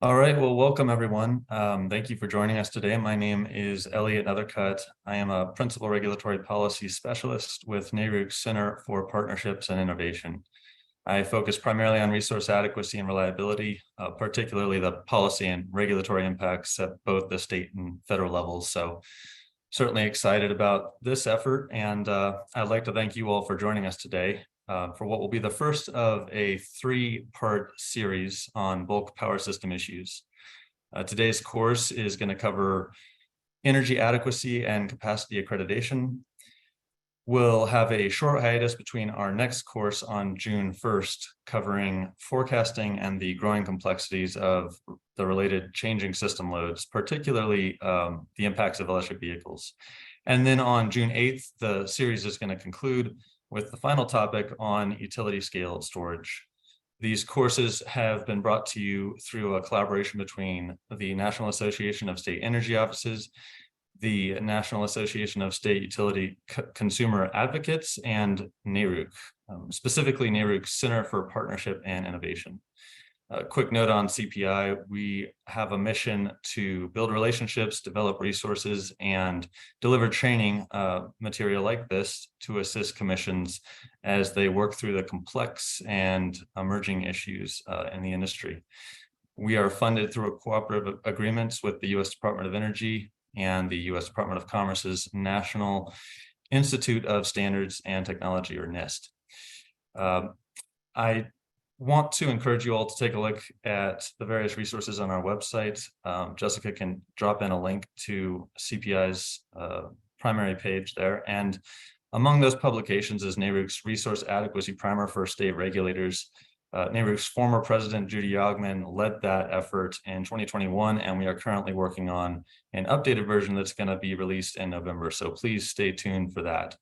All right, well, welcome everyone. Thank you for joining us today. My name is Elliot Nethercutt. I am a Principal Regulatory Policy Specialist with NARUC's Center for Partnerships and Innovation. I focus primarily on resource adequacy and reliability, particularly the policy and regulatory impacts at both the state and federal levels. So certainly excited about this effort, and I'd like to thank you all for joining us today. For what will be the first of a three-part series on bulk power system issues. Today's course is going to cover energy adequacy and capacity accreditation. We'll have a short hiatus between our next course on June 1st, covering forecasting and the growing complexities of the related changing system loads, particularly the impacts of electric vehicles. And then on June 8th, the series is going to conclude with the final topic on utility scale storage. These courses have been brought to you through a collaboration between the National Association of State Energy Offices, the National Association of State Utility Consumer Advocates, and NARUC, specifically NARUC's Center for Partnership and Innovation. A quick note on CPI, we have a mission to build relationships, develop resources, and deliver training material like this to assist commissions as they work through the complex and emerging issues in the industry. We are funded through cooperative agreements with the U.S. Department of Energy and the U.S. Department of Commerce's National Institute of Standards and Technology, or NIST. I want to encourage you all to take a look at the various resources on our website. Jessica can drop in a link to CPI's primary page there. And among those publications is NARUC's Resource Adequacy Primer for State Regulators. NARUC's former president, Judy Yogman, led that effort in 2021, and we are currently working on an updated version that's going to be released in November. So please stay tuned for that.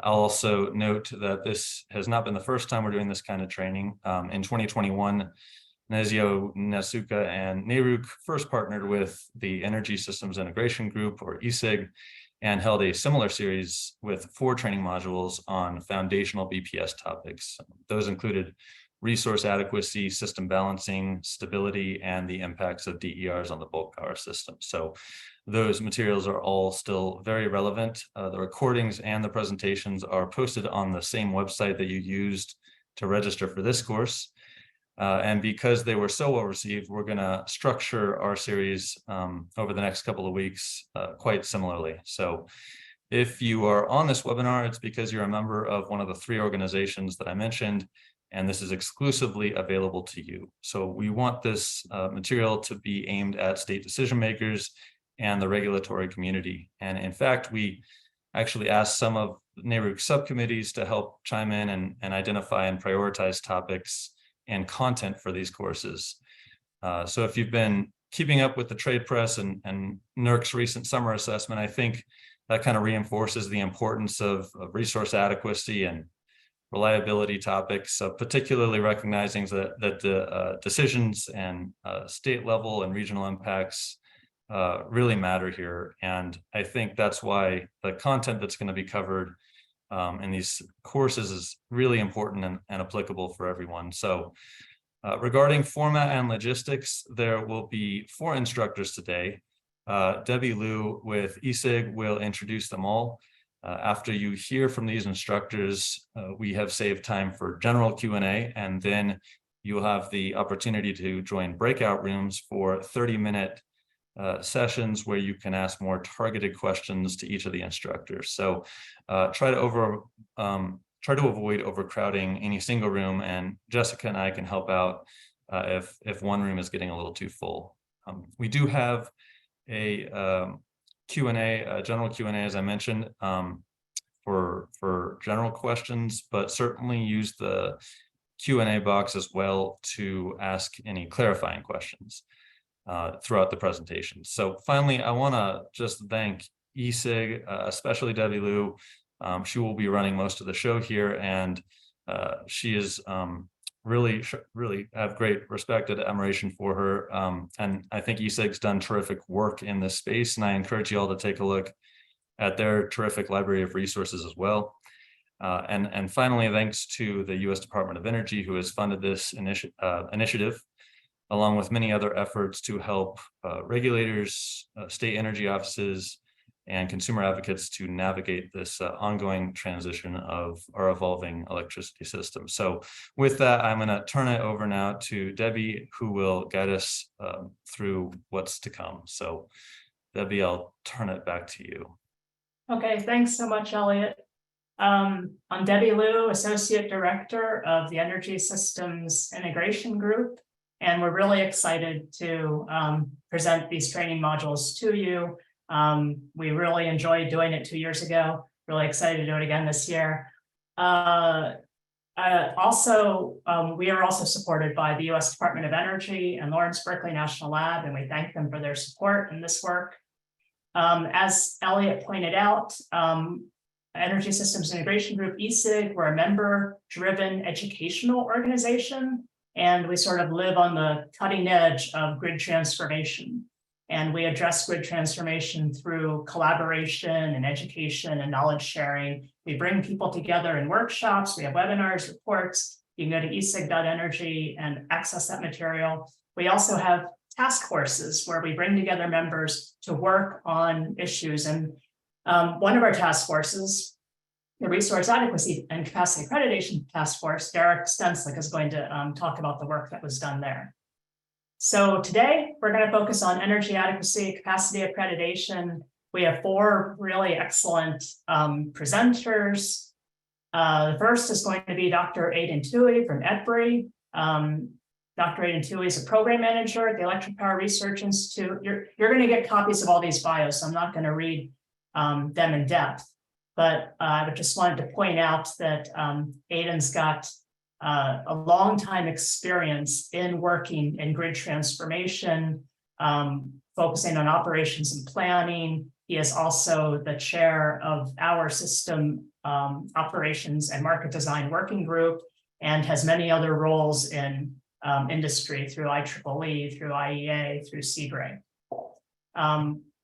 I'll also note that this has not been the first time we're doing this kind of training. In 2021, Nezio, Nasuka, and NARUC first partnered with the Energy Systems Integration Group, or ESIG, and held a similar series with 4 training modules on foundational BPS topics. Those included resource adequacy, system balancing, stability, and the impacts of DERs on the bulk power system. So those materials are all still very relevant. The recordings and the presentations are posted on the same website that you used to register for this course. And because they were so well received, we're going to structure our series over the next couple of weeks quite similarly. So if you are on this webinar, it's because you're a member of one of the 3 organizations that I mentioned, and this is exclusively available to you. So we want this material to be aimed at state decision makers and the regulatory community. And in fact, we actually asked some of NARUC subcommittees to help chime in and identify and prioritize topics and content for these courses. So if you've been keeping up with the trade press and NERC's recent summer assessment, I think that kind of reinforces the importance of resource adequacy and reliability topics, particularly recognizing that the decisions and state level and regional impacts really matter here. And I think that's why the content that's going to be covered in these courses is really important and applicable for everyone. So regarding format and logistics, there will be 4 instructors today. Debbie Liu with ESIG will introduce them all. After you hear from these instructors, we have saved time for general Q&A, and then you'll have the opportunity to join breakout rooms for 30-minute sessions where you can ask more targeted questions to each of the instructors. So try to avoid overcrowding any single room, and Jessica and I can help out if one room is getting a little too full. We do have a Q&A, general Q&A, as I mentioned, for general questions, but certainly use the Q&A box as well to ask any clarifying questions throughout the presentation. So finally, I want to just thank ESIG, especially Debbie Liu. She will be running most of the show here, and she is really have great respect and admiration for her. And I think ESIG's done terrific work in this space, and I encourage you all to take a look at their terrific library of resources as well. And finally, thanks to the U.S. Department of Energy, who has funded this initiative. along with many other efforts to help regulators, state energy offices, and consumer advocates to navigate this ongoing transition of our evolving electricity system. So with that, I'm going to turn it over now to Debbie, who will guide us through what's to come. So Debbie, I'll turn it back to you. Okay, thanks so much, Elliot. I'm Debbie Liu, Associate Director of the Energy Systems Integration Group, and we're really excited to present these training modules to you. We really enjoyed doing it 2 years ago, really excited to do it again this year. We are also supported by the U.S. Department of Energy and Lawrence Berkeley National Lab, and we thank them for their support in this work. As Elliot pointed out, Energy Systems Integration Group, ESIG, we're a member-driven educational organization, and we sort of live on the cutting edge of grid transformation. And we address grid transformation through collaboration and education and knowledge sharing. We bring people together in workshops. We have webinars, reports. You can go to esig.energy and access that material. We also have task forces where we bring together members to work on issues. And one of our task forces, the Resource Adequacy and Capacity Accreditation Task Force, Derek Stenclik is going to talk about the work that was done there. So today we're going to focus on energy adequacy, capacity accreditation. We have 4 really excellent presenters. The first is going to be Dr. Aidan Tuohy from EPRI. Dr. Aidan Tuohy is a program manager at the Electric Power Research Institute. You're going to get copies of all these bios, so I'm not going to read them in depth. But I just wanted to point out that Aidan's got a long time experience in working in grid transformation, focusing on operations and planning. He is also the chair of our system operations and market design working group, and has many other roles in industry through IEEE, through IEA, through CGRE.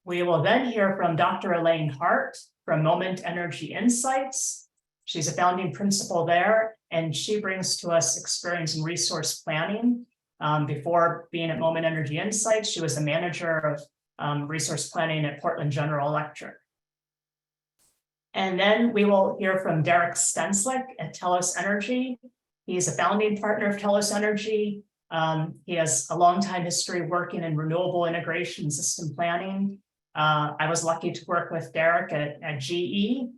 We will then hear from Dr. Elaine Hart from Moment Energy Insights. She's a founding principal there, and she brings to us experience in resource planning. Before being at Moment Energy Insights, she was the manager of resource planning at Portland General Electric. And then we will hear from Derek Stenclik at Telos Energy. He's a founding partner of Telos Energy. He has a long time history working in renewable integration system planning. I was lucky to work with Derek at GE,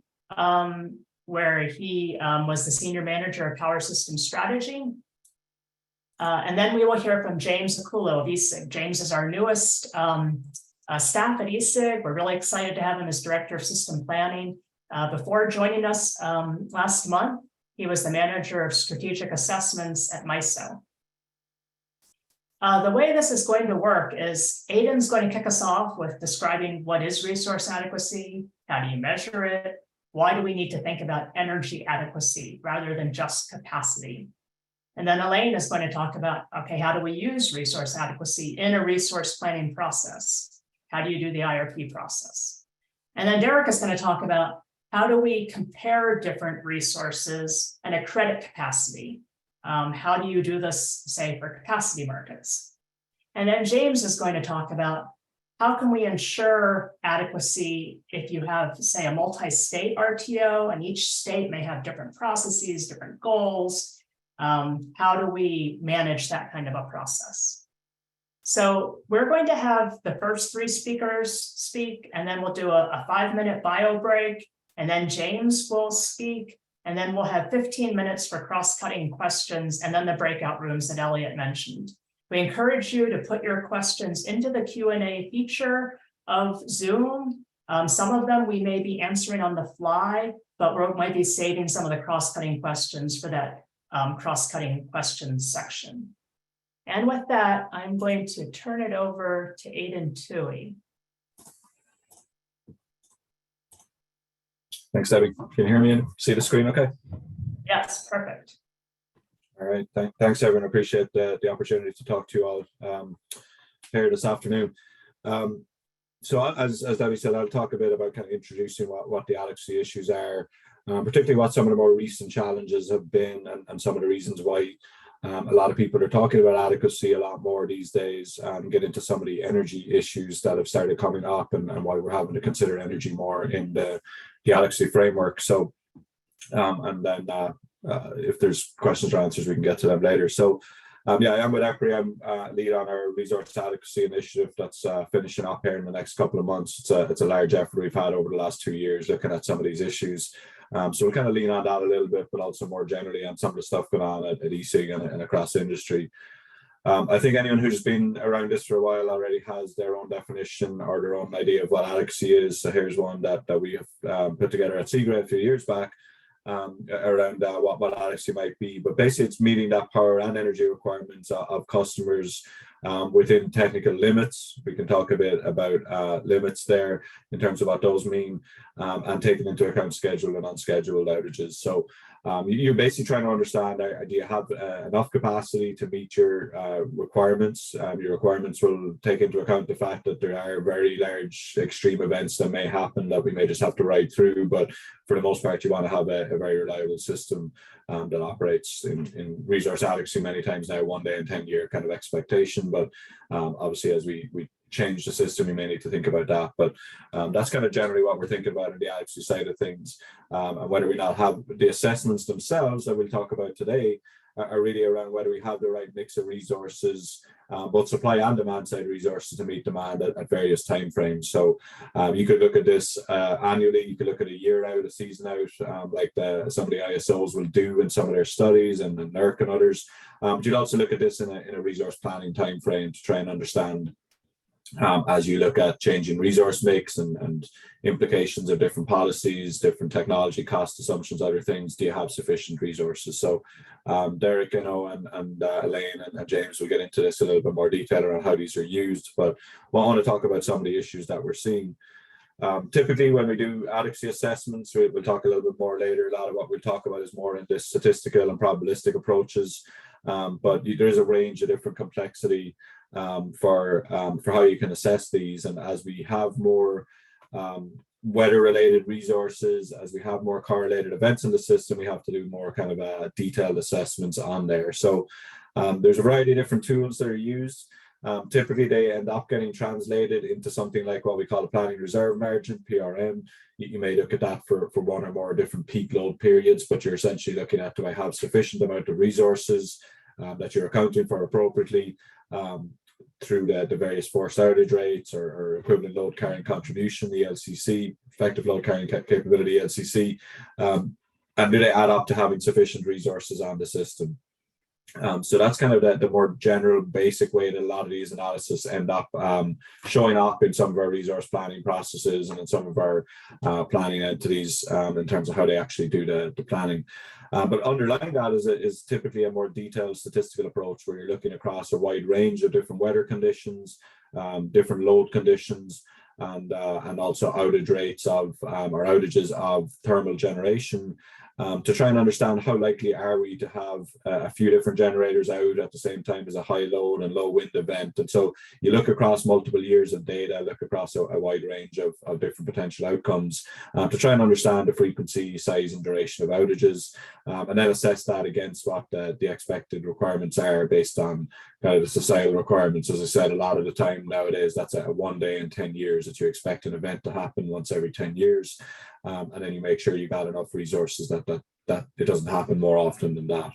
where he was the senior manager of power system strategy. And then we will hear from James Okullo of ESIG. James is our newest staff at ESIG. We're really excited to have him as director of system planning. Before joining us last month, he was the manager of strategic assessments at MISO. The way this is going to work is Aidan's going to kick us off with describing what is resource adequacy, how do you measure it, why do we need to think about energy adequacy rather than just capacity? And then Elaine is going to talk about, okay, how do we use resource adequacy in a resource planning process? How do you do the IRP process? And then Derek is going to talk about how do we compare different resources and accredit capacity? How do you do this, say, for capacity markets? And then James is going to talk about how can we ensure adequacy if you have, say, a multi-state RTO, and each state may have different processes, different goals. How do we manage that kind of a process? So we're going to have the first 3 speakers speak, and then we'll do a 5-minute bio break, and then James will speak, and then we'll have 15 minutes for cross-cutting questions, and then the breakout rooms that Elliot mentioned. We encourage you to put your questions into the Q&A feature of Zoom. Some of them we may be answering on the fly, but we might be saving some of the cross-cutting questions for that cross-cutting questions section. And with that, I'm going to turn it over to Aidan Tuohy. Thanks, Debbie. Can you hear me and see the screen okay? Yes, perfect. All right, thanks everyone. Appreciate the opportunity to talk to you all here this afternoon. So as Debbie said, I'll talk a bit about kind of introducing what the adequacy issues are, particularly what some of the more recent challenges have been, and some of the reasons why A lot of people are talking about adequacy a lot more these days, and get into some of the energy issues that have started coming up, and why we're having to consider energy more in the adequacy framework. So, and then if there's questions or answers, we can get to them later. So, yeah, I am with EPRI. I'm lead on our resource adequacy initiative that's finishing up here in the next couple of months. It's a large effort we've had over the last 2 years looking at some of these issues. So we'll kind of lean on that a little bit, but also more generally on some of the stuff going on at ESIG and across industry. I think anyone who's been around this for a while already has their own definition or their own idea of what adequacy is. So here's one that we have put together at SIGRA a few years back. Around what adequacy might be, but basically it's meeting that power and energy requirements of customers within technical limits. We can talk a bit about limits there in terms of what those mean, and taking into account scheduled and unscheduled outages. So you're basically trying to understand, do you have enough capacity to meet your requirements? Your requirements will take into account the fact that there are very large extreme events that may happen that we may just have to ride through, but for the most part, you want to have a very reliable system that operates in resource adequacy many times now, 1 day in 10-year kind of expectation. But obviously, as we change the system, you may need to think about that. But that's kind of generally what we're thinking about on the adequacy side of things. And whether we not have the assessments themselves that we'll talk about today are really around whether we have the right mix of resources, both supply and demand side resources to meet demand at various timeframes. So you could look at this annually, you could look at a year out, a season out, like some of the ISOs will do in some of their studies, and NERC and others. You'd also look at this in a resource planning timeframe to try and understand, as you look at changing resource mix and implications of different policies, different technology cost assumptions, other things, do you have sufficient resources? So Derek, and Elaine and James will get into this a little bit more detail around how these are used, but I want to talk about some of the issues that we're seeing. Typically, when we do adequacy assessments, we'll talk a little bit more later. A lot of what we'll talk about is more in the statistical and probabilistic approaches, but there's a range of different complexity for how you can assess these. And as we have more weather-related resources, as we have more correlated events in the system, we have to do more kind of detailed assessments on there. So there's a variety of different tools that are used. Typically, they end up getting translated into something like what we call a planning reserve margin, PRM. You may look at that for one or more different peak load periods, but you're essentially looking at, do I have sufficient amount of resources that you're accounting for appropriately through the various forced outage rates or equivalent load carrying contribution, the ELCC, effective load carrying capability, ELCC, and do they add up to having sufficient resources on the system? So that's kind of the more general basic way that a lot of these analysis end up showing up in some of our resource planning processes and in some of our planning entities in terms of how they actually do the planning. But underlying that is typically a more detailed statistical approach where you're looking across a wide range of different weather conditions, different load conditions, and also outage rates of or outages of thermal generation, to try and understand how likely are we to have a few different generators out at the same time as a high load and low wind event. And so you look across multiple years of data, look across a wide range of different potential outcomes to try and understand the frequency, size, and duration of outages, and then assess that against what the expected requirements are based on kind of the societal requirements. As I said, a lot of the time nowadays, that's a 1 day in 10 years that you expect an event to happen once every 10 years. And then you make sure you got enough resources that it doesn't happen more often than that.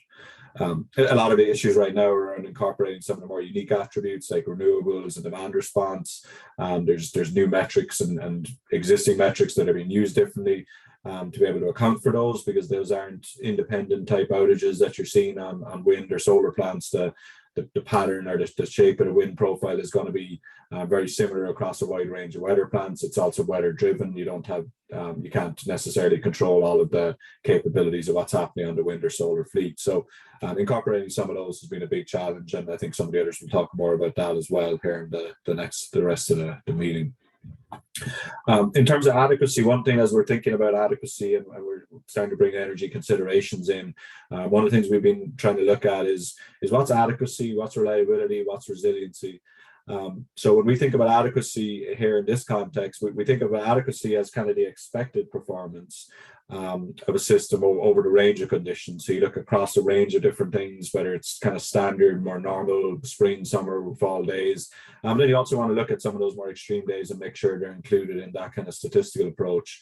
A lot of the issues right now are around incorporating some of the more unique attributes like renewables and demand response. There's new metrics and existing metrics that are being used differently to be able to account for those, because those aren't independent type outages that you're seeing on wind or solar plants. The pattern or the shape of the wind profile is going to be very similar across a wide range of weather plants. It's also weather driven. You don't have, you can't necessarily control all of the capabilities of what's happening on the wind or solar fleet. So incorporating some of those has been a big challenge, and I think some of the others will talk more about that as well here in the rest of the meeting. In terms of adequacy, one thing as we're thinking about adequacy and we're starting to bring energy considerations in, one of the things we've been trying to look at is what's adequacy, what's reliability, what's resiliency. So when we think about adequacy here in this context, we think about adequacy as kind of the expected performance of a system over the range of conditions. So you look across a range of different things, whether it's kind of standard, more normal spring, summer, fall days. Then you also want to look at some of those more extreme days and make sure they're included in that kind of statistical approach.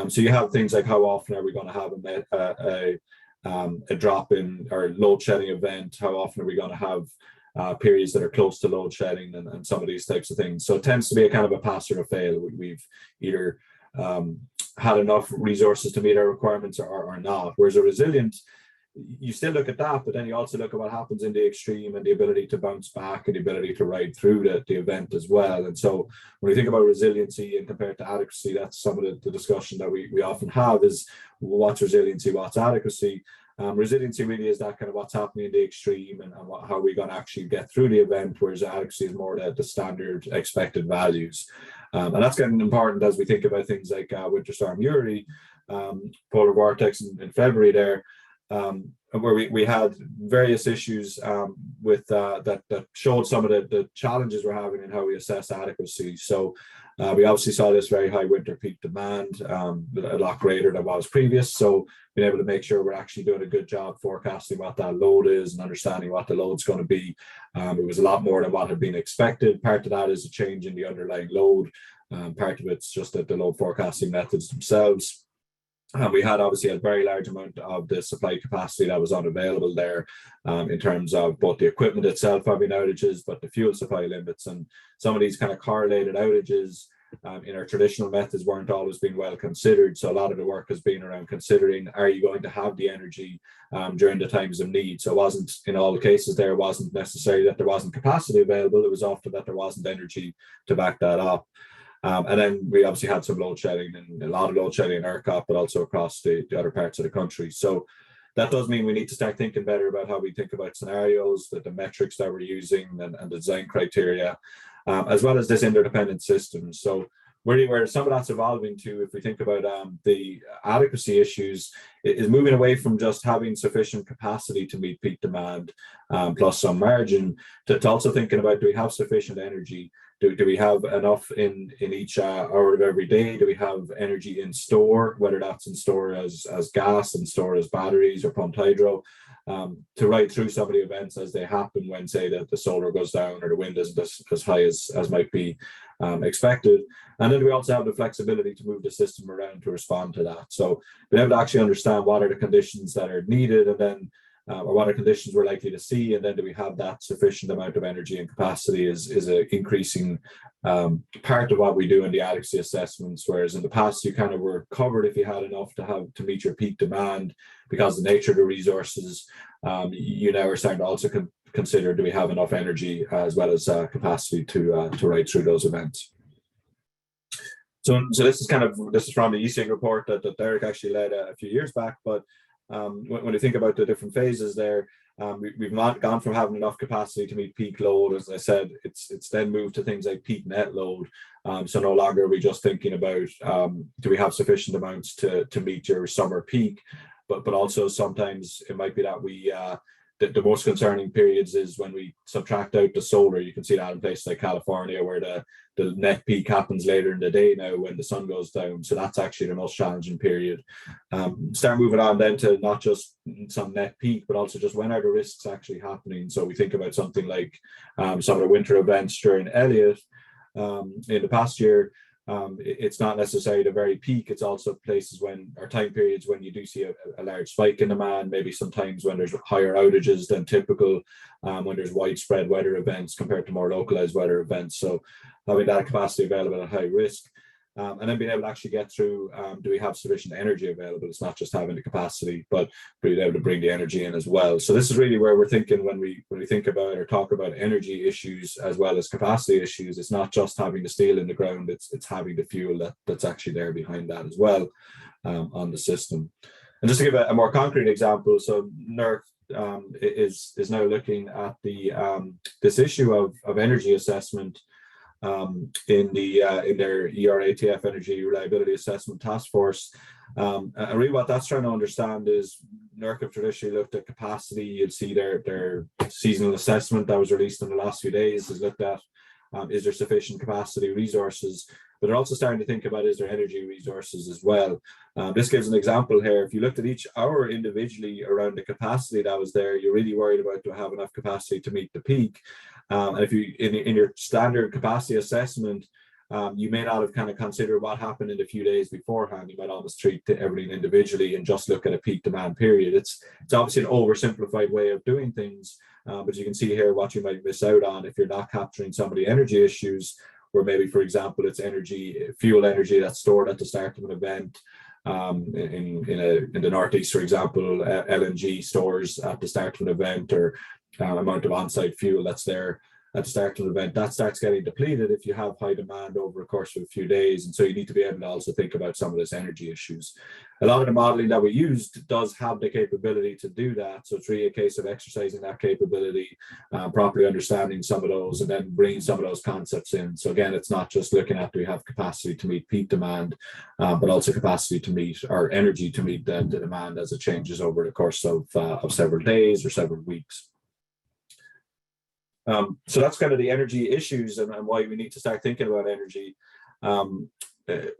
So you have things like how often are we going to have a drop in or load shedding event? How often are we going to have periods that are close to load shedding and some of these types of things? So it tends to be a kind of a pass or a fail. We've either had enough resources to meet our requirements or not. Whereas a resilient, you still look at that, but then you also look at what happens in the extreme and the ability to bounce back and the ability to ride through the event as well. And so when you think about resiliency and compared to adequacy, that's some of the discussion that we often have is what's resiliency, what's adequacy. Resiliency really is that kind of what's happening in the extreme and how we're going to actually get through the event, whereas adequacy is more the standard expected values. And that's getting important as we think about things like Winter Storm Uri, polar vortex in February there, where we had various issues with that showed some of the challenges we're having in how we assess adequacy. So we obviously saw this very high winter peak demand, a lot greater than what was previous. So being able to make sure we're actually doing a good job forecasting what that load is and understanding what the load's going to be. It was a lot more than what had been expected. Part of that is a change in the underlying load. Part of it's just that the load forecasting methods themselves. We had obviously a very large amount of the supply capacity that was unavailable there in terms of both the equipment itself having outages, but the fuel supply limits, and some of these kind of correlated outages in our traditional methods weren't always being well considered. So a lot of the work has been around considering, are you going to have the energy during the times of need? So it wasn't, in all cases there, wasn't necessarily that there wasn't capacity available, it was often that there wasn't energy to back that up. And then we obviously had some load shedding and a lot of load shedding in ERCOT, but also across the other parts of the country. So that does mean we need to start thinking better about how we think about scenarios, the metrics that we're using and the design criteria, as well as this interdependent system. So really where some of that's evolving to, if we think about the adequacy issues, is moving away from just having sufficient capacity to meet peak demand plus some margin to also thinking about, do we have sufficient energy? Do we have enough in each hour of every day? Do we have energy in store, whether that's in store as gas, in store as batteries or pumped hydro, to ride through some of the events as they happen when, say, that the solar goes down or the wind isn't as high as might be expected. And then we also have the flexibility to move the system around to respond to that. So being able to actually understand what are the conditions that are needed, and then or what are conditions we're likely to see, and then do we have that sufficient amount of energy and capacity is an increasing part of what we do in the adequacy assessments. Whereas in the past you kind of were covered if you had enough to meet your peak demand because of the nature of the resources. You now are starting to also consider, do we have enough energy as well as capacity to ride through those events. So this is from the ESIG report that Derek actually led a few years back, but when you think about the different phases there, we've not gone from having enough capacity to meet peak load. As I said, it's then moved to things like peak net load. So no longer are we just thinking about do we have sufficient amounts to meet your summer peak, but also sometimes it might be that we the most concerning periods is when we subtract out the solar. You can see that in places like California where the net peak happens later in the day now when the sun goes down. So that's actually the most challenging period. Start moving on then to not just some net peak, but also just when are the risks actually happening. So we think about something like some of the winter events during Elliott in the past year. It's not necessarily the very peak, it's also places when, or time periods when you do see a large spike in demand, maybe sometimes when there's higher outages than typical, when there's widespread weather events compared to more localized weather events. So having that capacity available at high risk, and then being able to actually get through, do we have sufficient energy available? It's not just having the capacity, but being able to bring the energy in as well. So this is really where we're thinking when we think about or talk about energy issues as well as capacity issues. It's not just having the steel in the ground, it's having the fuel that's actually there behind that as well on the system. And just to give a more concrete example, so NERC is now looking at the this issue of energy assessment in their ERATF Energy Reliability Assessment Task Force. And really what that's trying to understand is NERC have traditionally looked at capacity. You'll see their seasonal assessment that was released in the last few days has looked at Is there sufficient capacity resources? But they're also starting to think about, is there energy resources as well? This gives an example here. If you looked at each hour individually around the capacity that was there, you're really worried about, do I have enough capacity to meet the peak? And if you, in your standard capacity assessment, you may not have kind of considered what happened in the few days beforehand. You might almost treat everything individually and just look at a peak demand period. It's obviously an oversimplified way of doing things, but you can see here what you might miss out on if you're not capturing some of the energy issues, where maybe, for example, it's fuel energy that's stored at the start of an event. In the Northeast, for example, LNG stores at the start of an event, or amount of on-site fuel that's there at the start of the event, that starts getting depleted if you have high demand over a course of a few days. And so you need to be able to also think about some of this energy issues. A lot of the modeling that we used does have the capability to do that. So it's really a case of exercising that capability, properly understanding some of those, and then bringing some of those concepts in. So again, it's not just looking at, do we have capacity to meet peak demand, but also capacity to meet, or energy to meet the demand as it changes over the course of several days or several weeks. So that's kind of the energy issues and why we need to start thinking about energy.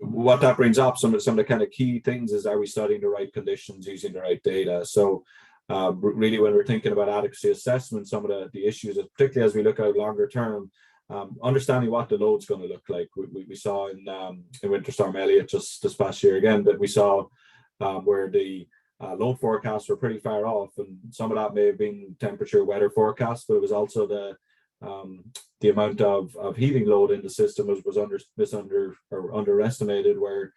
What that brings up, some of the kind of key things is, are we studying the right conditions, using the right data? So really, when we're thinking about adequacy assessment, some of the issues, particularly as we look out longer term, understanding what the load's going to look like. We saw in Winter Storm Elliott just this past year again, that we saw where the load forecasts were pretty far off, and some of that may have been temperature weather forecasts, but it was also the amount of heating load in the system was underestimated, where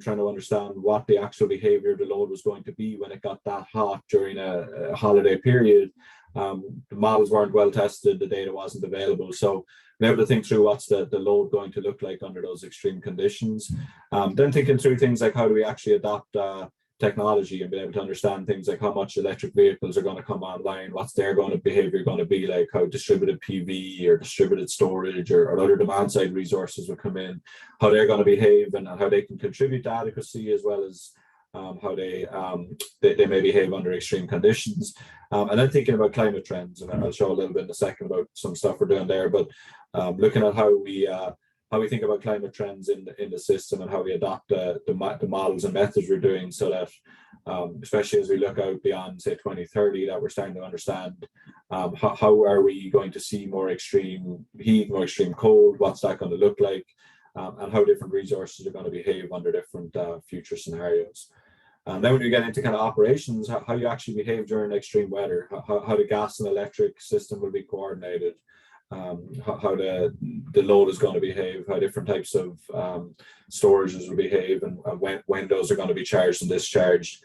trying to understand what the actual behavior of the load was going to be when it got that hot during a holiday period. The models weren't well tested, the data wasn't available, so being able to think through what's the load going to look like under those extreme conditions. Then thinking through things like, how do we actually adopt technology, and be able to understand things like how much electric vehicles are going to come online, what's their behavior going to be like, how distributed PV or distributed storage or other demand side resources will come in, how they're going to behave, and how they can contribute to adequacy, as well as how they may behave under extreme conditions. And then thinking about climate trends, and I'll show a little bit in a second about some stuff we're doing there, but looking at how we think about climate trends in the system, and how we adopt the models and methods we're doing, so that especially as we look out beyond, say, 2030, that we're starting to understand how are we going to see more extreme heat, more extreme cold, what's that going to look like, and how different resources are going to behave under different future scenarios. And then when you get into kind of operations, how you actually behave during extreme weather, how the gas and electric system will be coordinated, how the load is going to behave, how different types of storages will behave, and when those are going to be charged and discharged.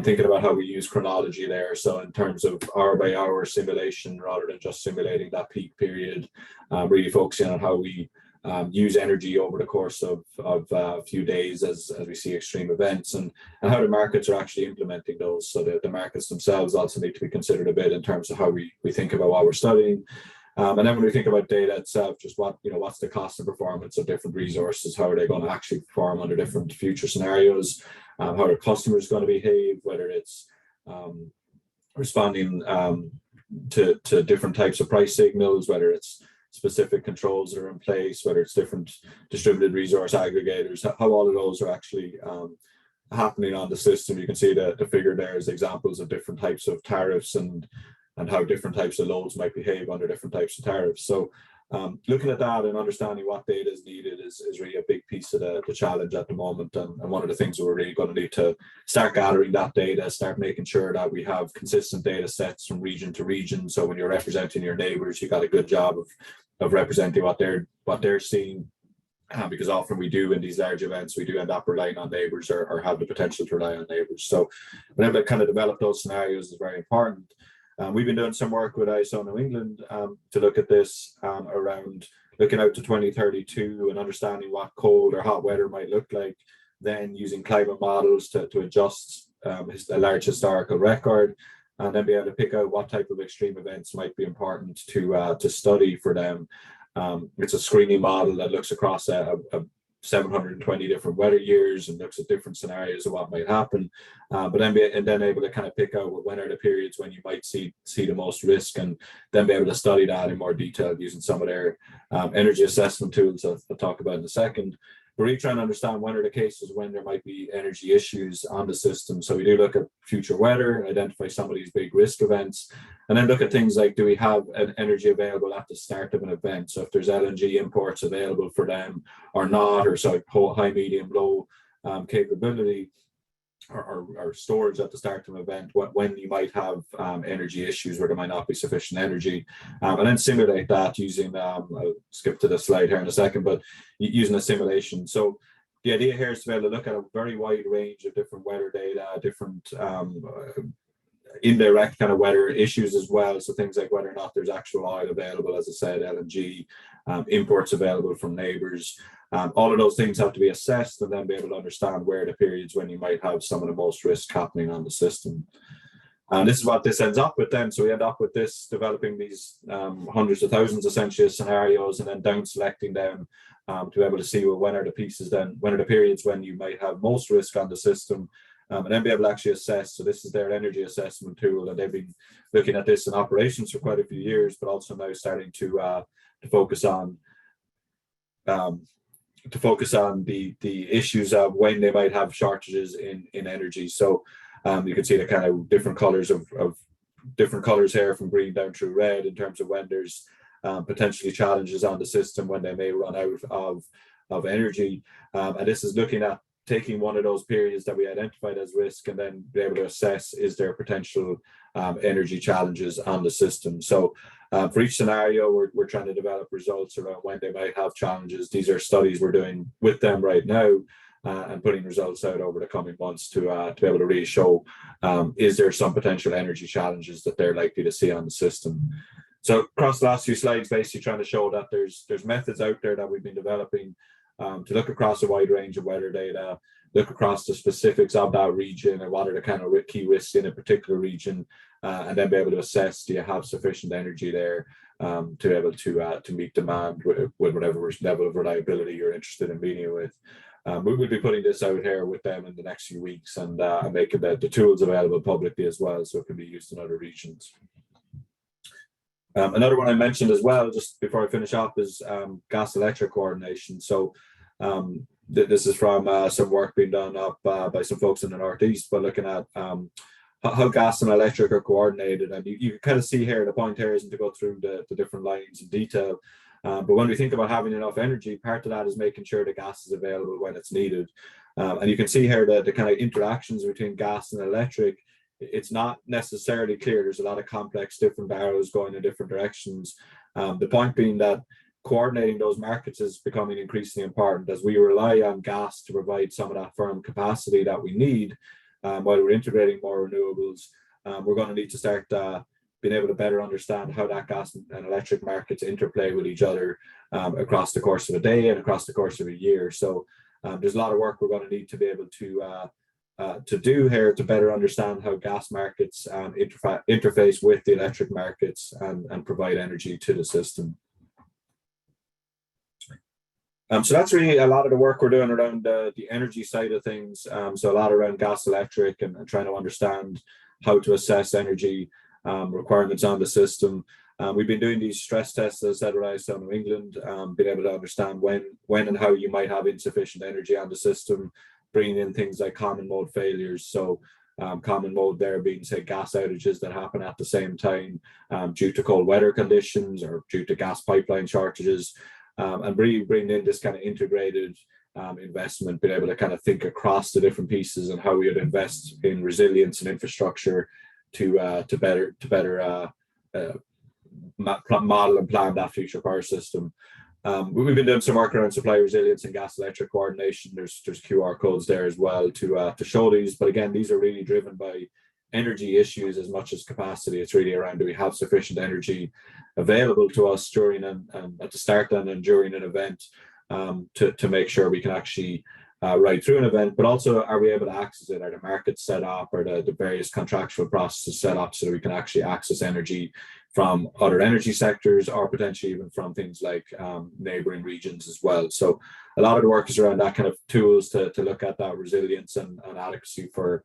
Thinking about how we use chronology there, so in terms of hour by hour simulation rather than just simulating that peak period, really focusing on how we use energy over the course of a few days as we see extreme events, and how the markets are actually implementing those. So the markets themselves also need to be considered a bit in terms of how we think about what we're studying. And then when we think about data itself, just what's the cost and performance of different resources, how are they going to actually perform under different future scenarios, how are customers going to behave, whether it's responding to different types of price signals, whether it's specific controls that are in place, whether it's different distributed resource aggregators, how all of those are actually happening on the system. You can see the figure there as examples of different types of tariffs and how different types of loads might behave under different types of tariffs. So looking at that and understanding what data is needed is really a big piece of the challenge at the moment. And one of the things we're really going to need to start gathering that data, start making sure that we have consistent data sets from region to region. So when you're representing your neighbors, you got a good job of representing what they're seeing. Because often we do in these large events, we do end up relying on neighbors or have the potential to rely on neighbors. So being able to kind of develop those scenarios is very important. We've been doing some work with ISO New England to look at this around looking out to 2032 and understanding what cold or hot weather might look like, then using climate models to adjust a large historical record, and then be able to pick out what type of extreme events might be important to study for them. It's a screening model that looks across a 720 different weather years and looks at different scenarios of what might happen, but then able to kind of pick out when are the periods when you might see the most risk, and then be able to study that in more detail using some of their energy assessment tools I'll talk about in a second. We're really trying to understand when are the cases when there might be energy issues on the system. So we do look at future weather, identify some of these big risk events, and then look at things like, do we have an energy available at the start of an event? So if there's LNG imports available for them or not, or so high, medium, low capability or storage at the start of an event, when you might have energy issues where there might not be sufficient energy, and then simulate that using, I'll skip to the slide here in a second, but using a simulation. So the idea here is to be able to look at a very wide range of different weather data, different indirect kind of weather issues as well. So things like whether or not there's actual oil available, as I said, LNG, imports available from neighbors. All of those things have to be assessed and then be able to understand where the periods when you might have some of the most risk happening on the system. And this is what this ends up with then. So we end up with this, developing these hundreds of thousands essentially of scenarios, and then down selecting them to be able to see, well, when are the periods when you might have most risk on the system, and then be able to actually assess. So this is their energy assessment tool, and they've been looking at this in operations for quite a few years, but also now starting to focus on the issues of when they might have shortages in energy. So you can see the kind of different colors of different colors here from green down through red in terms of when there's potentially challenges on the system, when they may run out of energy. And this is looking at taking one of those periods that we identified as risk and then be able to assess, is there potential energy challenges on the system. So for each scenario, we're trying to develop results around when they might have challenges. These are studies we're doing with them right now, and putting results out over the coming months to be able to really show, is there some potential energy challenges that they're likely to see on the system. So across the last few slides, basically trying to show that there's methods out there that we've been developing to look across a wide range of weather data, look across the specifics of that region and what are the kind of key risks in a particular region, and then be able to assess, do you have sufficient energy there to be able to meet demand with whatever level of reliability you're interested in meeting with. We will be putting this out here with them in the next few weeks, and making the tools available publicly as well, so it can be used in other regions. Another one I mentioned as well, just before I finish up, is gas electric coordination. So this is from some work being done up by some folks in the Northeast, but looking at how gas and electric are coordinated. And you can kind of see here, the point here isn't to go through the different lines in detail, but when we think about having enough energy, part of that is making sure the gas is available when it's needed. And you can see here the kind of interactions between gas and electric. It's not necessarily clear. There's a lot of complex different arrows going in different directions. The point being that coordinating those markets is becoming increasingly important as we rely on gas to provide some of that firm capacity that we need while we're integrating more renewables. We're going to need to start being able to better understand how that gas and electric markets interplay with each other across the course of a day and across the course of a year. So there's a lot of work we're going to need to be able to do here to better understand how gas markets interface with the electric markets and provide energy to the system. So that's really a lot of the work we're doing around the energy side of things. So a lot around gas electric and trying to understand how to assess energy requirements on the system. We've been doing these stress tests, as I said, around New England, being able to understand when and how you might have insufficient energy on the system, bringing in things like common mode failures. So common mode there being, say, gas outages that happen at the same time due to cold weather conditions or due to gas pipeline shortages. And really bringing in this kind of integrated investment, being able to kind of think across the different pieces and how we would invest in resilience and infrastructure to better model and plan that future power system. We've been doing some work around supply resilience and gas electric coordination. There's QR codes there as well to show these, but again, these are really driven by energy issues as much as capacity. It's really around, do we have sufficient energy available to us during and at the start and during an event to make sure we can actually ride through an event, but also are we able to access it? Are the markets set up? Or the various contractual processes set up so that we can actually access energy from other energy sectors, or potentially even from things like neighboring regions as well. So a lot of the work is around that kind of tools to look at that resilience and adequacy for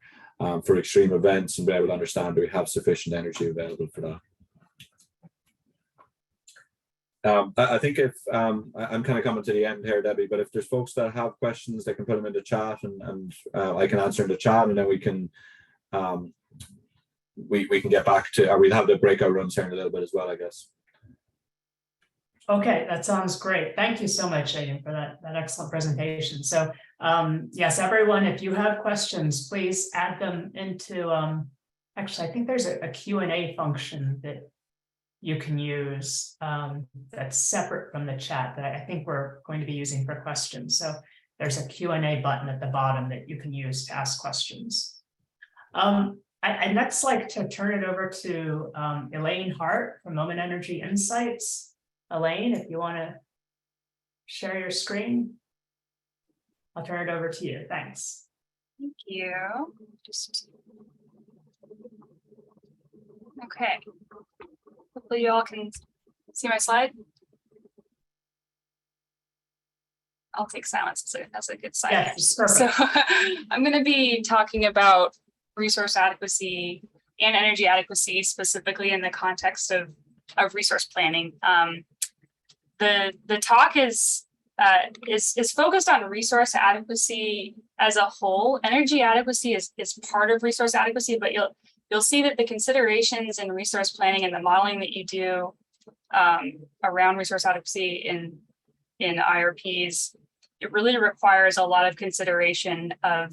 extreme events, and be able to understand, do we have sufficient energy available for that. I think if I'm kind of coming to the end here, Debbie, but if there's folks that have questions, they can put them in the chat, and I can answer in the chat, and then we can get back to, or we'll have the breakout rooms here in a little bit as well, I guess. Okay, that sounds great. Thank you so much, Aidan, for that excellent presentation. So yes, everyone, if you have questions, please add them into, actually, I think there's a Q&A function that you can use that's separate from the chat that I think we're going to be using for questions. So there's a Q&A button at the bottom that you can use to ask questions. I'd next like to turn it over to Elaine Hart from Moment Energy Insights. Elaine, if you want to share your screen, I'll turn it over to you. Thanks. Thank you. Okay. Hopefully you all can see my slide. I'll take silence, so that's a good sign. Yeah, so I'm going to be talking about resource adequacy and energy adequacy, specifically in the context of resource planning. The talk is focused on resource adequacy as a whole. Energy adequacy is part of resource adequacy, but you'll see that the considerations in resource planning and the modeling that you do around resource adequacy in IRPs, it really requires a lot of consideration of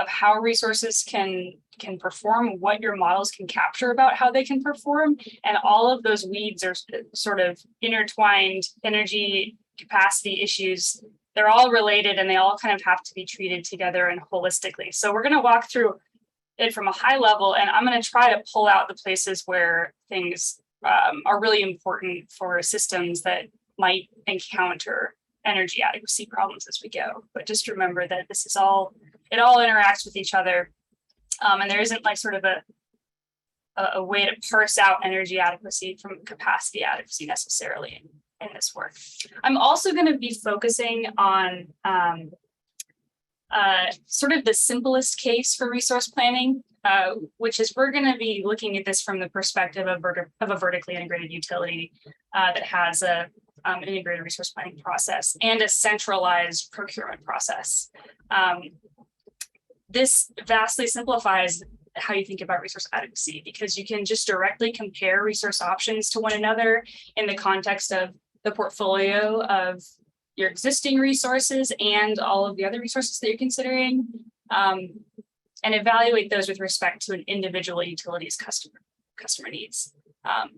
how resources can perform, what your models can capture about how they can perform, and all of those weeds are sort of intertwined. Energy capacity issues, they're all related, and they all kind of have to be treated together and holistically. So we're going to walk through it from a high level, and I'm going to try to pull out the places where things are really important for systems that might encounter energy adequacy problems as we go. But just remember that this is all, it all interacts with each other. And there isn't like sort of a way to parse out energy adequacy from capacity adequacy necessarily in this work. I'm also going to be focusing on sort of the simplest case for resource planning, which is we're going to be looking at this from the perspective of a vertically integrated utility that has an integrated resource planning process and a centralized procurement process. This vastly simplifies how you think about resource adequacy, because you can just directly compare resource options to one another in the context of the portfolio of your existing resources and all of the other resources that you're considering, and evaluate those with respect to an individual utility's customer needs.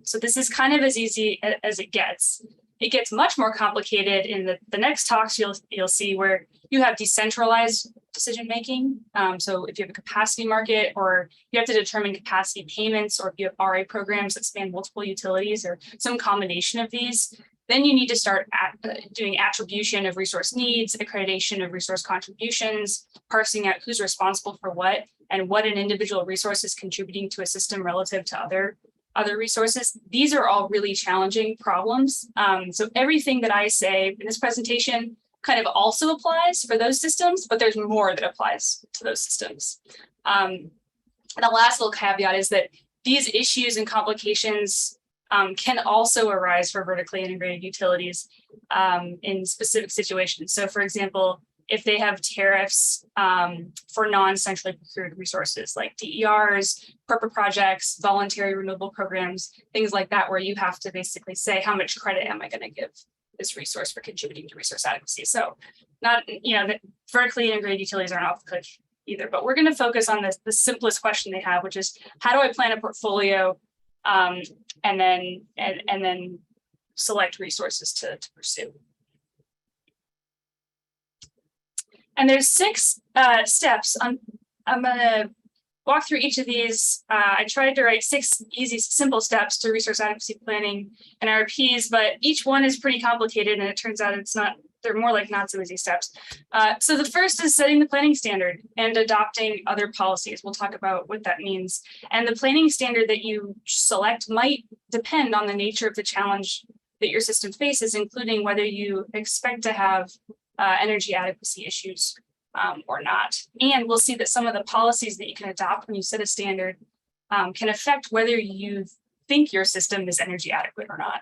So this is kind of as easy as it gets. It gets much more complicated in the next talks. You'll see where you have decentralized decision making. So if you have a capacity market, or you have to determine capacity payments, or if you have RA programs that span multiple utilities, or some combination of these, then you need to start doing attribution of resource needs, accreditation of resource contributions, parsing out who's responsible for what, and what an individual resource is contributing to a system relative to other resources. These are all really challenging problems. So everything that I say in this presentation kind of also applies for those systems, but there's more that applies to those systems. And the last little caveat is that these issues and complications can also arise for vertically integrated utilities in specific situations. So for example, if they have tariffs for non-centrally procured resources like DERs, corporate projects, voluntary renewable programs, things like that, where you have to basically say, how much credit am I going to give this resource for contributing to resource adequacy? So not, the vertically integrated utilities aren't off the hook either, but we're going to focus on the simplest question they have, which is, how do I plan a portfolio and then select resources to pursue? And there's 6 steps. I'm going to walk through each of these. I tried to write 6 easy, simple steps to resource adequacy planning and RPs, but each one is pretty complicated, and it turns out there's they're more like not so easy steps. So the first is setting the planning standard and adopting other policies. We'll talk about what that means. And the planning standard that you select might depend on the nature of the challenge that your system faces, including whether you expect to have energy adequacy issues or not. And we'll see that some of the policies that you can adopt when you set a standard can affect whether you think your system is energy adequate or not.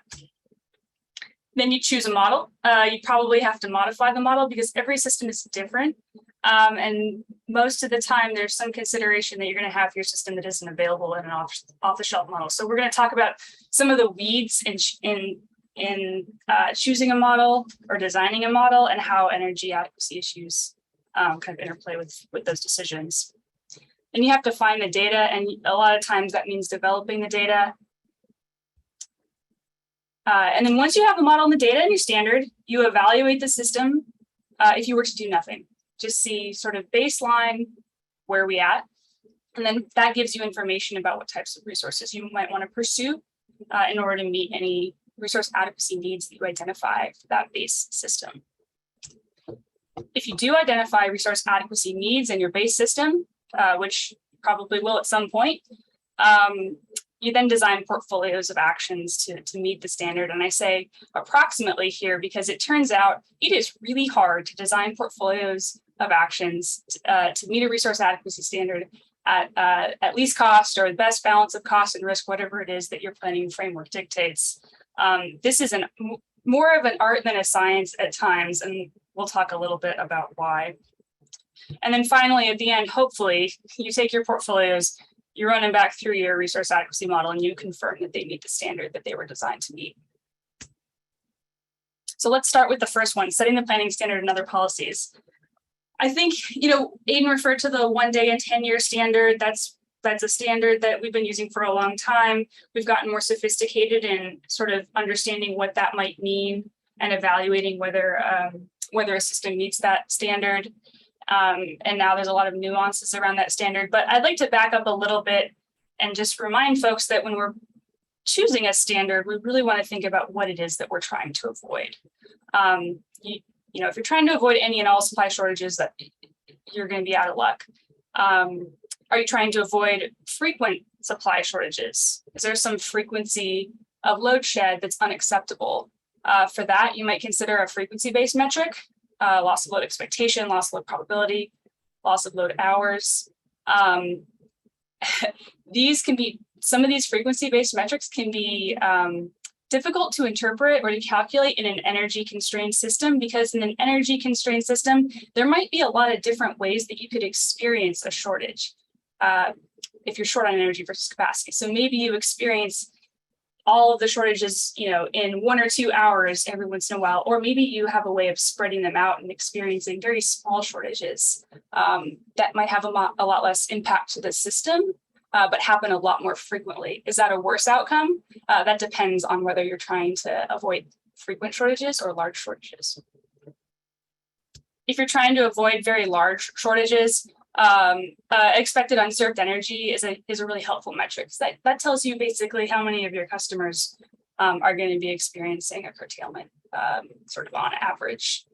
Then you choose a model. You probably have to modify the model because every system is different. And most of the time, there's some consideration that you're going to have for your system that isn't available in an off-the-shelf model. So we're going to talk about some of the weeds in choosing a model or designing a model and how energy adequacy issues kind of interplay with those decisions. And you have to find the data, and a lot of times that means developing the data. And then once you have the model and the data and your standard, you evaluate the system if you were to do nothing. Just see sort of baseline, where are we at? And then that gives you information about what types of resources you might want to pursue in order to meet any resource adequacy needs that you identify for that base system. If you do identify resource adequacy needs in your base system, which you probably will at some point, you then design portfolios of actions to meet the standard. And I say approximately here because it turns out it is really hard to design portfolios of actions to meet a resource adequacy standard at least cost or the best balance of cost and risk, whatever it is that your planning framework dictates. This is more of an art than a science at times, and we'll talk a little bit about why. And then finally, at the end, hopefully, you take your portfolios, you run them back through your resource adequacy model, and you confirm that they meet the standard that they were designed to meet. So let's start with the first one, setting the planning standard and other policies. I think, Aidan referred to the 1-day and 10-year standard. That's a standard that we've been using for a long time. We've gotten more sophisticated in sort of understanding what that might mean and evaluating whether a system meets that standard. And now there's a lot of nuances around that standard, but I'd like to back up a little bit and just remind folks that when we're choosing a standard, we really want to think about what it is that we're trying to avoid. If you're trying to avoid any and all supply shortages, that you're going to be out of luck. Are you trying to avoid frequent supply shortages? Is there some frequency of load shed that's unacceptable? For that, you might consider a frequency-based metric. Loss of load expectation, loss of load probability, loss of load hours. Some of these frequency-based metrics can be difficult to interpret or to calculate in an energy-constrained system, because in an energy-constrained system, there might be a lot of different ways that you could experience a shortage if you're short on energy versus capacity. So maybe you experience all of the shortages, in 1 or 2 hours every once in a while, or maybe you have a way of spreading them out and experiencing very small shortages that might have a lot less impact to the system, but happen a lot more frequently. Is that a worse outcome? That depends on whether you're trying to avoid frequent shortages or large shortages. If you're trying to avoid very large shortages, expected unserved energy is a really helpful metric. That tells you basically how many of your customers are going to be experiencing a curtailment sort of on average.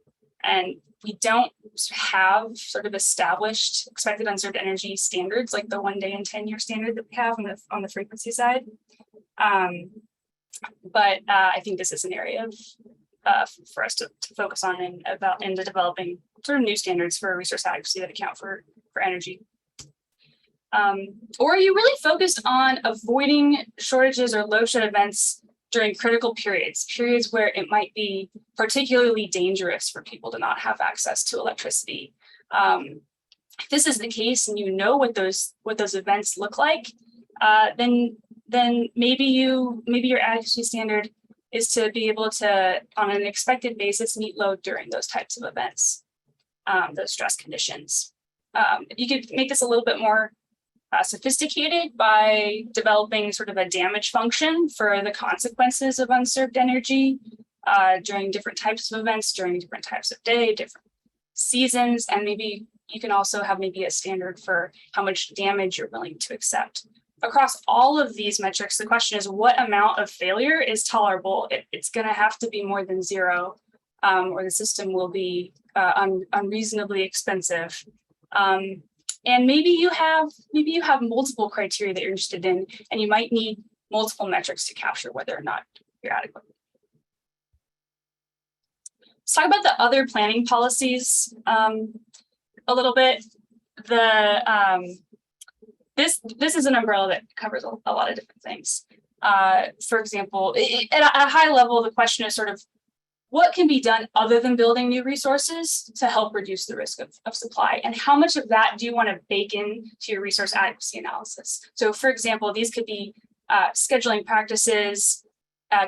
And we don't have sort of established expected unserved energy standards like the 1-day and 10-year standard that we have on the frequency side. But I think this is an area for us to focus on into developing sort of new standards for resource adequacy that account for energy. Or are you really focused on avoiding shortages or load shed events during critical periods where it might be particularly dangerous for people to not have access to electricity? If this is the case and you know what those events look like, then maybe your adequacy standard is to be able to, on an expected basis, meet load during those types of events, those stress conditions. You could make this a little bit more sophisticated by developing sort of a damage function for the consequences of unserved energy during different types of events, during different types of day, different seasons, and maybe you can also have maybe a standard for how much damage you're willing to accept. Across all of these metrics, the question is what amount of failure is tolerable? It's going to have to be more than 0. or the system will be unreasonably expensive. And maybe you have multiple criteria that you're interested in, and you might need multiple metrics to capture whether or not you're adequate. Let's talk about the other planning policies a little bit. This is an umbrella that covers a lot of different things. For example, at a high level, the question is sort of what can be done other than building new resources to help reduce the risk of supply, and how much of that do you want to bake in to your resource adequacy analysis? So, for example, these could be scheduling practices,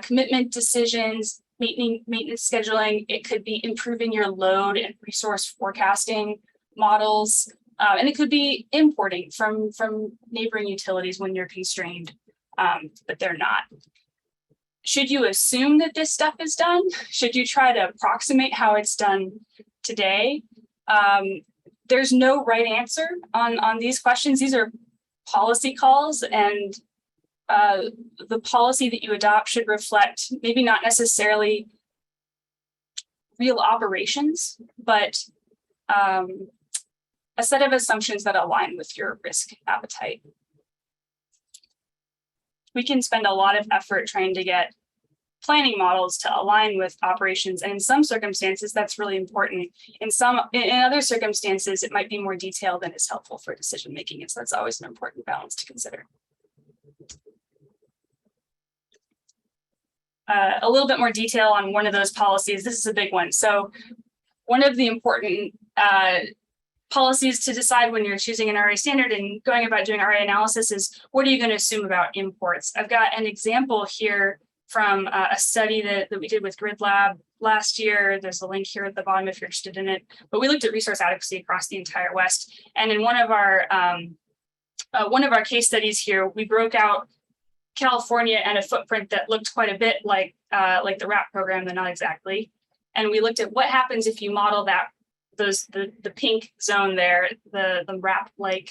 commitment decisions, maintenance scheduling. It could be improving your load and resource forecasting models. And it could be importing from neighboring utilities when you're constrained, but they're not. Should you assume that this stuff is done? Should you try to approximate how it's done today? There's no right answer on these questions. These are policy calls, and the policy that you adopt should reflect maybe not necessarily real operations, but a set of assumptions that align with your risk appetite. We can spend a lot of effort trying to get planning models to align with operations, and in some circumstances that's really important. In other circumstances, it might be more detailed and is helpful for decision making, and so that's always an important balance to consider. A little bit more detail on one of those policies. This is a big one. So one of the important policies to decide when you're choosing an RA standard and going about doing RA analysis is, what are you going to assume about imports? I've got an example here from a study that we did with Grid Lab last year. There's a link here at the bottom if you're interested in it. But we looked at resource adequacy across the entire West. And in one of our case studies here, we broke out California and a footprint that looked quite a bit like the RAP program, but not exactly. And we looked at what happens if you model that the pink zone there, the RAP-like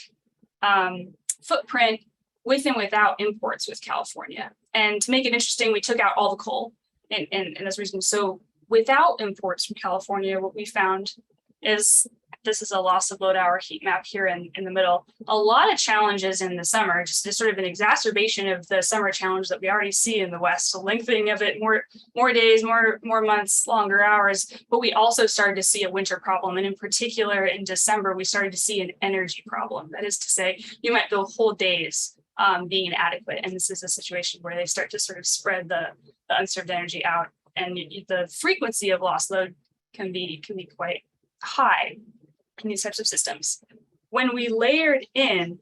footprint with and without imports with California. And to make it interesting, we took out all the coal and as a reason. So without imports from California, what we found is, this is a loss of load hour heat map here in the middle. A lot of challenges in the summer, just sort of an exacerbation of the summer challenge that we already see in the West. So lengthening of it, more days, more months, longer hours. But we also started to see a winter problem. And in particular, in December, we started to see an energy problem. That is to say, you might go whole days being inadequate. And this is a situation where they start to sort of spread the unserved energy out. And the frequency of lost load can be quite high in these types of systems. When we layered in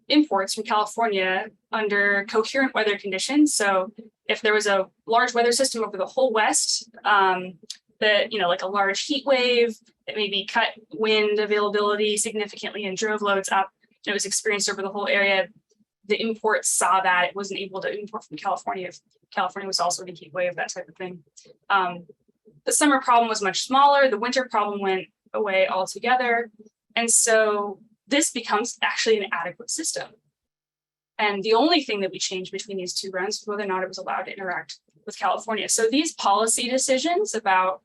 imports from California under coherent weather conditions, so if there was a large weather system over the whole West, that, like a large heat wave that maybe cut wind availability significantly and drove loads up, it was experienced over the whole area, the imports saw that. It wasn't able to import from California if California was also in a heat wave, that type of thing. The summer problem was much smaller. The winter problem went away altogether. And so this becomes actually an adequate system. And the only thing that we changed between these two runs was whether or not it was allowed to interact with California. So these policy decisions about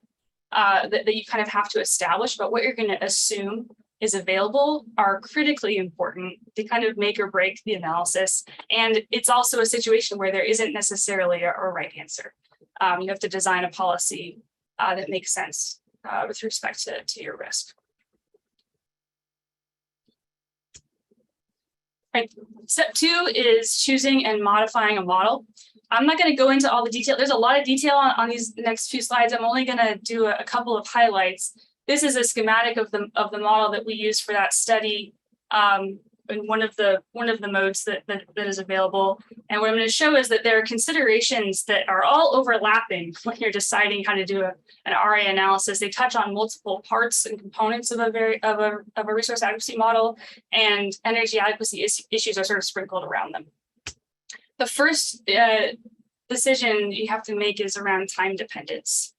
that you kind of have to establish about what you're going to assume is available are critically important. They kind of make or break the analysis. And it's also a situation where there isn't necessarily a right answer. You have to design a policy that makes sense with respect to your risk. Right. Step 2 is choosing and modifying a model. I'm not going to go into all the detail. There's a lot of detail on these next few slides. I'm only going to do a couple of highlights. This is a schematic of the model that we used for that study in one of the modes that is available. And what I'm going to show is that there are considerations that are all overlapping when you're deciding how to do an RA analysis. They touch on multiple parts and components of a resource adequacy model, and energy adequacy issues are sort of sprinkled around them. The first decision you have to make is around time dependence.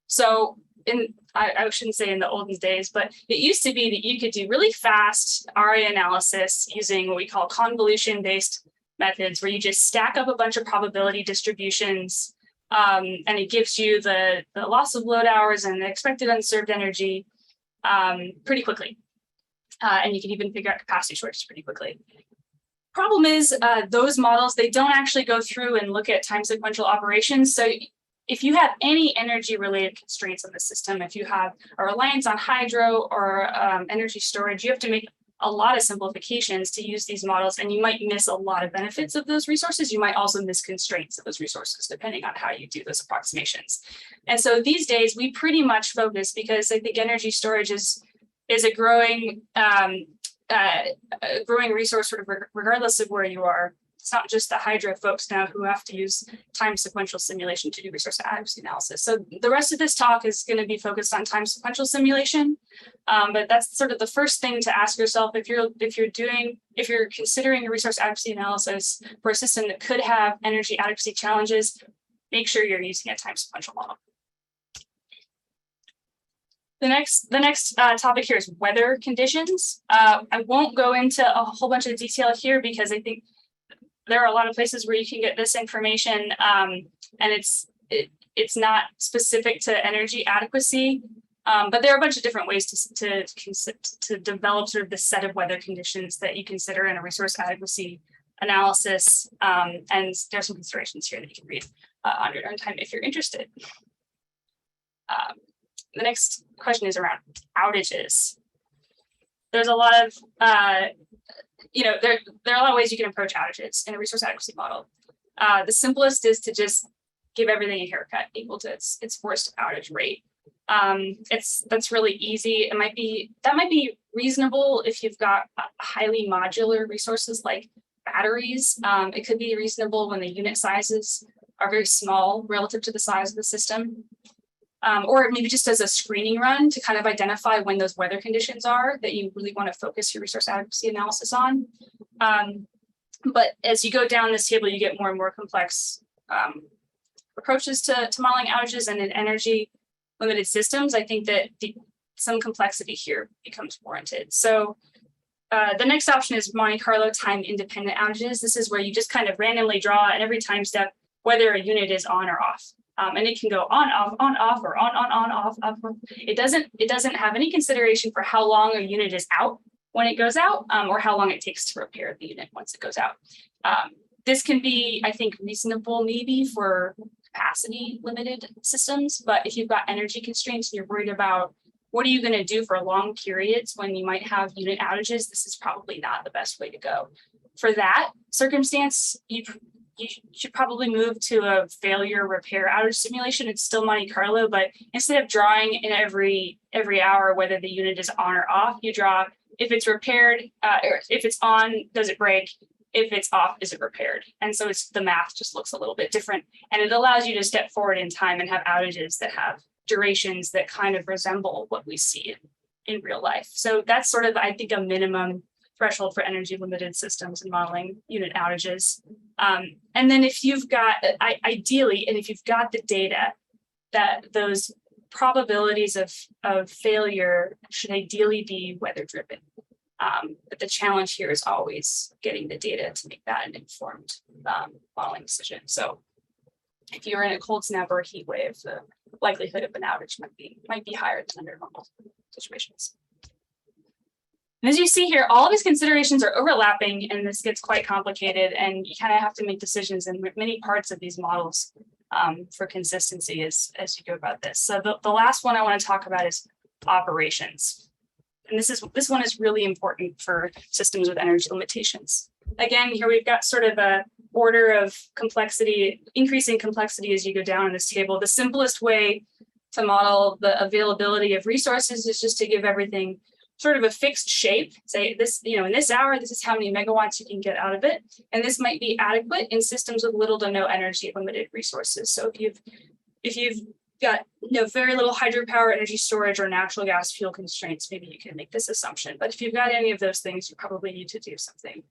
So I shouldn't say in the olden days, but it used to be that you could do really fast RA analysis using what we call convolution-based methods, where you just stack up a bunch of probability distributions And it gives you the loss of load hours and the expected unserved energy pretty quickly. And you can even figure out capacity shortages pretty quickly. Problem is, those models, they don't actually go through and look at time sequential operations. So if you have any energy related constraints on the system, if you have a reliance on hydro or energy storage, you have to make a lot of simplifications to use these models, and you might miss a lot of benefits of those resources. You might also miss constraints of those resources, depending on how you do those approximations. And so these days we pretty much focus, because I think energy storage is a growing growing resource sort of regardless of where you are. It's not just the hydro folks now who have to use time sequential simulation to do resource adequacy analysis. So the rest of this talk is going to be focused on time sequential simulation, but that's sort of the first thing to ask yourself if you're considering a resource adequacy analysis for a system that could have energy adequacy challenges. Make sure you're using a time sequential model. The next topic here is weather conditions. I won't go into a whole bunch of detail here because I think there are a lot of places where you can get this information, and it's not specific to energy adequacy, but there are a bunch of different ways to develop sort of the set of weather conditions that you consider in a resource adequacy analysis, and there are some considerations here that you can read on your own time if you're interested. The next question is around outages. There's a lot of, there are a lot of ways you can approach outages in a resource adequacy model. The simplest is to just give everything a haircut equal to its forced outage rate. That's really easy. That might be reasonable if you've got highly modular resources like batteries. It could be reasonable when the unit sizes are very small relative to the size of the system. Or maybe just as a screening run to kind of identify when those weather conditions are that you really want to focus your resource adequacy analysis on. But as you go down this table, you get more and more complex approaches to modeling outages, and in energy limited systems, I think that some complexity here becomes warranted. So the next option is Monte Carlo time independent outages. This is where you just kind of randomly draw at every time step whether a unit is on or off. And it can go on, off, or on, off. It doesn't have any consideration for how long a unit is out when it goes out, or how long it takes to repair the unit once it goes out. This can be, I think, reasonable maybe for capacity limited systems, but if you've got energy constraints and you're worried about what are you going to do for long periods when you might have unit outages, this is probably not the best way to go. For that circumstance, you should probably move to a failure repair outage simulation. It's still Monte Carlo, but instead of drawing in every hour whether the unit is on or off, you draw if it's repaired, or if it's on, does it break? If it's off, is it repaired? And so the math just looks a little bit different, and it allows you to step forward in time and have outages that have durations that kind of resemble what we see in real life. So that's sort of, I think, a minimum threshold for energy limited systems and modeling unit outages. And then if you've got, ideally, and if you've got the data, that those probabilities of failure should ideally be weather driven. But the challenge here is always getting the data to make that an informed modeling decision. So if you're in a cold snap or a heat wave, the likelihood of an outage might be higher than under normal situations. And as you see here, all of these considerations are overlapping, and this gets quite complicated, and you kind of have to make decisions in many parts of these models for consistency as you go about this. So the last one I want to talk about is operations. And this one is really important for systems with energy limitations. Again, here we've got sort of a order of complexity, increasing complexity as you go down in this table. The simplest way to model the availability of resources is just to give everything sort of a fixed shape. Say this, in this hour, this is how many megawatts you can get out of it. And this might be adequate in systems with little to no energy limited resources. So if you've got very little hydropower, energy storage, or natural gas fuel constraints, maybe you can make this assumption. But if you've got any of those things, you probably need to do something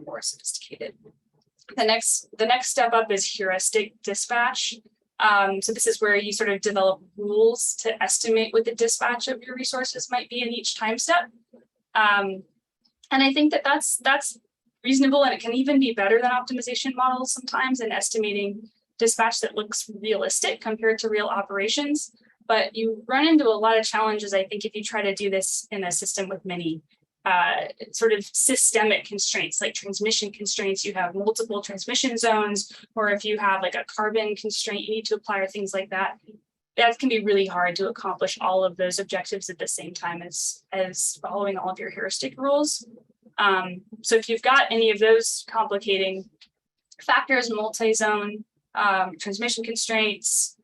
more sophisticated. The next step up is heuristic dispatch. So this is where you sort of develop rules to estimate what the dispatch of your resources might be in each time step. And I think that's reasonable, and it can even be better than optimization models sometimes in estimating dispatch that looks realistic compared to real operations. But you run into a lot of challenges, I think, if you try to do this in a system with many sort of systemic constraints, like transmission constraints. You have multiple transmission zones, or if you have like a carbon constraint you need to apply, or things like that. That can be really hard to accomplish all of those objectives at the same time as following all of your heuristic rules. So if you've got any of those complicating factors, multi-zone, transmission constraints,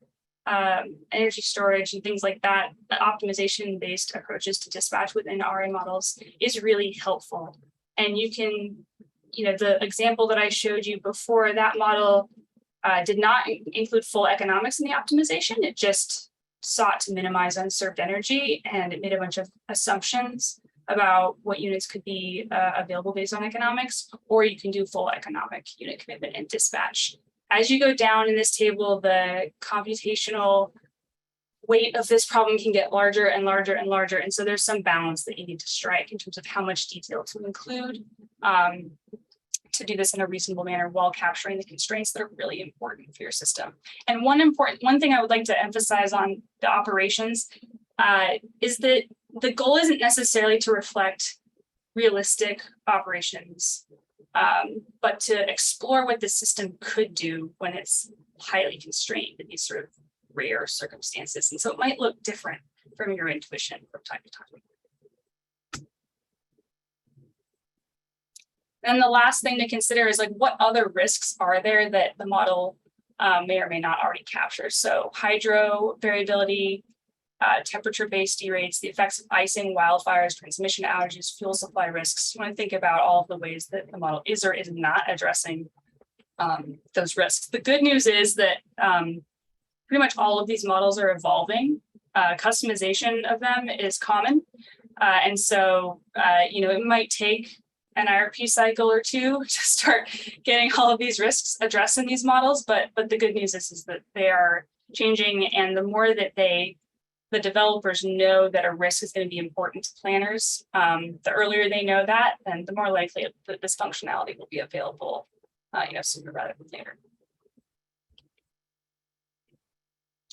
energy storage and things like that, the optimization-based approaches to dispatch within RA models is really helpful. And you can, the example that I showed you before, that model did not include full economics in the optimization. It just sought to minimize unserved energy, and it made a bunch of assumptions about what units could be available based on economics, or you can do full economic unit commitment and dispatch. As you go down in this table, the computational weight of this problem can get larger and larger and larger. And so there's some balance that you need to strike in terms of how much detail to include to do this in a reasonable manner while capturing the constraints that are really important for your system. And one thing I would like to emphasize on the operations is that the goal isn't necessarily to reflect realistic operations, but to explore what the system could do when it's highly constrained in these sort of rare circumstances. And so it might look different from your intuition from time to time. And the last thing to consider is like, what other risks are there that the model may or may not already capture? So hydro variability, temperature-based derates, the effects of icing, wildfires, transmission outages, fuel supply risks. You want to think about all of the ways that the model is or is not addressing those risks. The good news is that pretty much all of these models are evolving. Customization of them is common. And so, it might take an IRP cycle or two to start getting all of these risks addressed in these models. But the good news is that they are changing, and the more that the developers know that a risk is going to be important to planners, the earlier they know that, then the more likely that this functionality will be available, sooner rather than later.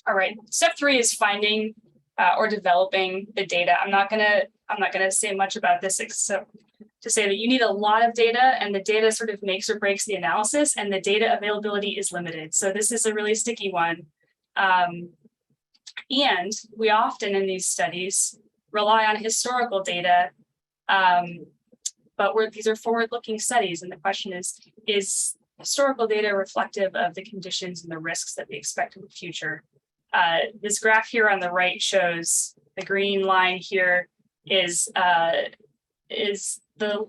All right, step 3 is finding or developing the data. I'm not gonna say much about this except to say that you need a lot of data, and the data sort of makes or breaks the analysis, and the data availability is limited. So this is a really sticky one. And we often in these studies rely on historical data, but these are forward-looking studies, and the question is historical data reflective of the conditions and the risks that we expect in the future? This graph here on the right shows the green line here is the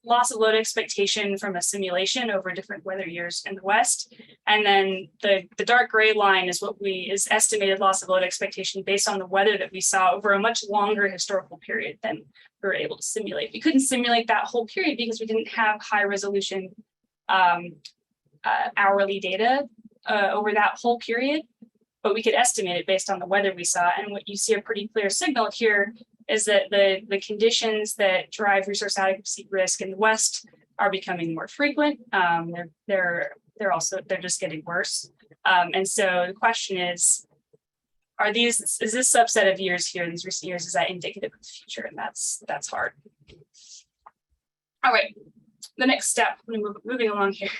loss of load expectation from a simulation over different weather years in the West. And then the dark gray line is is estimated loss of load expectation based on the weather that we saw over a much longer historical period than we were able to simulate. We couldn't simulate that whole period because we didn't have high resolution hourly data over that whole period, but we could estimate it based on the weather we saw. And what you see a pretty clear signal here is that the conditions that drive resource adequacy risk in the West are becoming more frequent. They're just getting worse. And so the question is this subset of years here, these recent years, is that indicative of the future? And that's hard. All right, the next step, I'm moving along here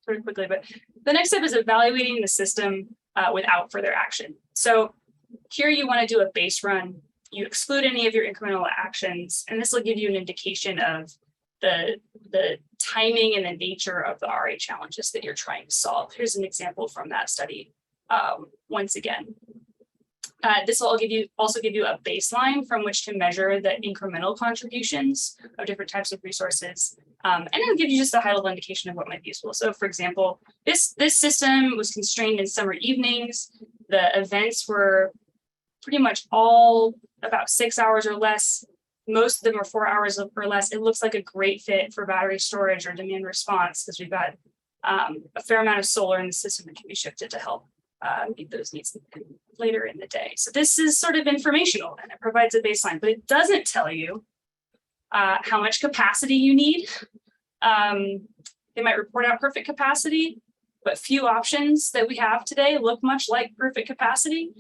very quickly, but the next step is evaluating the system without further action. So here you want to do a base run. You exclude any of your incremental actions, and this will give you an indication of the timing and the nature of the RA challenges that you're trying to solve. Here's an example from that study. Once again, this will also give you a baseline from which to measure the incremental contributions of different types of resources, and it'll give you just a high-level indication of what might be useful. So, for example, this system was constrained in summer evenings. The events were pretty much all about 6 hours or less. Most of them are 4 hours or less. It looks like a great fit for battery storage or demand response because we've got a fair amount of solar in the system that can be shifted to help meet those needs later in the day. So this is sort of informational, and it provides a baseline, but it doesn't tell you how much capacity you need. They might report out perfect capacity, but few options that we have today look much like perfect capacity.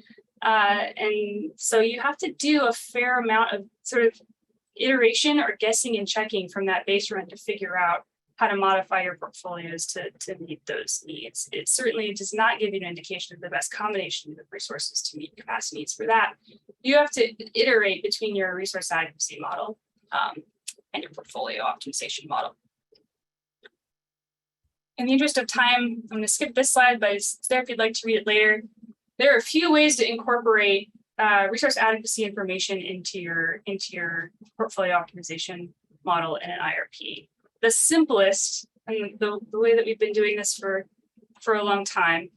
And so you have to do a fair amount of sort of iteration or guessing and checking from that base run to figure out how to modify your portfolios to meet those needs. It certainly does not give you an indication of the best combination of resources to meet capacity needs. For that, you have to iterate between your resource adequacy model and your portfolio optimization model. In the interest of time, I'm going to skip this slide, but it's there if you'd like to read it later. There are a few ways to incorporate resource adequacy information into your portfolio optimization model in an IRP. The simplest, and the way that we've been doing this for a long time,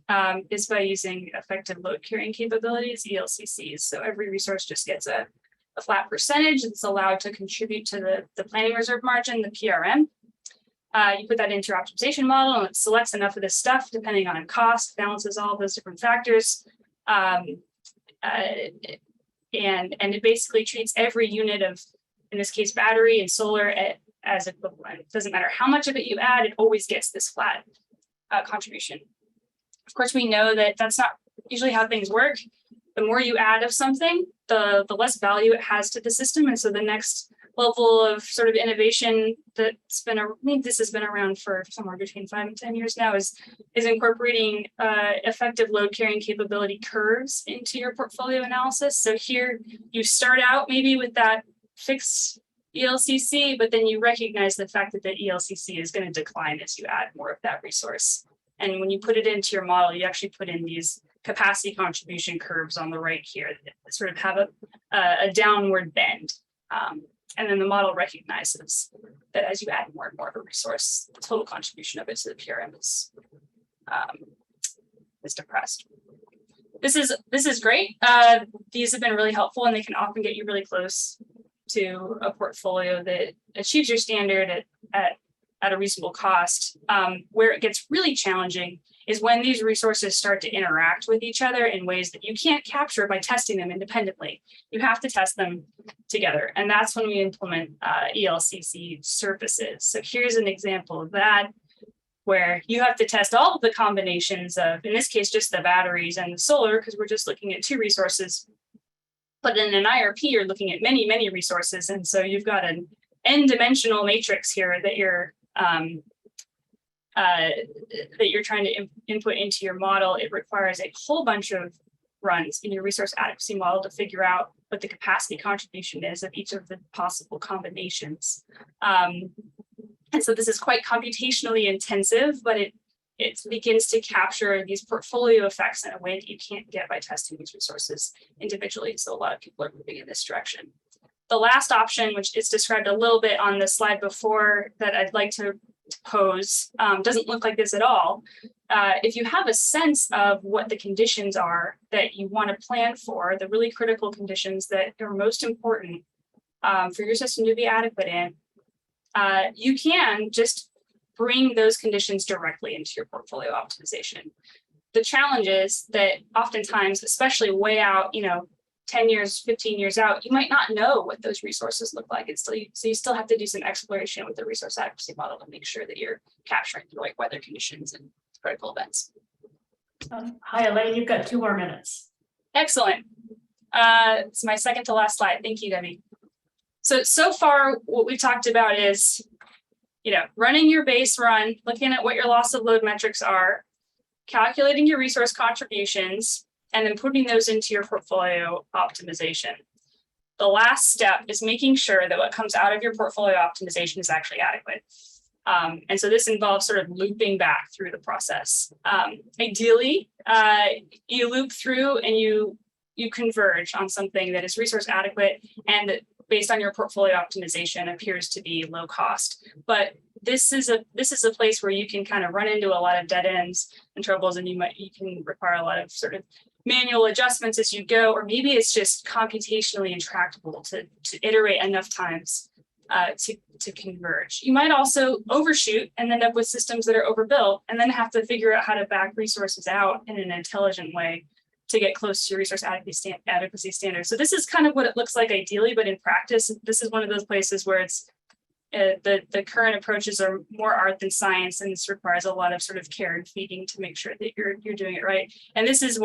is by using effective load carrying capabilities, ELCCs. So every resource just gets a flat percentage that's allowed to contribute to the planning reserve margin, the PRM. You put that into your optimization model and it selects enough of this stuff depending on cost, balances all those different factors. And it basically treats every unit of, in this case, battery and solar as equivalent. It doesn't matter how much of it you add, it always gets this flat contribution. Of course, we know that that's not usually how things work. The more you add of something, the less value it has to the system. And so the next level of sort of innovation that's been, I think this has been around for somewhere between 5 and 10 years now, is incorporating effective load carrying capability curves into your portfolio analysis. So here you start out maybe with that fixed ELCC, but then you recognize the fact that the ELCC is going to decline as you add more of that resource. And when you put it into your model, you actually put in these capacity contribution curves on the right here that sort of have a downward bend. And then the model recognizes that as you add more and more of a resource, the total contribution of it to the PRM is depressed. This is great. These have been really helpful, and they can often get you really close to a portfolio that achieves your standard at a reasonable cost. Where it gets really challenging is when these resources start to interact with each other in ways that you can't capture by testing them independently. You have to test them together. And that's when we implement ELCC surfaces. So here's an example of that, where you have to test all of the combinations of, in this case, just the batteries and the solar, because we're just looking at 2 resources. But in an IRP, you're looking at many, many resources. And so you've got an n-dimensional matrix here that you're trying to input into your model. It requires a whole bunch of runs in your resource adequacy model to figure out what the capacity contribution is of each of the possible combinations. And so this is quite computationally intensive, but it begins to capture these portfolio effects in a way that you can't get by testing these resources individually. So a lot of people are moving in this direction. The last option, which is described a little bit on the slide before that I'd like to pose, doesn't look like this at all. If you have a sense of what the conditions are that you want to plan for, the really critical conditions that are most important for your system to be adequate in, you can just bring those conditions directly into your portfolio optimization. The challenge is that oftentimes, especially way out, 10 years, 15 years out, you might not know what those resources look like. So you still have to do some exploration with the resource adequacy model to make sure that you're capturing the right weather conditions and critical events. Hi, Elaine, you've got 2 more minutes. Excellent. It's my second to last slide. Thank you, Debbie. So far, what we've talked about is, running your base run, looking at what your loss of load metrics are, calculating your resource contributions, and then putting those into your portfolio optimization. The last step is making sure that what comes out of your portfolio optimization is actually adequate. And so this involves sort of looping back through the process. Ideally, you loop through and you converge on something that is resource adequate and that, based on your portfolio optimization, appears to be low cost. But this is a place where you can kind of run into a lot of dead ends and troubles, and you can require a lot of sort of manual adjustments as you go, or maybe it's just computationally intractable to iterate enough times to converge. You might also overshoot and end up with systems that are overbuilt, and then have to figure out how to back resources out in an intelligent way to get close to your resource adequacy standards. So this is kind of what it looks like ideally, but in practice, this is one of those places where it's The current approaches are more art than science, and this requires a lot of sort of care and feeding to make sure that you're doing it right. And this is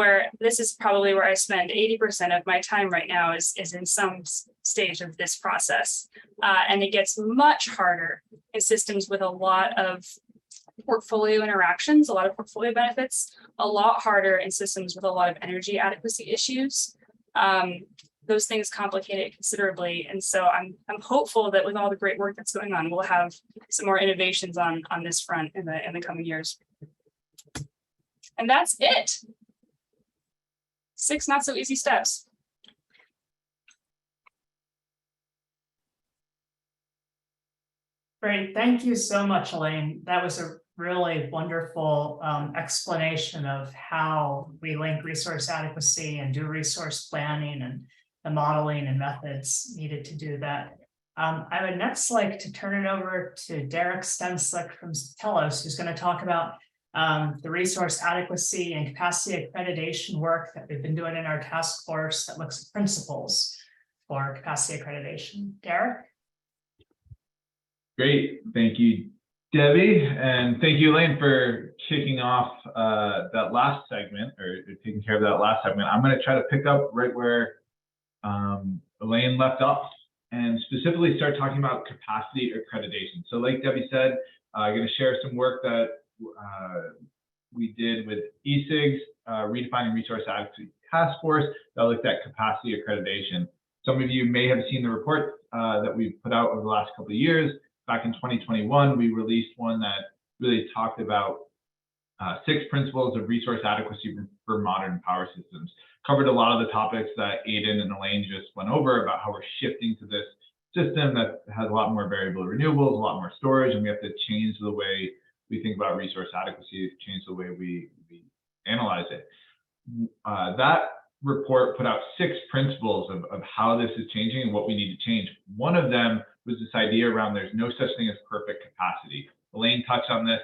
probably where I spend 80% of my time right now is in some stage of this process. And it gets much harder in systems with a lot of portfolio interactions, a lot of portfolio benefits, a lot harder in systems with a lot of energy adequacy issues. Those things complicate it considerably. And so I'm hopeful that with all the great work that's going on, we'll have some more innovations on this front in the coming years. And that's it. 6 not so easy steps. Great, thank you so much, Elaine. That was a really wonderful explanation of how we link resource adequacy and do resource planning and the modeling and methods needed to do that. I would next like to turn it over to Derek Stenclik from Telos, who's going to talk about the resource adequacy and capacity accreditation work that we've been doing in our task force that looks at principles for capacity accreditation. Derek? Great, thank you, Debbie, and thank you, Elaine, for kicking off that last segment, or taking care of that last segment. I'm going to try to pick up right where Elaine left off, and specifically start talking about capacity accreditation. So like Debbie said, I'm going to share some work that we did with ESIG's Redefining Resource Adequacy Task Force that looked at capacity accreditation. Some of you may have seen the report that we put out over the last couple of years. Back in 2021, we released one that really talked about 6 principles of resource adequacy for modern power systems. Covered a lot of the topics that Aidan and Elaine just went over about how we're shifting to this system that has a lot more variable renewables, a lot more storage, and we have to change the way we think about resource adequacy, change the way we analyze it. That report put out 6 principles of how this is changing and what we need to change. One of them was this idea around there's no such thing as perfect capacity. Elaine touched on this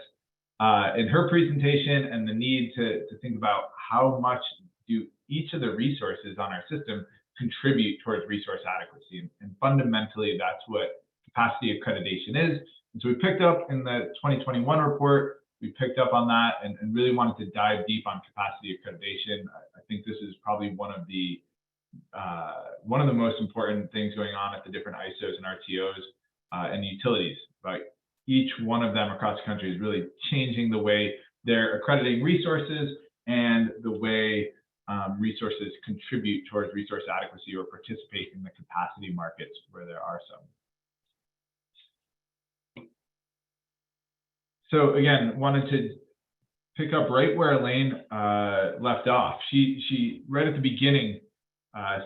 in her presentation, and the need to think about how much do each of the resources on our system contribute towards resource adequacy. And fundamentally, that's what capacity accreditation is. And so we picked up in the 2021 report, we picked up on that and really wanted to dive deep on capacity accreditation. I think this is probably one of the most important things going on at the different ISOs and RTOs and utilities. But each one of them across the country is really changing the way they're accrediting resources and the way resources contribute towards resource adequacy or participate in the capacity markets where there are some. So again, wanted to pick up right where Elaine left off. She right at the beginning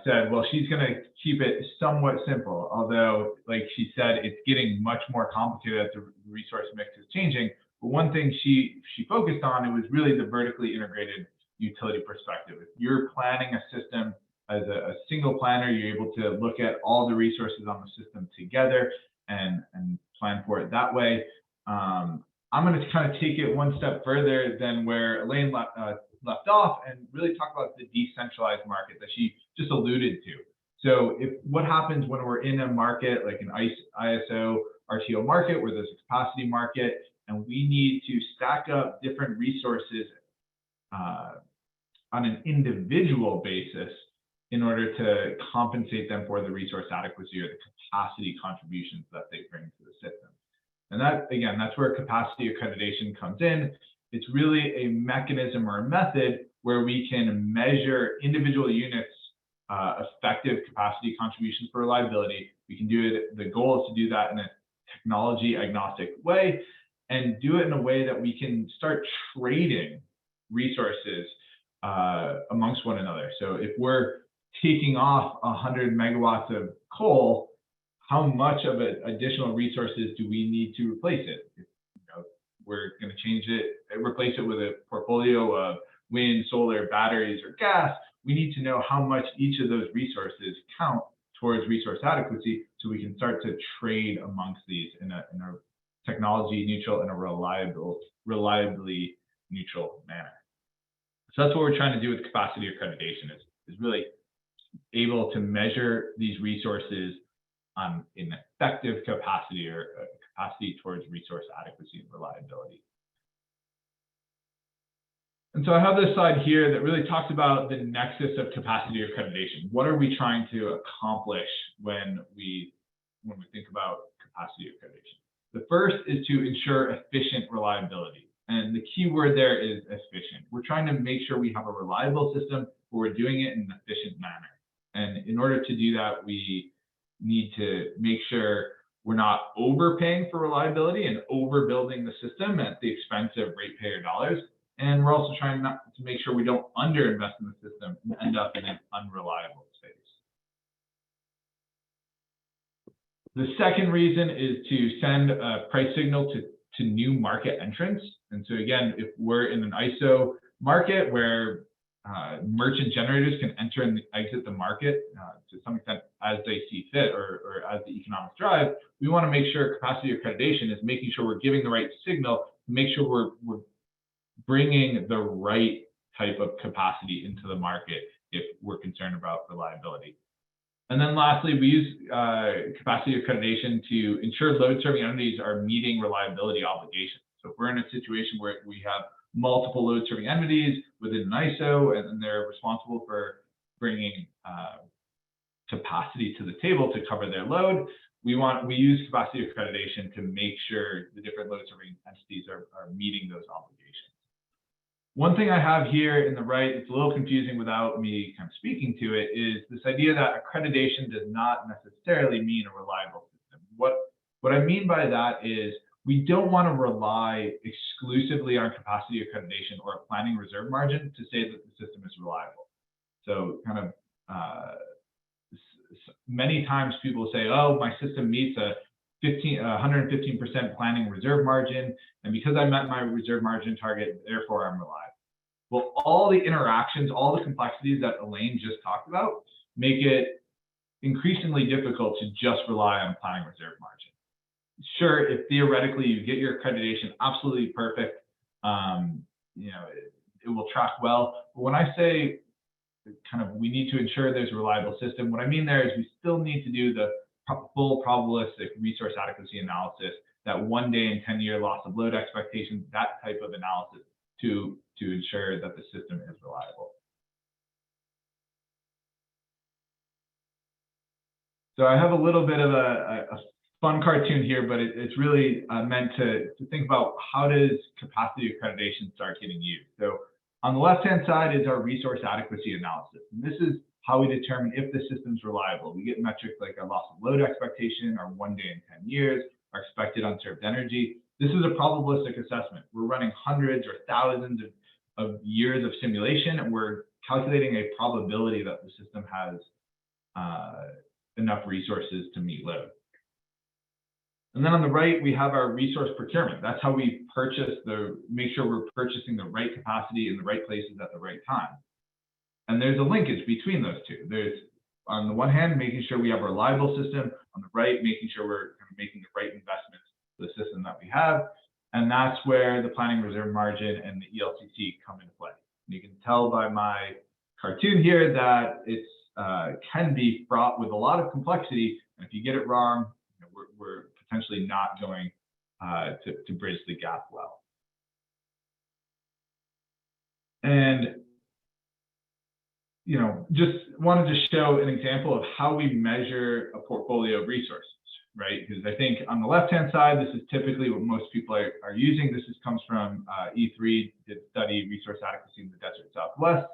said, well, she's going to keep it somewhat simple, although, like she said, it's getting much more complicated as the resource mix is changing. But one thing she focused on, it was really the vertically integrated utility perspective. If you're planning a system as a single planner, you're able to look at all the resources on the system together and plan for it that way. I'm going to kind of take it one step further than where Elaine left off and really talk about the decentralized market that she just alluded to. So what happens when we're in a market like an ISO RTO market where there's a capacity market and we need to stack up different resources on an individual basis in order to compensate them for the resource adequacy or the capacity contributions that they bring to the system. And that, again, that's where capacity accreditation comes in. It's really a mechanism or a method where we can measure individual units' effective capacity contributions for reliability. We can do it, the goal is to do that in a technology agnostic way and do it in a way that we can start trading resources amongst one another. So if we're taking off 100 megawatts of coal, how much of it additional resources do we need to replace it? If, we're going to change it, replace it with a portfolio of wind, solar, batteries, or gas. We need to know how much each of those resources count towards resource adequacy, so we can start to trade amongst these in a technology neutral and a reliably neutral manner. So that's what we're trying to do with capacity accreditation is really able to measure these resources on an effective capacity or capacity towards resource adequacy and reliability. And so I have this slide here that really talks about the nexus of capacity accreditation. What are we trying to accomplish when we think about capacity accreditation? The first is to ensure efficient reliability. And the key word there is efficient. We're trying to make sure we have a reliable system, but we're doing it in an efficient manner. And in order to do that, we need to make sure we're not overpaying for reliability and overbuilding the system at the expense of ratepayer dollars. And we're also trying not to make sure we don't underinvest in the system and end up in an unreliable space. The second reason is to send a price signal to new market entrants. And so again, if we're in an ISO market where merchant generators can enter and exit the market to some extent as they see fit or as the economics drive, we want to make sure capacity accreditation is making sure we're giving the right signal, make sure we're bringing the right type of capacity into the market if we're concerned about reliability. And then lastly, we use capacity accreditation to ensure load serving entities are meeting reliability obligations. So if we're in a situation where we have multiple load serving entities within an ISO and they're responsible for bringing capacity to the table to cover their load, we use capacity accreditation to make sure the different load serving entities are meeting those obligations. One thing I have here in the right, it's a little confusing without me kind of speaking to it, is this idea that accreditation does not necessarily mean a reliable system. What I mean by that is we don't want to rely exclusively on capacity accreditation or a planning reserve margin to say that the system is reliable. So kind of many times people say, oh, my system meets a 115% planning reserve margin, and because I met my reserve margin target, therefore I'm reliable. Well, all the interactions, all the complexities that Elaine just talked about make it increasingly difficult to just rely on planning reserve margin. Sure, if theoretically you get your accreditation absolutely perfect, it will track well. But when I say kind of we need to ensure there's a reliable system, what I mean there is we still need to do the full probabilistic resource adequacy analysis, that 1 day in 10-year loss of load expectations, that type of analysis to ensure that the system is reliable. So I have a little bit of a fun cartoon here, but it's really meant to think about how does capacity accreditation start getting used. So on the left-hand side is our resource adequacy analysis. And this is how we determine if the system's reliable. We get metrics like our loss of load expectation, our 1 day in 10 years, our expected unserved energy. This is a probabilistic assessment. We're running hundreds or thousands of years of simulation, and we're calculating a probability that the system has enough resources to meet load. And then on the right, we have our resource procurement. That's how we make sure we're purchasing the right capacity in the right places at the right time. And there's a linkage between those two. There's, on the one hand, making sure we have a reliable system. On the right, making sure we're kind of making the right investments for the system that we have. And that's where the planning reserve margin and the ELCC come into play. And you can tell by my cartoon here that it's can be fraught with a lot of complexity. And if you get it wrong, we're potentially not going to bridge the gap well. And just wanted to show an example of how we measure a portfolio of resources, right? Because I think on the left-hand side, this is typically what most people are using. This comes from EPRI, did study resource adequacy in the desert Southwest.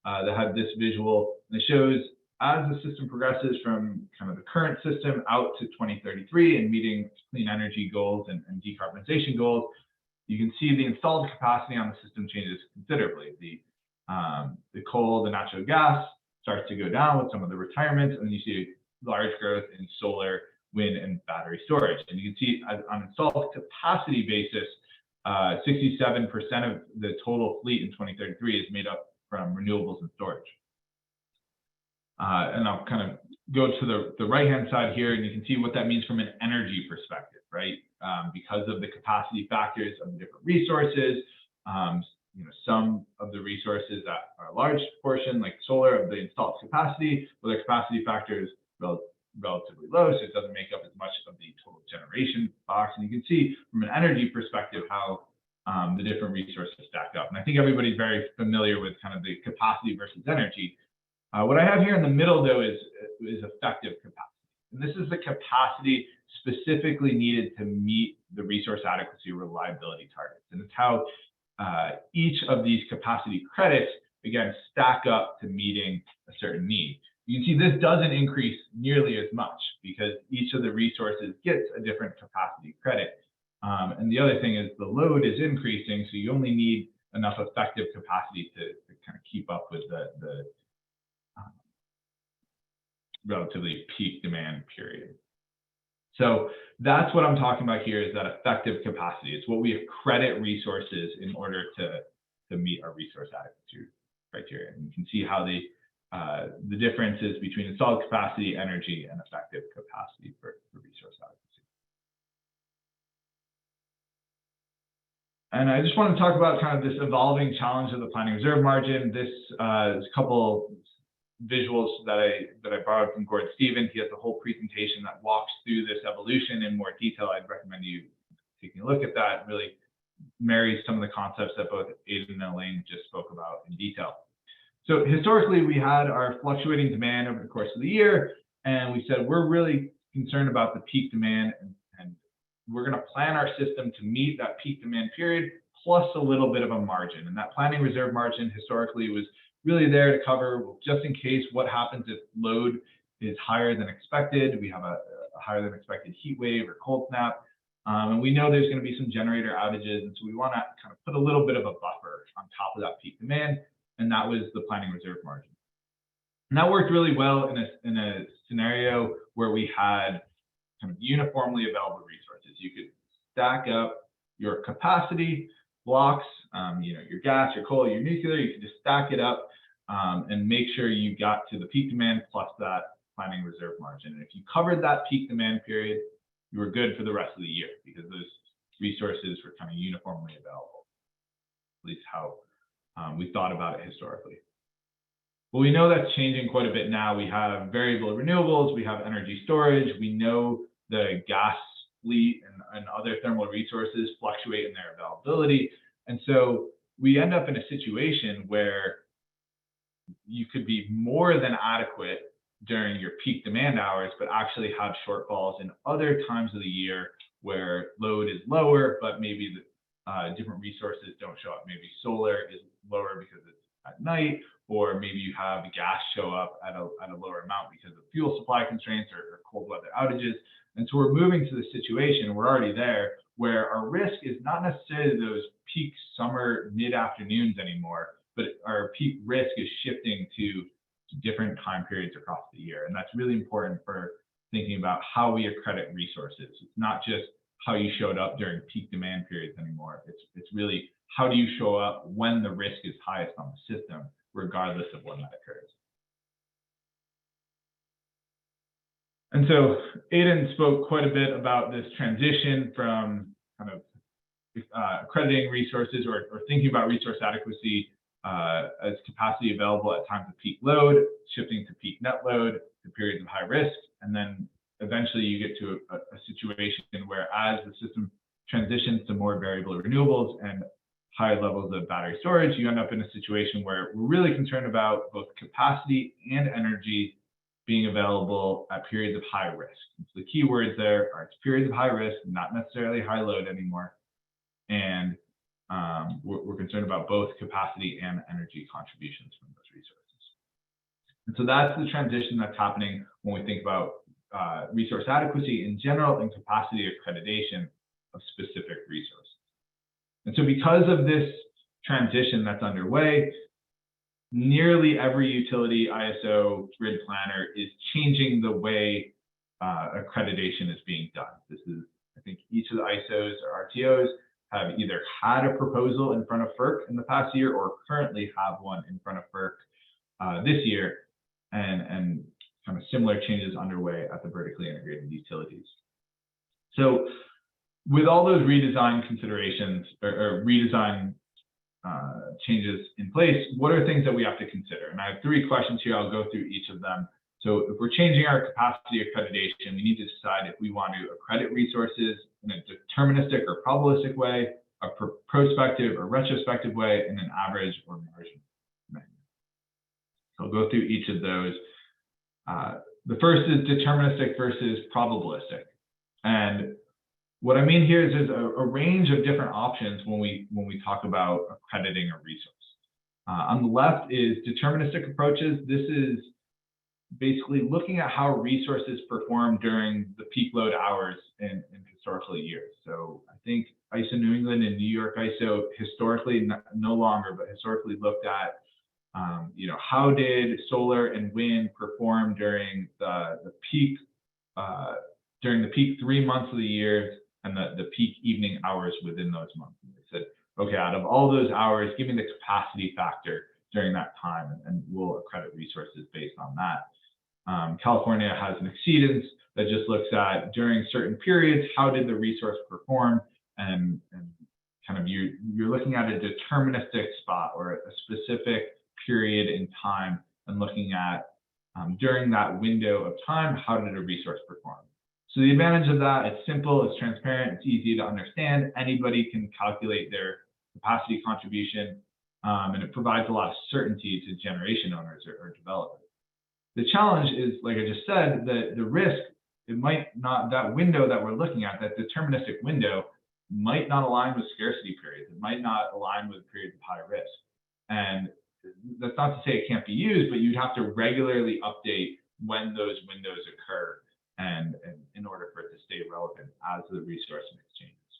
That had this visual, and it shows as the system progresses from kind of the current system out to 2033 and meeting clean energy goals and decarbonization goals, you can see the installed capacity on the system changes considerably. The coal, the natural gas starts to go down with some of the retirements, and then you see large growth in solar, wind, and battery storage. And you can see on installed capacity basis, 67% of the total fleet in 2033 is made up from renewables and storage. And I'll kind of go to the right-hand side here, and you can see what that means from an energy perspective, right? Because of the capacity factors of the different resources, some of the resources that are a large portion, like solar, of the installed capacity, well, their capacity factor is relatively low, so it doesn't make up as much of the total generation box. And you can see from an energy perspective how the different resources stack up. And I think everybody's very familiar with kind of the capacity versus energy. What I have here in the middle, though, is effective capacity. And this is the capacity specifically needed to meet the resource adequacy reliability targets. And it's how each of these capacity credits, again, stack up to meeting a certain need. You can see this doesn't increase nearly as much because each of the resources gets a different capacity credit. And the other thing is the load is increasing, so you only need enough effective capacity to kind of keep up with the relatively peak demand period. So that's what I'm talking about here, is that effective capacity. It's what we accredit resources in order to meet our resource adequacy criteria. And you can see how the differences between installed capacity, energy, and effective capacity for resource adequacy. And I just want to talk about kind of this evolving challenge of the planning reserve margin. This is a couple visuals that I borrowed from Gord Stevens. He has a whole presentation that walks through this evolution in more detail. I'd recommend you taking a look at that. It really marries some of the concepts that both Aidan and Elaine just spoke about in detail. So historically, we had our fluctuating demand over the course of the year, and we said we're really concerned about the peak demand, and we're going to plan our system to meet that peak demand period plus a little bit of a margin. And that planning reserve margin historically was really there to cover just in case what happens if load is higher than expected. We have a higher than expected heat wave or cold snap. And we know there's going to be some generator outages. And so we want to kind of put a little bit of a buffer on top of that peak demand. And that was the planning reserve margin. And that worked really well in a scenario where we had kind of uniformly available resources. You could stack up your capacity blocks, your gas, your coal, your nuclear. You could just stack it up and make sure you got to the peak demand plus that planning reserve margin. And if you covered that peak demand period, you were good for the rest of the year because those resources were kind of uniformly available, at least how we thought about it historically. Well, we know that's changing quite a bit now. We have variable renewables, we have energy storage, we know the gas fleet and other thermal resources fluctuate in their availability. And so we end up in a situation where you could be more than adequate during your peak demand hours, but actually have shortfalls in other times of the year where load is lower, but maybe the different resources don't show up. Maybe solar is lower because it's at night, or maybe you have gas show up at a lower amount because of fuel supply constraints or cold weather outages. And so we're moving to the situation, we're already there, where our risk is not necessarily those peak summer mid-afternoons anymore, but our peak risk is shifting to different time periods across the year. And that's really important for thinking about how we accredit resources. It's not just how you showed up during peak demand periods anymore. It's really how do you show up when the risk is highest on the system, regardless of when that occurs. And so Aidan spoke quite a bit about this transition from kind of accrediting resources or thinking about resource adequacy as capacity available at times of peak load, shifting to peak net load, to periods of high risk, and then eventually you get to a situation where as the system transitions to more variable renewables and high levels of battery storage, you end up in a situation where we're really concerned about both capacity and energy being available at periods of high risk. So the key words there are it's periods of high risk, not necessarily high load anymore. And we're concerned about both capacity and energy contributions from those resources. And so that's the transition that's happening when we think about resource adequacy in general and capacity accreditation of specific resources. And so because of this transition that's underway, nearly every utility ISO grid planner is changing the way accreditation is being done. This is, I think each of the ISOs or RTOs have either had a proposal in front of FERC in the past year or currently have one in front of FERC this year, and kind of similar changes underway at the vertically integrated utilities. So with all those redesign considerations or redesign changes in place, what are things that we have to consider? And I have 3 questions here. I'll go through each of them So if we're changing our capacity accreditation, we need to decide if we want to accredit resources in a deterministic or probabilistic way, a prospective or retrospective way, and an average or margin method. So I'll go through each of those. The first is deterministic versus probabilistic. And what I mean here is there's a range of different options when we talk about accrediting a resource. On the left is deterministic approaches. This is basically looking at how resources perform during the peak load hours in historical years. So I think ISO New England and New York ISO historically, no longer, but historically looked at how did solar and wind perform during the peak 3 months of the year and the peak evening hours within those months. And they said, okay, out of all those hours, give me the capacity factor during that time, and we'll accredit resources based on that. California has an exceedance that just looks at during certain periods, how did the resource perform, and kind of you're looking at a deterministic spot or a specific period in time and looking at during that window of time, how did a resource perform? So the advantage of that, it's simple, it's transparent, it's easy to understand. Anybody can calculate their capacity contribution, and it provides a lot of certainty to generation owners or developers. The challenge is, like I just said, the risk, it might not, that window that we're looking at, that deterministic window, might not align with scarcity periods. It might not align with periods of high risk. And that's not to say it can't be used, but you'd have to regularly update when those windows occur and in order for it to stay relevant as the resource mix changes.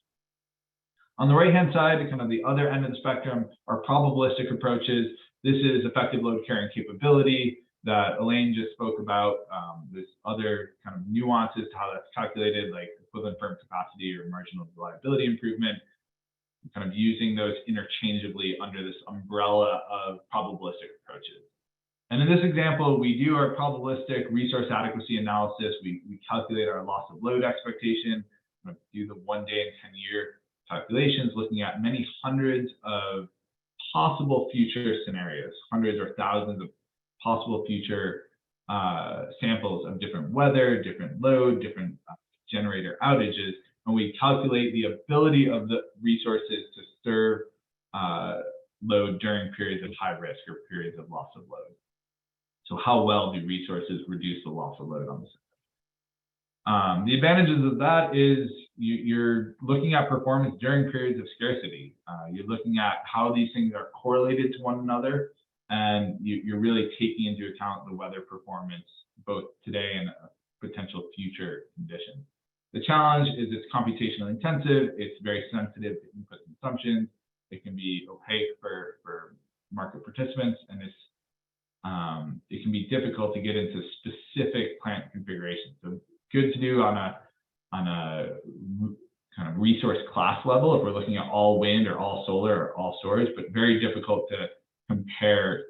On the right-hand side, kind of the other end of the spectrum, are probabilistic approaches. This is effective load carrying capability that Elaine just spoke about. There's other kind of nuances to how that's calculated, like equivalent firm capacity or marginal reliability improvement, kind of using those interchangeably under this umbrella of probabilistic approaches. And in this example, we do our probabilistic resource adequacy analysis. We calculate our loss of load expectation, do the 1 day and 10-year calculations, looking at many hundreds of possible future scenarios, hundreds or thousands of possible future samples of different weather, different load, different generator outages, and we calculate the ability of the resources to serve load during periods of high risk or periods of loss of load. So how well do resources reduce the loss of load on the system? The advantages of that is you're looking at performance during periods of scarcity. You're looking at how these things are correlated to one another, and you're really taking into account the weather performance both today and potential future conditions. The challenge is it's computationally intensive, it's very sensitive to input assumptions, it can be opaque for market participants, and it can be difficult to get into specific plant configurations. So good to do on a kind of resource class level if we're looking at all wind or all solar or all storage, but very difficult to compare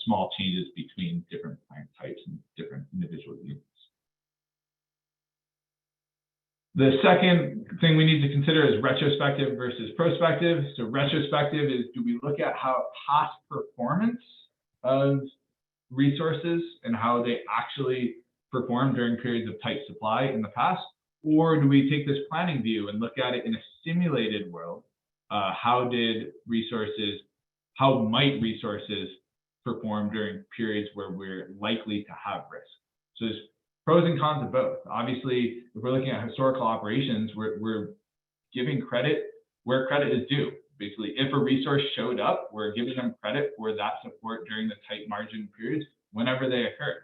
small changes between different plant types and different individual units. The second thing we need to consider is retrospective versus prospective. So retrospective is, do we look at how past performance of resources and how they actually perform during periods of tight supply in the past? Or do we take this planning view and look at it in a simulated world? How might resources perform during periods where we're likely to have risk? So there's pros and cons of both. Obviously, if we're looking at historical operations, we're giving credit where credit is due. Basically, if a resource showed up, we're giving them credit for that support during the tight margin periods whenever they occur.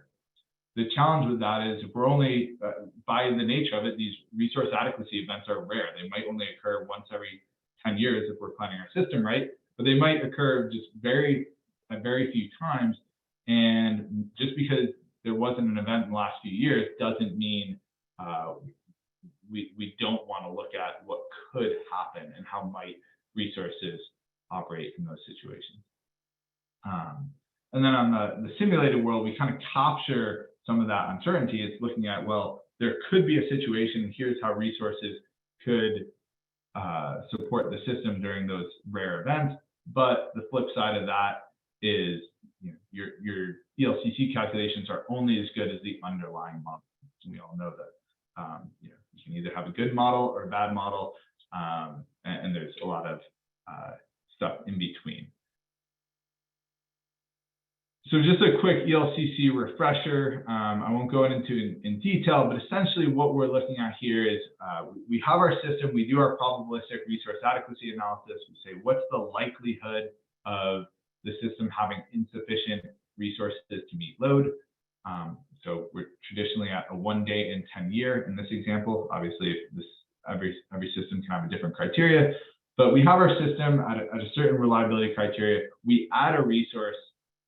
The challenge with that is if we're only, by the nature of it, these resource adequacy events are rare. They might only occur once every 10 years if we're planning our system right, but they might occur just very few times. And just because there wasn't an event in the last few years doesn't mean we don't want to look at what could happen and how might resources operate in those situations. And then on the simulated world, we kind of capture some of that uncertainty. It's looking at, well, there could be a situation, here's how resources could support the system during those rare events. But the flip side of that is your ELCC calculations are only as good as the underlying model. We all know that you can either have a good model or a bad model, and there's a lot of stuff in between. So just a quick ELCC refresher. I won't go into in detail, but essentially what we're looking at here is we have our system, we do our probabilistic resource adequacy analysis. We say, what's the likelihood of the system having insufficient resources to meet load? So we're traditionally at a 1 day in 10 year in this example. Obviously, every system can have a different criteria, but we have our system at a certain reliability criteria. We add a resource,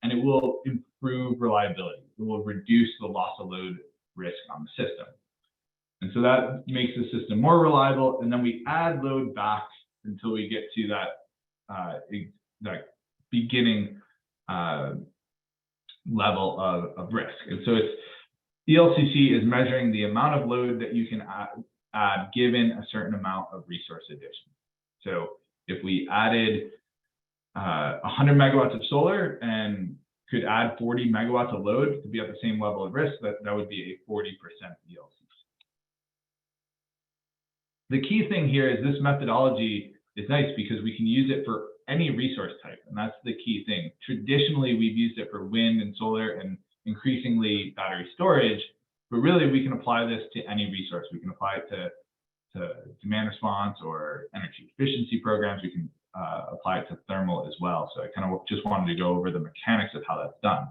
and it will improve reliability. It will reduce the loss of load risk on the system. And so that makes the system more reliable. And then we add load back until we get to that beginning level of risk. And so ELCC is measuring the amount of load that you can add given a certain amount of resource addition. So if we added 100 megawatts of solar and could add 40 megawatts of load to be at the same level of risk, that would be a 40% ELCC. The key thing here is this methodology is nice because we can use it for any resource type, and that's the key thing. Traditionally, we've used it for wind and solar and increasingly battery storage, but really we can apply this to any resource. We can apply it to demand response or energy efficiency programs. We can apply it to thermal as well. So I kind of just wanted to go over the mechanics of how that's done.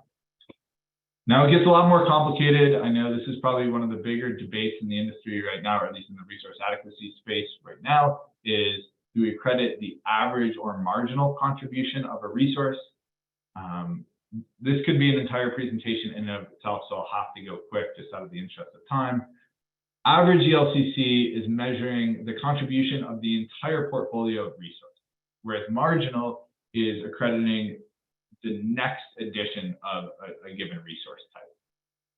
Now it gets a lot more complicated. I know this is probably one of the bigger debates in the industry right now, or at least in the resource adequacy space right now, is do we credit the average or marginal contribution of a resource? This could be an entire presentation in and of itself, so I'll have to go quick just out of the interest of time. Average ELCC is measuring the contribution of the entire portfolio of resources, whereas marginal is accrediting the next addition of a given resource type.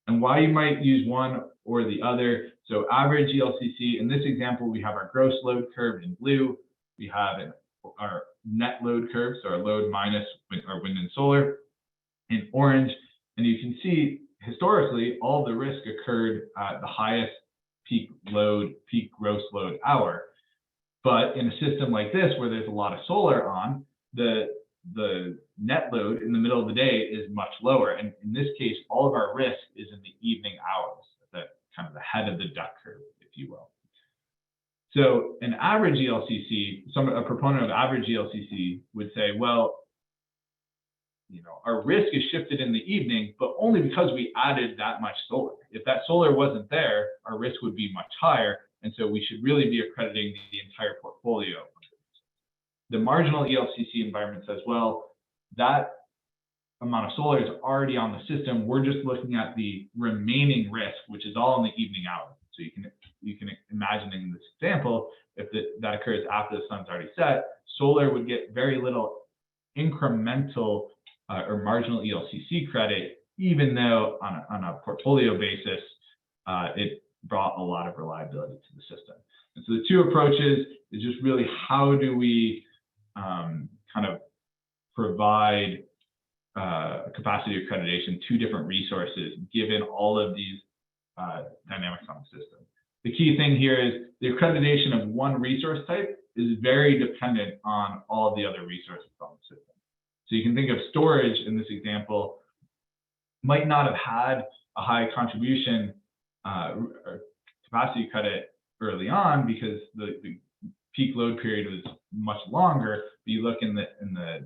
And why you might use one or the other. So average ELCC, in this example, we have our gross load curve in blue. We have our net load curve, so our load minus our wind and solar in orange. And you can see historically, all the risk occurred at the highest peak gross load hour. But in a system like this, where there's a lot of solar on, the net load in the middle of the day is much lower. And in this case, all of our risk is in the evening hours, that kind of the head of the duck curve, if you will. So an average ELCC, a proponent of average ELCC would say, well, our risk is shifted in the evening, but only because we added that much solar. If that solar wasn't there, our risk would be much higher. And so we should really be accrediting the entire portfolio. The marginal ELCC environment says, well, that amount of solar is already on the system. We're just looking at the remaining risk, which is all in the evening hours. So you can imagine in this example, if that occurs after the sun's already set, solar would get very little incremental or marginal ELCC credit, even though on a portfolio basis, it brought a lot of reliability to the system. And so the two approaches is just really how do we kind of provide capacity accreditation to different resources, given all of these dynamics on the system. The key thing here is the accreditation of one resource type is very dependent on all of the other resources on the system. So you can think of storage in this example, might not have had a high contribution capacity credit early on because the peak load period was much longer. But you look in the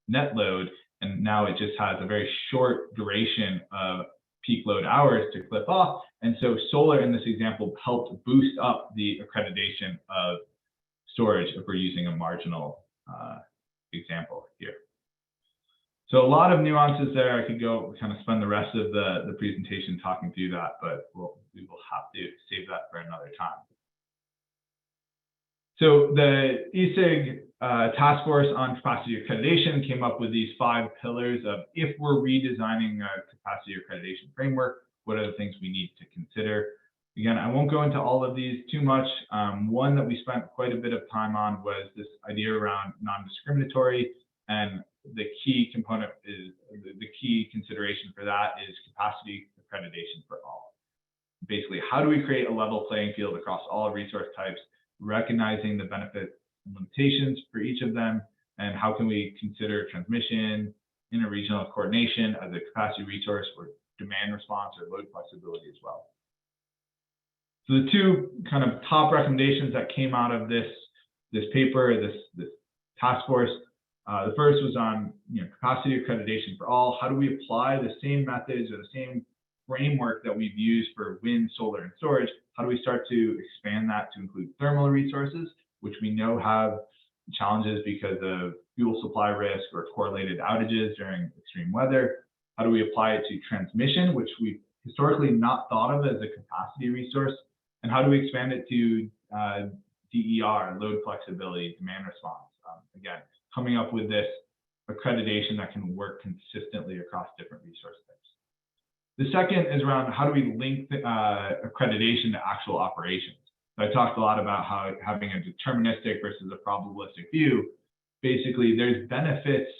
net load, and now it just has a very short duration of peak load hours to clip off. And so solar in this example helped boost up the accreditation of storage if we're using a marginal example here. So a lot of nuances there. I could go kind of spend the rest of the presentation talking through that, but we will have to save that for another time. So the ESIG task force on capacity accreditation came up with these 5 pillars of if we're redesigning a capacity accreditation framework, what are the things we need to consider? Again, I won't go into all of these too much. One that we spent quite a bit of time on was this idea around non-discriminatory. And the key component is, the key consideration for that is capacity accreditation for all. Basically, how do we create a level playing field across all resource types, recognizing the benefits and limitations for each of them, and how can we consider transmission, interregional coordination as a capacity resource for demand response or load flexibility as well. So the two kind of top recommendations that came out of this paper, this task force, the first was on capacity accreditation for all. How do we apply the same methods or the same framework that we've used for wind, solar, and storage? How do we start to expand that to include thermal resources, which we know have challenges because of fuel supply risk or correlated outages during extreme weather? How do we apply it to transmission, which we've historically not thought of as a capacity resource? And how do we expand it to DER, load flexibility, demand response? Again, coming up with this accreditation that can work consistently across different resource types. The second is around how do we link accreditation to actual operations. So I talked a lot about how having a deterministic versus a probabilistic view. Basically, there's benefits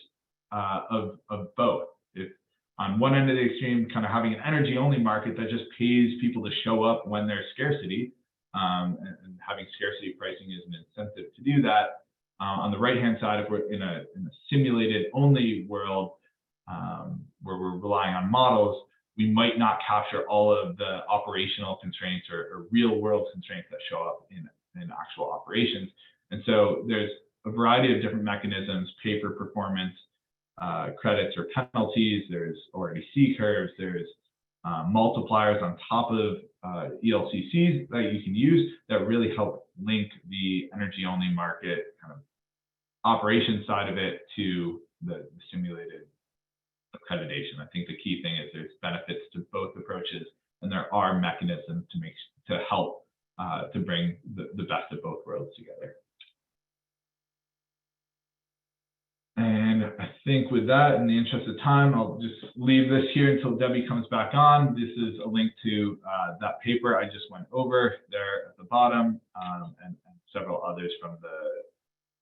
of both. If on one end of the extreme, kind of having an energy-only market that just pays people to show up when there's scarcity, and having scarcity pricing is an incentive to do that. On the right-hand side, if we're in a simulated-only world where we're relying on models, we might not capture all of the operational constraints or real-world constraints that show up in actual operations. And so there's a variety of different mechanisms, pay for performance, credits or penalties, there's RTC curves, there's multipliers on top of ELCCs that you can use that really help link the energy-only market kind of operation side of it to the simulated accreditation. I think the key thing is there's benefits to both approaches, and there are mechanisms to help to bring the best of both worlds together. And I think with that, in the interest of time, I'll just leave this here until Debbie comes back on. This is a link to that paper I just went over there at the bottom, and several others from the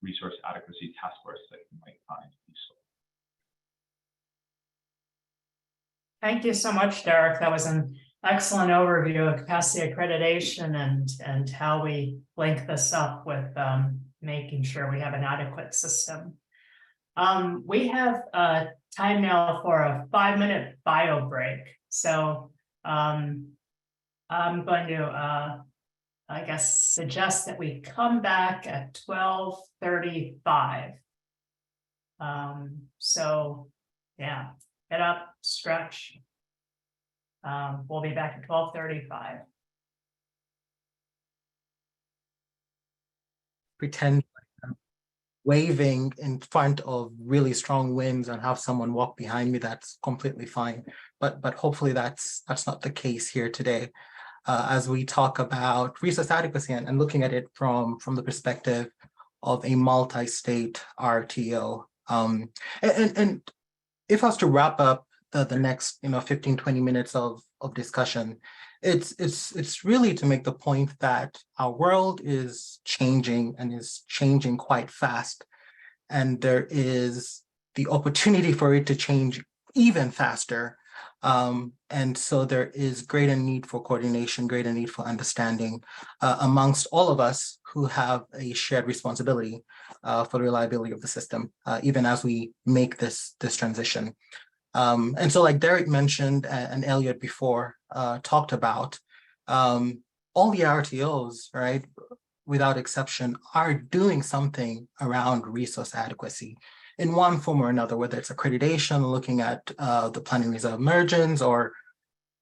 Resource Adequacy Task Force that you might find useful. Thank you so much, Derek. That was an excellent overview of capacity accreditation and how we link this up with making sure we have an adequate system. We have time now for a 5-minute bio break. So I'm going to, I guess, suggest that we come back at 12:35. So yeah, get up, stretch. We'll be back at 12:35. Pretend waving in front of really strong winds and have someone walk behind me, that's completely fine. But hopefully that's not the case here today. As we talk about resource adequacy and looking at it from the perspective of a multi-state RTO. And if I was to wrap up the next 15-20 minutes of discussion, it's really to make the point that our world is changing and is changing quite fast, and there is the opportunity for it to change even faster. And so there is greater need for coordination, greater need for understanding amongst all of us who have a shared responsibility for the reliability of the system, even as we make this transition. And so, like Derek mentioned and Elliot before talked about, all the RTOs, right, without exception, are doing something around resource adequacy in one form or another, whether it's accreditation, looking at the planning reserve margins, or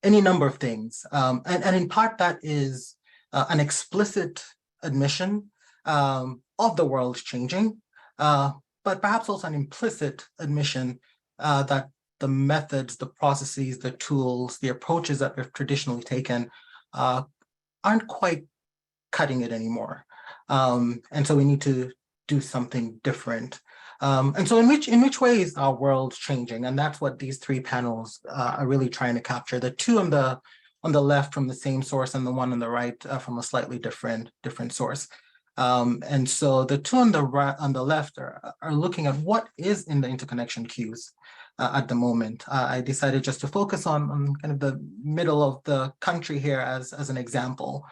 any number of things. And in part, that is an explicit admission of the world changing, but perhaps also an implicit admission that the methods, the processes, the tools, the approaches that we've traditionally taken aren't quite cutting it anymore. And so we need to do something different. And so in which way is our world changing? And that's what these three panels are really trying to capture. The two on the left from the same source and the one on the right from a slightly different source. And so the two on the right, on the left are looking at what is in the interconnection queues at the moment. I decided just to focus on kind of the middle of the country here as an example.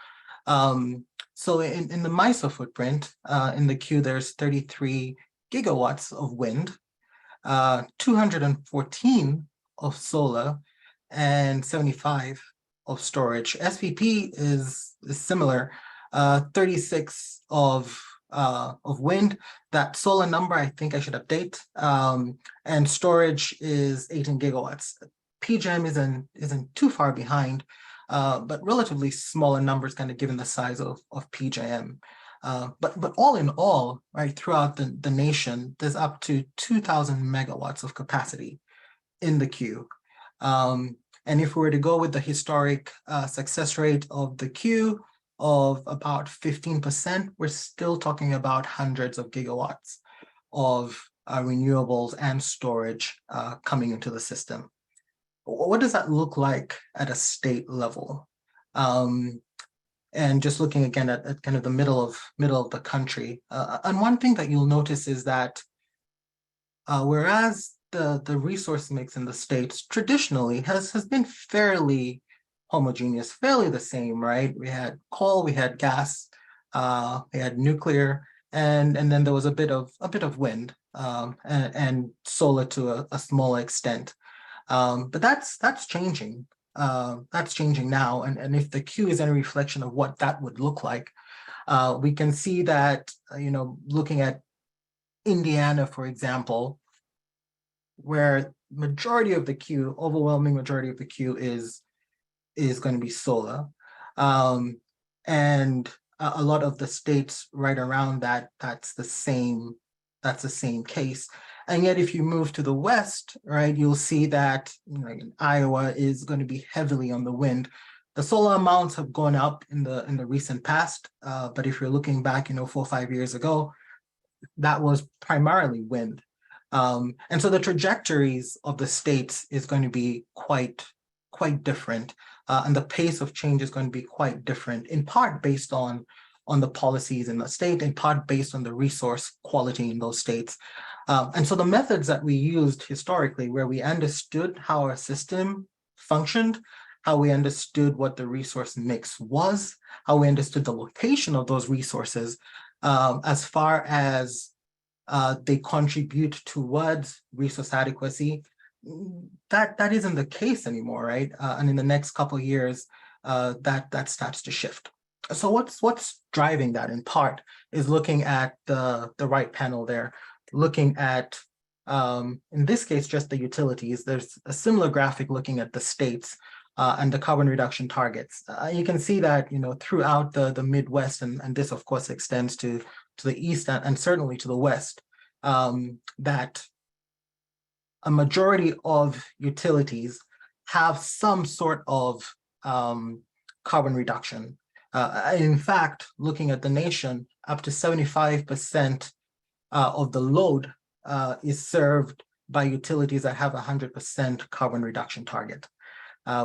So in the MISO footprint, in the queue, there's 33 gigawatts of wind, 214 of solar, and 75 of storage. SVP is similar, 36 of wind. That solar number, I think I should update. And storage is 18 gigawatts. PJM isn't too far behind, but relatively smaller numbers, kind of given the size of PJM. But all in all, right, throughout the nation, there's up to 2,000 megawatts of capacity in the queue. And if we were to go with the historic success rate of the queue of about 15%, we're still talking about hundreds of gigawatts of renewables and storage coming into the system. What does that look like at a state level? And just looking again at kind of the middle of the country. And one thing that you'll notice is that whereas the resource mix in the states traditionally has been fairly homogeneous, fairly the same, right? We had coal, we had gas, we had nuclear, and then there was a bit of wind and solar to a small extent. But that's changing. That's changing now, and if the queue is any reflection of what that would look like, we can see that, looking at Indiana, for example, where majority of the queue, overwhelming majority of the queue is going to be solar. And a lot of the states right around that, that's the same case. And yet if you move to the west, right, you'll see that Iowa is going to be heavily on the wind. The solar amounts have gone up in the recent past, but if you're looking back, 4 or 5 years ago, that was primarily wind. And so the trajectories of the states is going to be quite different, and the pace of change is going to be quite different, in part based on the policies in the state, in part based on the resource quality in those states. And so the methods that we used historically, where we understood how our system functioned, how we understood what the resource mix was, how we understood the location of those resources, as far as they contribute towards resource adequacy, that isn't the case anymore, right? And in the next couple of years, that starts to shift. So what's driving that in part is looking at the right panel there, looking at, in this case, just the utilities. There's a similar graphic looking at the states and the carbon reduction targets. You can see that, throughout the Midwest, and this of course extends to the East and certainly to the West, that a majority of utilities have some sort of carbon reduction. In fact, looking at the nation, up to 75% of the load is served by utilities that have 100% carbon reduction target,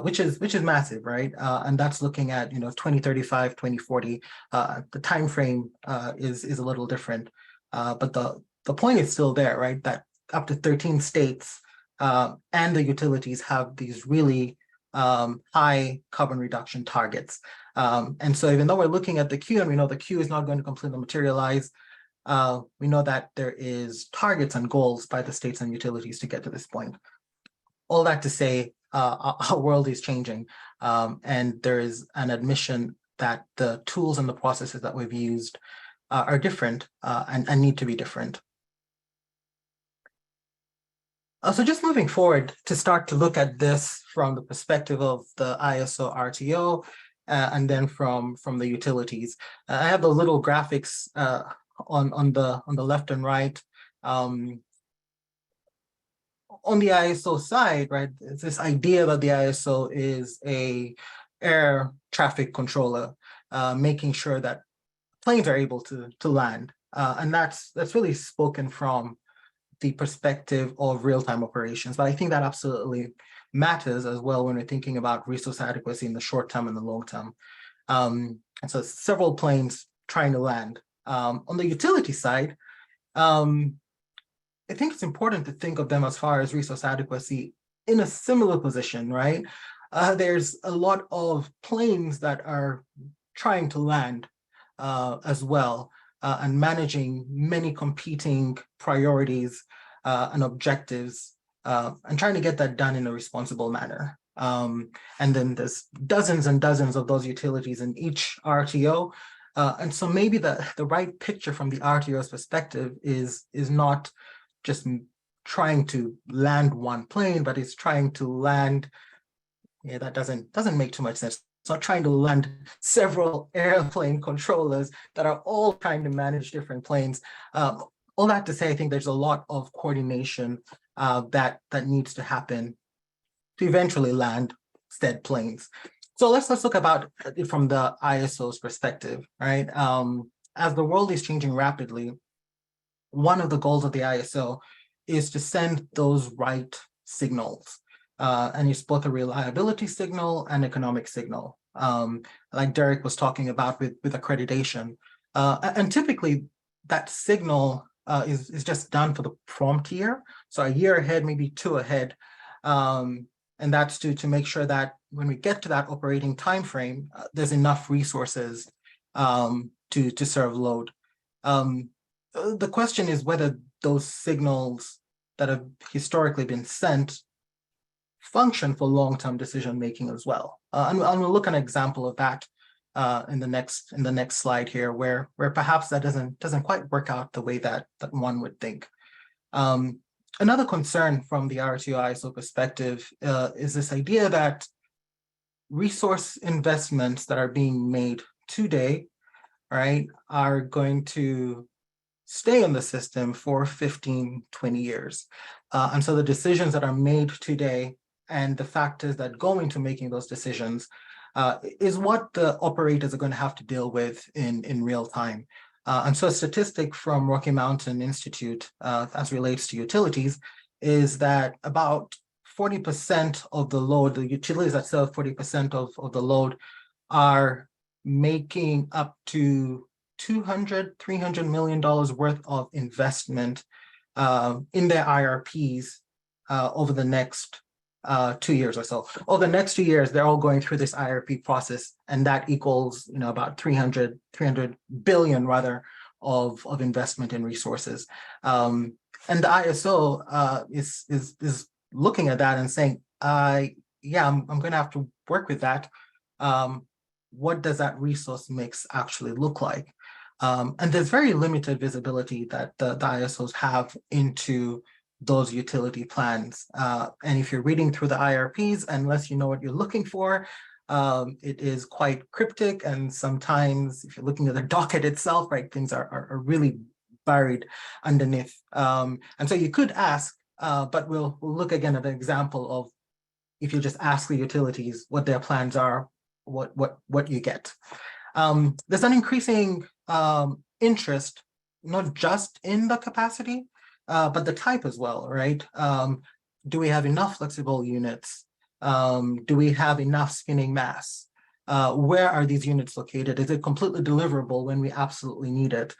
which is massive, right? And that's looking at 2035, 2040. The time frame is a little different, but the point is still there, right? That up to 13 states and the utilities have these really high carbon reduction targets. And so even though we're looking at the queue and we know the queue is not going to completely materialize, we know that there is targets and goals by the states and utilities to get to this point. All that to say, our world is changing, and there is an admission that the tools and the processes that we've used are different and need to be different. So just moving forward to start to look at this from the perspective of the ISO RTO and then from the utilities. I have the little graphics on the left and right. On the ISO side, right, it's this idea that the ISO is a air traffic controller, making sure that planes are able to land. And that's really spoken from the perspective of real-time operations. But I think that absolutely matters as well when we're thinking about resource adequacy in the short term and the long term. And so several planes trying to land, On the utility side, I think it's important to think of them as far as resource adequacy in a similar position, right? There's a lot of planes that are trying to land as well, and managing many competing priorities and objectives, and trying to get that done in a responsible manner. And then there's dozens and dozens of those utilities in each RTO. And so maybe the right picture from the RTO's perspective is not just trying to land one plane, but it's trying to land, yeah, that doesn't make too much sense. It's not trying to land several airplane controllers that are all trying to manage different planes. All that to say, I think there's a lot of coordination that needs to happen to eventually land said planes. So let's look about it from the ISO's perspective, right? As the world is changing rapidly, one of the goals of the ISO is to send those right signals. And it's both a reliability signal and economic signal, like Derek was talking about with accreditation. And typically that signal is just done for the prompt year. So a year ahead, maybe 2 ahead. And that's to make sure that when we get to that operating time frame, there's enough resources to serve load. The question is whether those signals that have historically been sent function for long-term decision-making as well. And we'll look at an example of that in the next slide here, where perhaps that doesn't quite work out the way that one would think. Another concern from the RTO ISO perspective is this idea that resource investments that are being made today, right, are going to stay in the system for 15, 20 years. And so the decisions that are made today and the factors that go into making those decisions is what the operators are going to have to deal with in real time. And so a statistic from Rocky Mountain Institute as relates to utilities is that about 40% of the load, the utilities that serve 40% of the load, are making up to $200–300 million worth of investment in their IRPs over the next 2 years or so. Over the next 2 years, they're all going through this IRP process, and that equals, about 300 billion rather of investment in resources. And the ISO is looking at that and saying, yeah, I'm going to have to work with that. What does that resource mix actually look like? And there's very limited visibility that the ISOs have into those utility plans. And if you're reading through the IRPs, unless you know what you're looking for, it is quite cryptic. And sometimes if you're looking at the docket itself, right, things are really buried underneath. And so you could ask, but we'll look again at an example of if you just ask the utilities what their plans are, what you get. There's an increasing interest, not just in the capacity, but the type as well, right? Do we have enough flexible units? Do we have enough spinning mass? Where are these units located? Is it completely deliverable when we absolutely need it?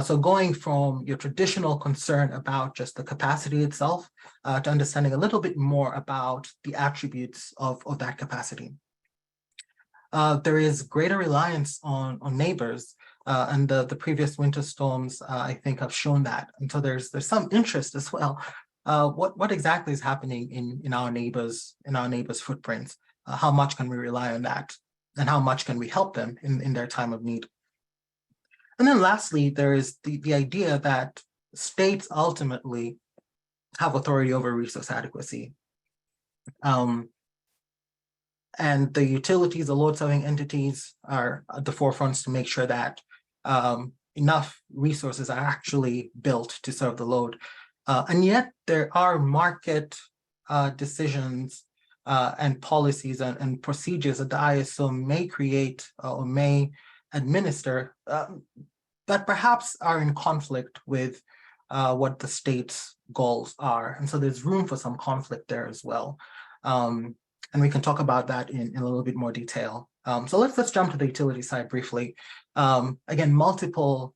So going from your traditional concern about just the capacity itself to understanding a little bit more about the attributes of that capacity. There is greater reliance on neighbors, and the previous winter storms, I think, have shown that. And so there's some interest as well. What exactly is happening in our neighbors' footprints? How much can we rely on that? And how much can we help them in their time of need? And then lastly, there is the idea that states ultimately have authority over resource adequacy. And the utilities, the load-serving entities are at the forefronts to make sure that enough resources are actually built to serve the load. And yet there are market decisions and policies and procedures that the ISO may create or may administer that perhaps are in conflict with what the state's goals are. And so there's room for some conflict there as well. And we can talk about that in a little bit more detail So let's jump to the utility side briefly. Again, multiple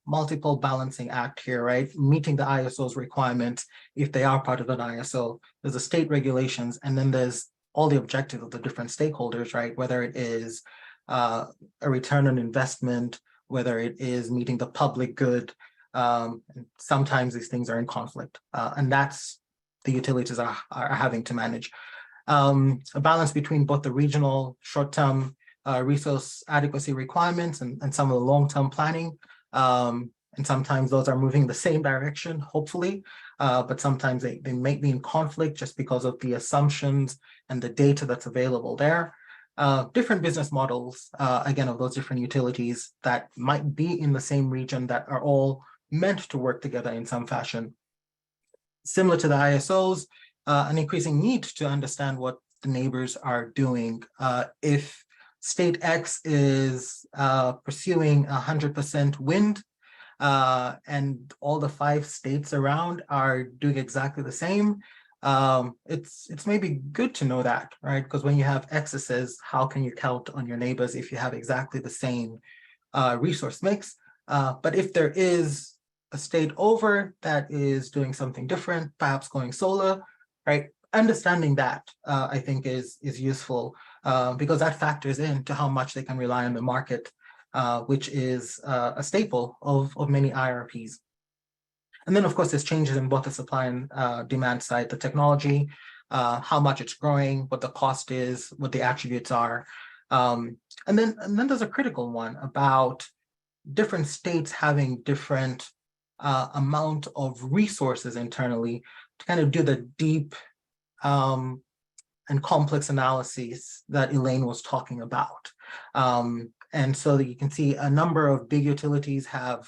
balancing act here, right? Meeting the ISO's requirements if they are part of an ISO. There's the state regulations, and then there's all the objectives of the different stakeholders, right? Whether it is a return on investment, whether it is meeting the public good. Sometimes these things are in conflict, and that's the utilities are having to manage. A balance between both the regional short-term resource adequacy requirements and some of the long-term planning. And sometimes those are moving the same direction, hopefully, but sometimes they may be in conflict just because of the assumptions and the data that's available there. Different business models, again, of those different utilities that might be in the same region that are all meant to work together in some fashion. Similar to the ISOs, an increasing need to understand what the neighbors are doing. If state X is pursuing 100% wind, and all the 5 states around are doing exactly the same, it's maybe good to know that, right? Because when you have excesses, how can you count on your neighbors if you have exactly the same resource mix? But if there is a state over that is doing something different, perhaps going solar, right? Understanding that, I think is useful because that factors into how much they can rely on the market, which is a staple of many IRPs. And then, of course, there's changes in both the supply and demand side, the technology, how much it's growing, what the cost is, what the attributes are. And then there's a critical one about different states having different amount of resources internally to kind of do the deep and complex analyses that Elaine was talking about. And so that you can see a number of big utilities have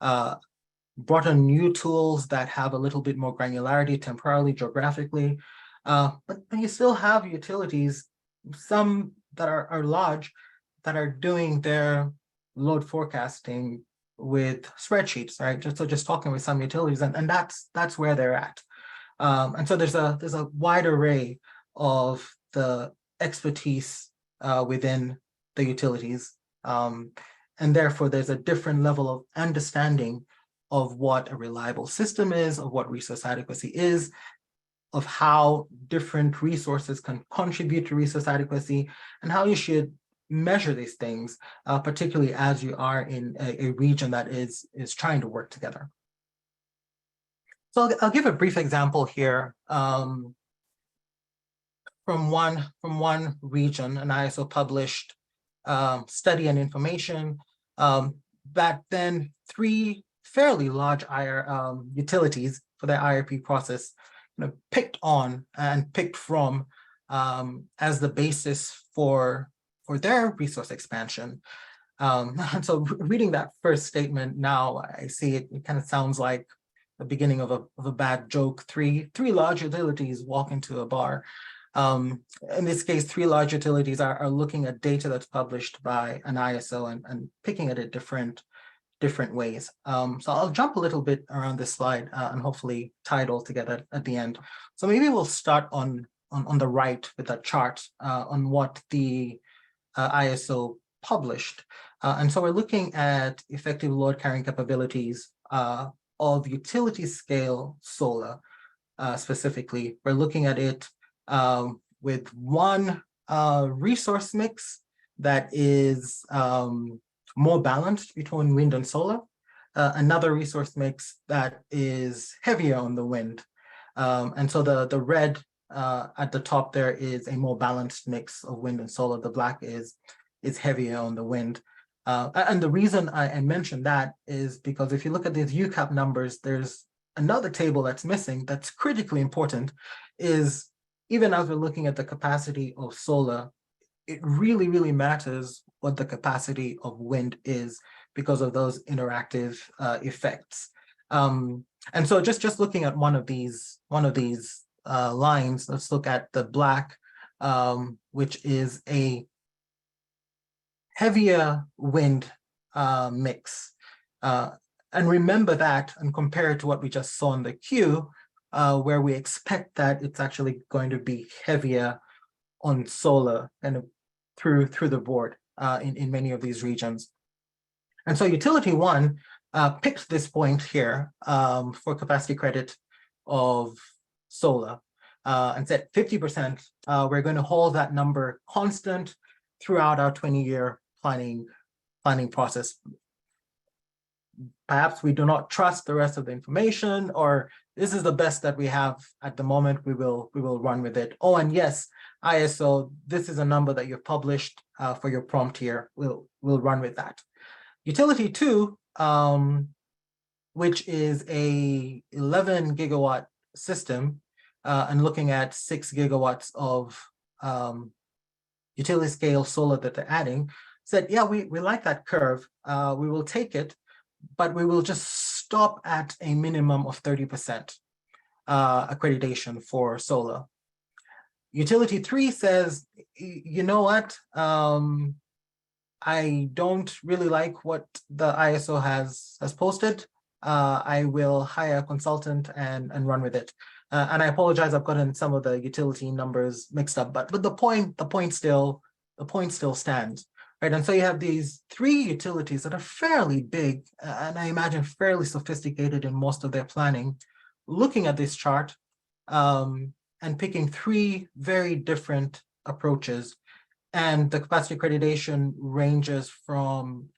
brought on new tools that have a little bit more granularity temporally, geographically, but you still have utilities, some that are large, that are doing their load forecasting with spreadsheets, right? Just talking with some utilities, and that's where they're at. And so there's a wide array of the expertise within the utilities, and therefore there's a different level of understanding of what a reliable system is, of what resource adequacy is, of how different resources can contribute to resource adequacy, and how you should measure these things, particularly as you are in a region that is trying to work together. So I'll give a brief example here from one region, an ISO published study and information that then 3 fairly large utilities for their IRP process picked on and picked from as the basis for their resource expansion. And so reading that first statement now, I see it kind of sounds like the beginning of a bad joke. Three large utilities walk into a bar. In this case, 3 large utilities are looking at data that's published by an ISO and picking at it different ways. So I'll jump a little bit around this slide and hopefully tie it all together at the end. So maybe we'll start on the right with that chart on what the ISO published. And so we're looking at effective load carrying capabilities of utility scale solar specifically. We're looking at it with one resource mix that is more balanced between wind and solar, another resource mix that is heavier on the wind. And so the red at the top there is a more balanced mix of wind and solar. The black is heavier on the wind. And the reason I mentioned that is because if you look at these UCAP numbers, there's another table that's missing that's critically important, is even as we're looking at the capacity of solar, it really, really matters what the capacity of wind is because of those interactive effects. And so just looking at one of these lines, let's look at the black, which is a heavier wind mix. And remember that and compare it to what we just saw in the queue, where we expect that it's actually going to be heavier on solar and through the board. in many of these regions. And so utility one picked this point here for capacity credit of solar and said 50%, we're going to hold that number constant throughout our 20-year planning process. Perhaps we do not trust the rest of the information, or this is the best that we have at the moment, we will run with it. Oh, and yes, ISO, this is a number that you've published for your prompt here, we'll run with that. Utility two, which is a 11 gigawatt system and looking at 6 gigawatts of utility scale solar that they're adding, said, yeah, we like that curve. We will take it, but we will just stop at a minimum of 30% accreditation for solar. Utility 3 says, you know what? I don't really like what the ISO has posted. I will hire a consultant and run with it. And I apologize, I've gotten some of the utility numbers mixed up, but the point still stands. Right, and so you have these 3 utilities that are fairly big, and I imagine fairly sophisticated in most of their planning, looking at this chart and picking 3 very different approaches. And the capacity accreditation ranges from,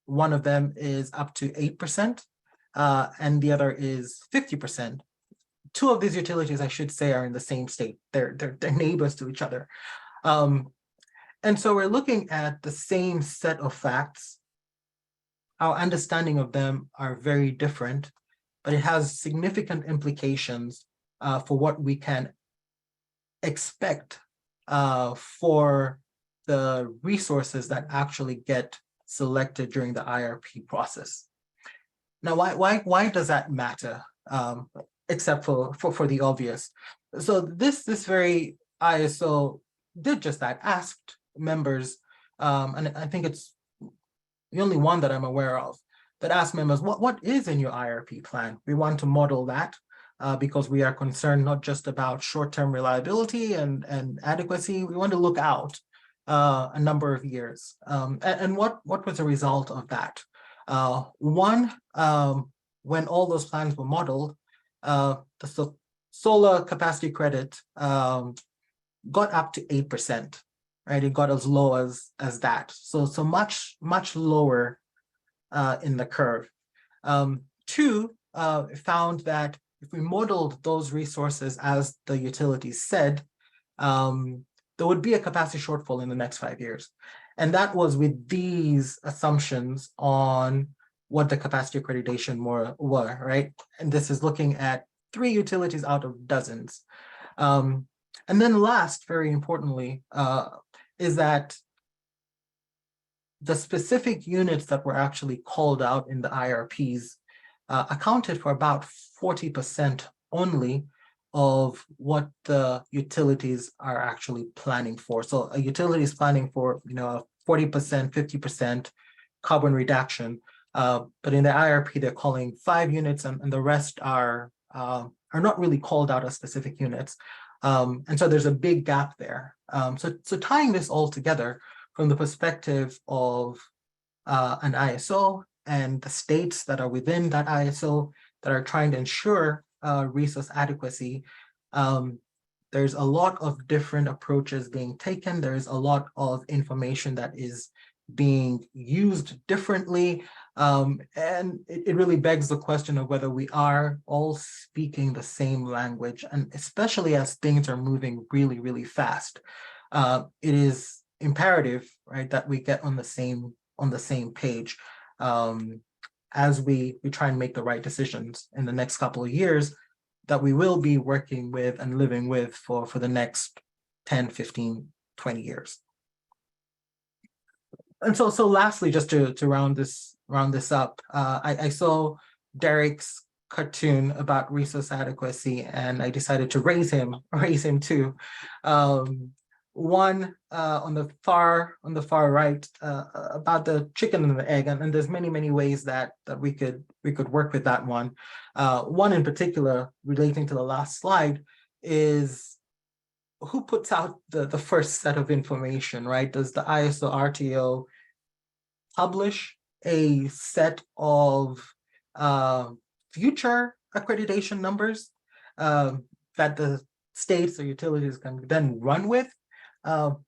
one of them is up to 8%, and the other is 50%. 2 of these utilities, I should say, are in the same state. They're neighbors to each other. And so we're looking at the same set of facts. Our understanding of them are very different, but it has significant implications for what we can expect for the resources that actually get selected during the IRP process. Now, why does that matter? Except for the obvious. So this very ISO did just that, asked members, and I think it's the only one that I'm aware of, that asked members, what is in your IRP plan? We want to model that because we are concerned not just about short-term reliability and adequacy, we want to look out a number of years. And what was the result of that? One, when all those plans were modeled, the solar capacity credit got up to 8%, right? It got as low as that. So much lower in the curve. 2, found that if we modeled those resources as the utilities said, there would be a capacity shortfall in the next 5 years. And that was with these assumptions on what the capacity accreditation were, right? And this is looking at 3 utilities out of dozens. And then last, very importantly, is that the specific units that were actually called out in the IRPs accounted for about 40% only of what the utilities are actually planning for. So a utility is planning for 40%, 50% carbon reduction, but in the IRP they're calling 5 units, and the rest are not really called out as specific units. And so there's a big gap there. So tying this all together from the perspective of an ISO and the states that are within that ISO that are trying to ensure resource adequacy, there's a lot of different approaches being taken. There's a lot of information that is being used differently. And it really begs the question of whether we are all speaking the same language, and especially as things are moving really, really fast. It is imperative, right, that we get on the same page as we try and make the right decisions in the next couple of years that we will be working with and living with for the next 10, 15, 20 years. And so lastly, just to round this up, I saw Derek's cartoon about resource adequacy, and I decided to raise him too. One on the far right about the chicken and the egg, and there's many ways that we could work with that one. One in particular relating to the last slide is who puts out the first set of information, right? Does the ISO RTO publish a set of future accreditation numbers that the states or utilities can then run with? But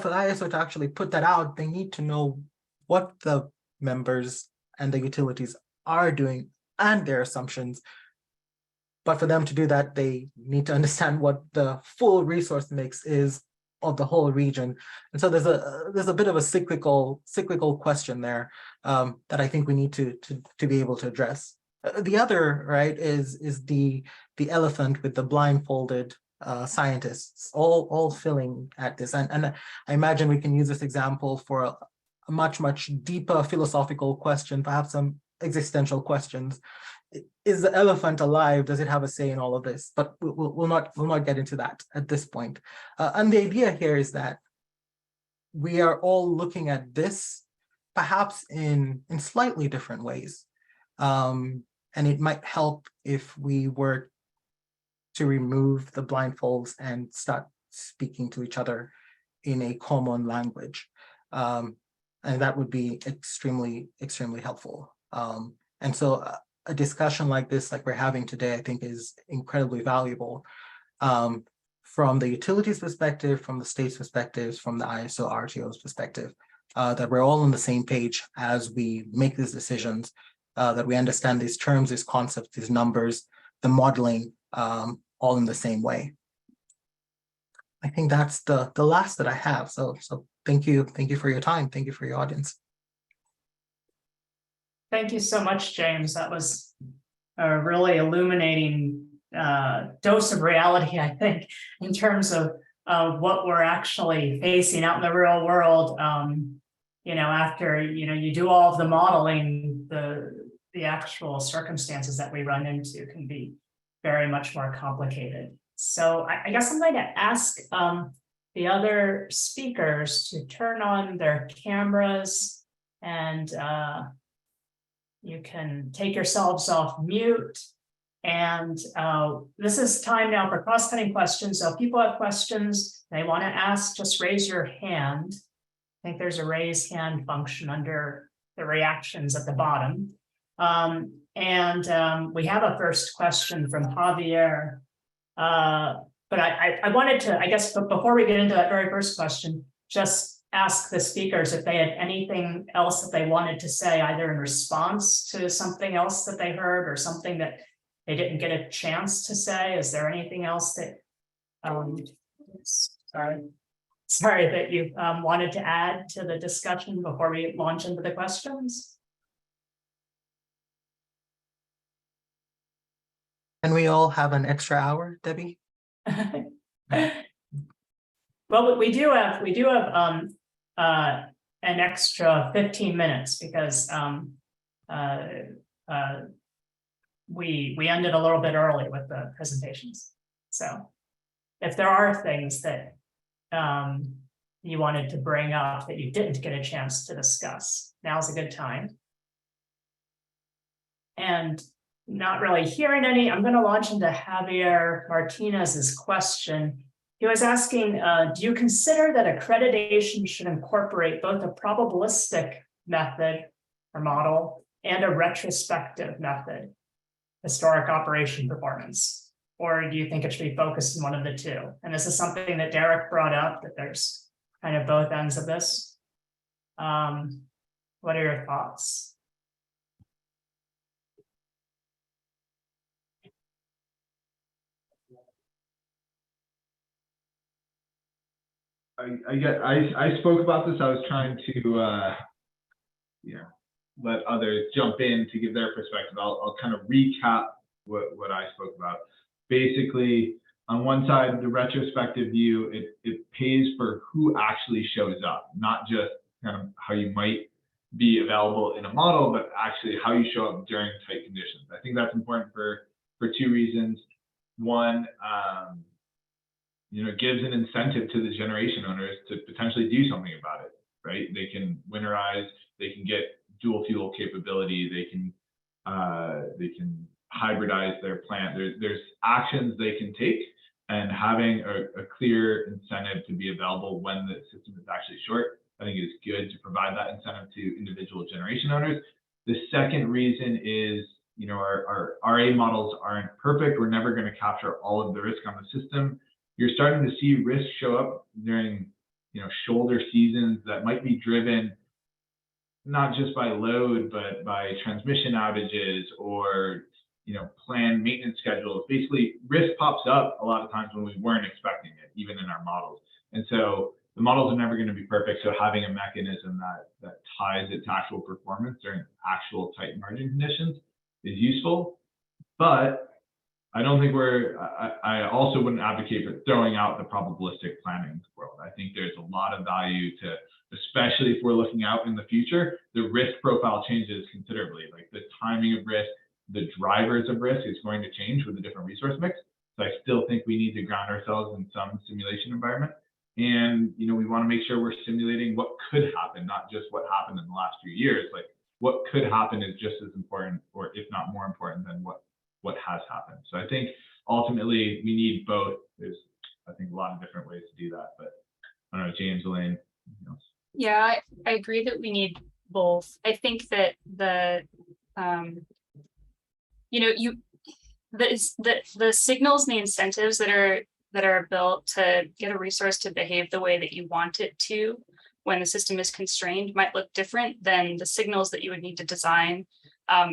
for the ISO to actually put that out, they need to know what the members and the utilities are doing and their assumptions. But for them to do that, they need to understand what the full resource mix is of the whole region. And so there's a bit of a cyclical question there that I think we need to be able to address. The other, right, is the elephant with the blindfolded scientists all filling at this. And I imagine we can use this example for a much deeper philosophical question, perhaps some existential questions. Is the elephant alive? Does it have a say in all of this? But we'll not get into that at this point. And the idea here is that we are all looking at this perhaps in slightly different ways. And it might help if we were to remove the blindfolds and start speaking to each other in a common language. And that would be extremely helpful. And so a discussion like this, like we're having today, I think is incredibly valuable from the utilities perspective, from the state's perspectives, from the ISO RTO's perspective, that we're all on the same page as we make these decisions, that we understand these terms, these concepts, these numbers, the modeling, all in the same way. I think that's the last that I have. So thank you for your time. Thank you for your audience. Thank you so much, James. That was a really illuminating dose of reality, I think, in terms of what we're actually facing out in the real world. After you do all of the modeling, the actual circumstances that we run into can be very much more complicated. So I guess I'm going to ask the other speakers to turn on their cameras, and you can take yourselves off mute. And this is time now for cross-cutting questions. So if people have questions they want to ask, just raise your hand. I think there's a raise hand function under the reactions at the bottom. We have a first question from Javier. But I wanted to, I guess, before we get into that very first question, just ask the speakers if they had anything else that they wanted to say, either in response to something else that they heard or something that they didn't get a chance to say. Is there anything else that, sorry, that you wanted to add to the discussion before we launch into the questions? And we all have an extra hour, Debbie? Well, we do have an extra 15 minutes because we ended a little bit early with the presentations. So if there are things that you wanted to bring up that you didn't get a chance to discuss, now's a good time. And not really hearing any, I'm going to launch into Javier Martinez's question. He was asking, do you consider that accreditation should incorporate both a probabilistic method or model and a retrospective method, historic operation performance? Or do you think it should be focused on one of the two? And this is something that Derek brought up, that there's kind of both ends of this. What are your thoughts? I spoke about this. I was trying to let others jump in to give their perspective. I'll kind of recap what I spoke about. Basically, on one side, the retrospective view, it pays for who actually shows up, not just kind of how you might be available in a model, but actually how you show up during tight conditions. I think that's important for two reasons. One, it gives an incentive to the generation owners to potentially do something about it, right? They can winterize, they can get dual fuel capability, they can hybridize their plant. There's actions they can take and having a clear incentive to be available when the system is actually short, I think is good to provide that incentive to individual generation owners. The second reason is, you know, our RA models aren't perfect. We're never going to capture all of the risk on the system. You're starting to see risk show up during, you know, shoulder seasons that might be driven not just by load, but by transmission outages or, you know, planned maintenance schedules. Basically, risk pops up a lot of times when we weren't expecting it, even in our models. And so the models are never going to be perfect. So having a mechanism that ties it to actual performance during actual tight margin conditions is useful. But I don't think I also wouldn't advocate for throwing out the probabilistic planning world. I think there's a lot of value to, especially if we're looking out in the future, the risk profile changes considerably. Like the timing of risk, the drivers of risk is going to change with a different resource mix. So I still think we need to ground ourselves in some simulation environment. And, you know, we want to make sure we're simulating what could happen, not just what happened in the last few years. Like what could happen is just as important, or if not more important than what has happened. So I think ultimately we need both. There's, I think, a lot of different ways to do that, but I don't know, James, Elaine. Yeah, I agree that we need both. I think that the you know, the signals and the incentives that are built to get a resource to behave the way that you want it to when the system is constrained might look different than the signals that you would need to design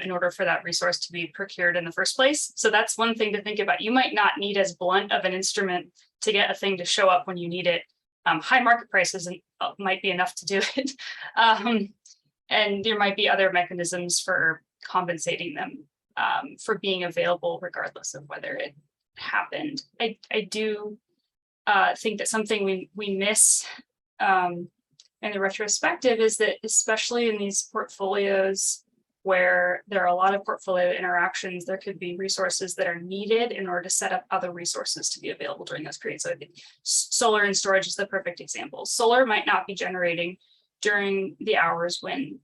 in order for that resource to be procured in the first place. So that's one thing to think about. You might not need as blunt of an instrument to get a thing to show up when you need it. High market prices might be enough to do it. And there might be other mechanisms for compensating them for being available regardless of whether it happened. I do think that something we miss in the retrospective is that, especially in these portfolios where there are a lot of portfolio interactions, there could be resources that are needed in order to set up other resources to be available during those periods. So I think solar and storage is the perfect example. Solar might not be generating during the hours when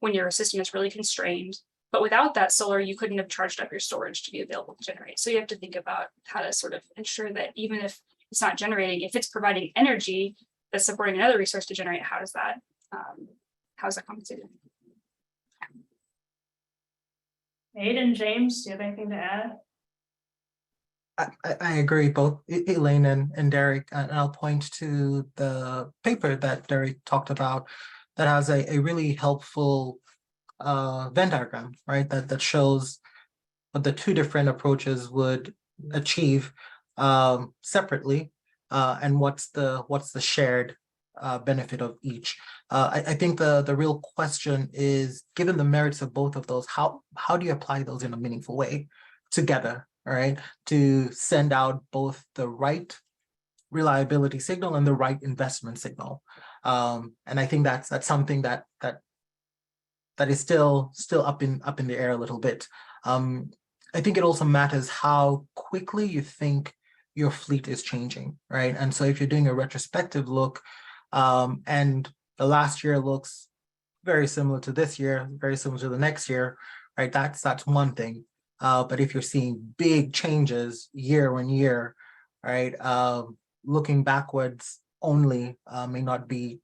your system is really constrained, but without that solar, you couldn't have charged up your storage to be available to generate. So you have to think about how to sort of ensure that even if it's not generating, if it's providing energy that's supporting another resource to generate, how is that compensated? Aidan, James, do you have anything to add? I agree, both Elaine and Derek, and I'll point to the paper that Derek talked about that has a really helpful Venn diagram, right? That shows what the two different approaches would achieve separately, and what's the shared benefit of each. I think the real question is, given the merits of both of those, how do you apply those in a meaningful way together, right? To send out both the right reliability signal and the right investment signal. And I think that's something that is still up in the air a little bit. I think it also matters how quickly you think your fleet is changing, right? And so if you're doing a retrospective look, and the last year looks very similar to this year, very similar to the next year, right? That's one thing. But if you're seeing big changes year on year, right? Looking backwards only may not be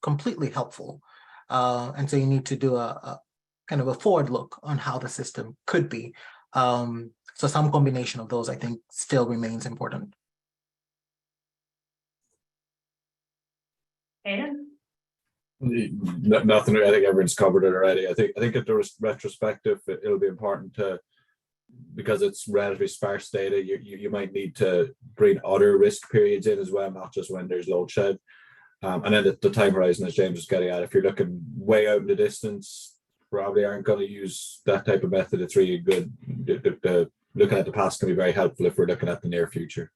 completely helpful. And so you need to do a kind of a forward look on how the system could be. So some combination of those, I think, still remains important. Aidan? Nothing. I think everyone's covered it already. I think at the retrospective, it'll be important to, because it's relatively sparse data, you might need to bring other risk periods in as well, not just when there's load shed. And then the time horizon, as James was getting at, if you're looking way out in the distance, probably aren't going to use that type of method. It's really good. Looking at the past can be very helpful if we're looking at the near future.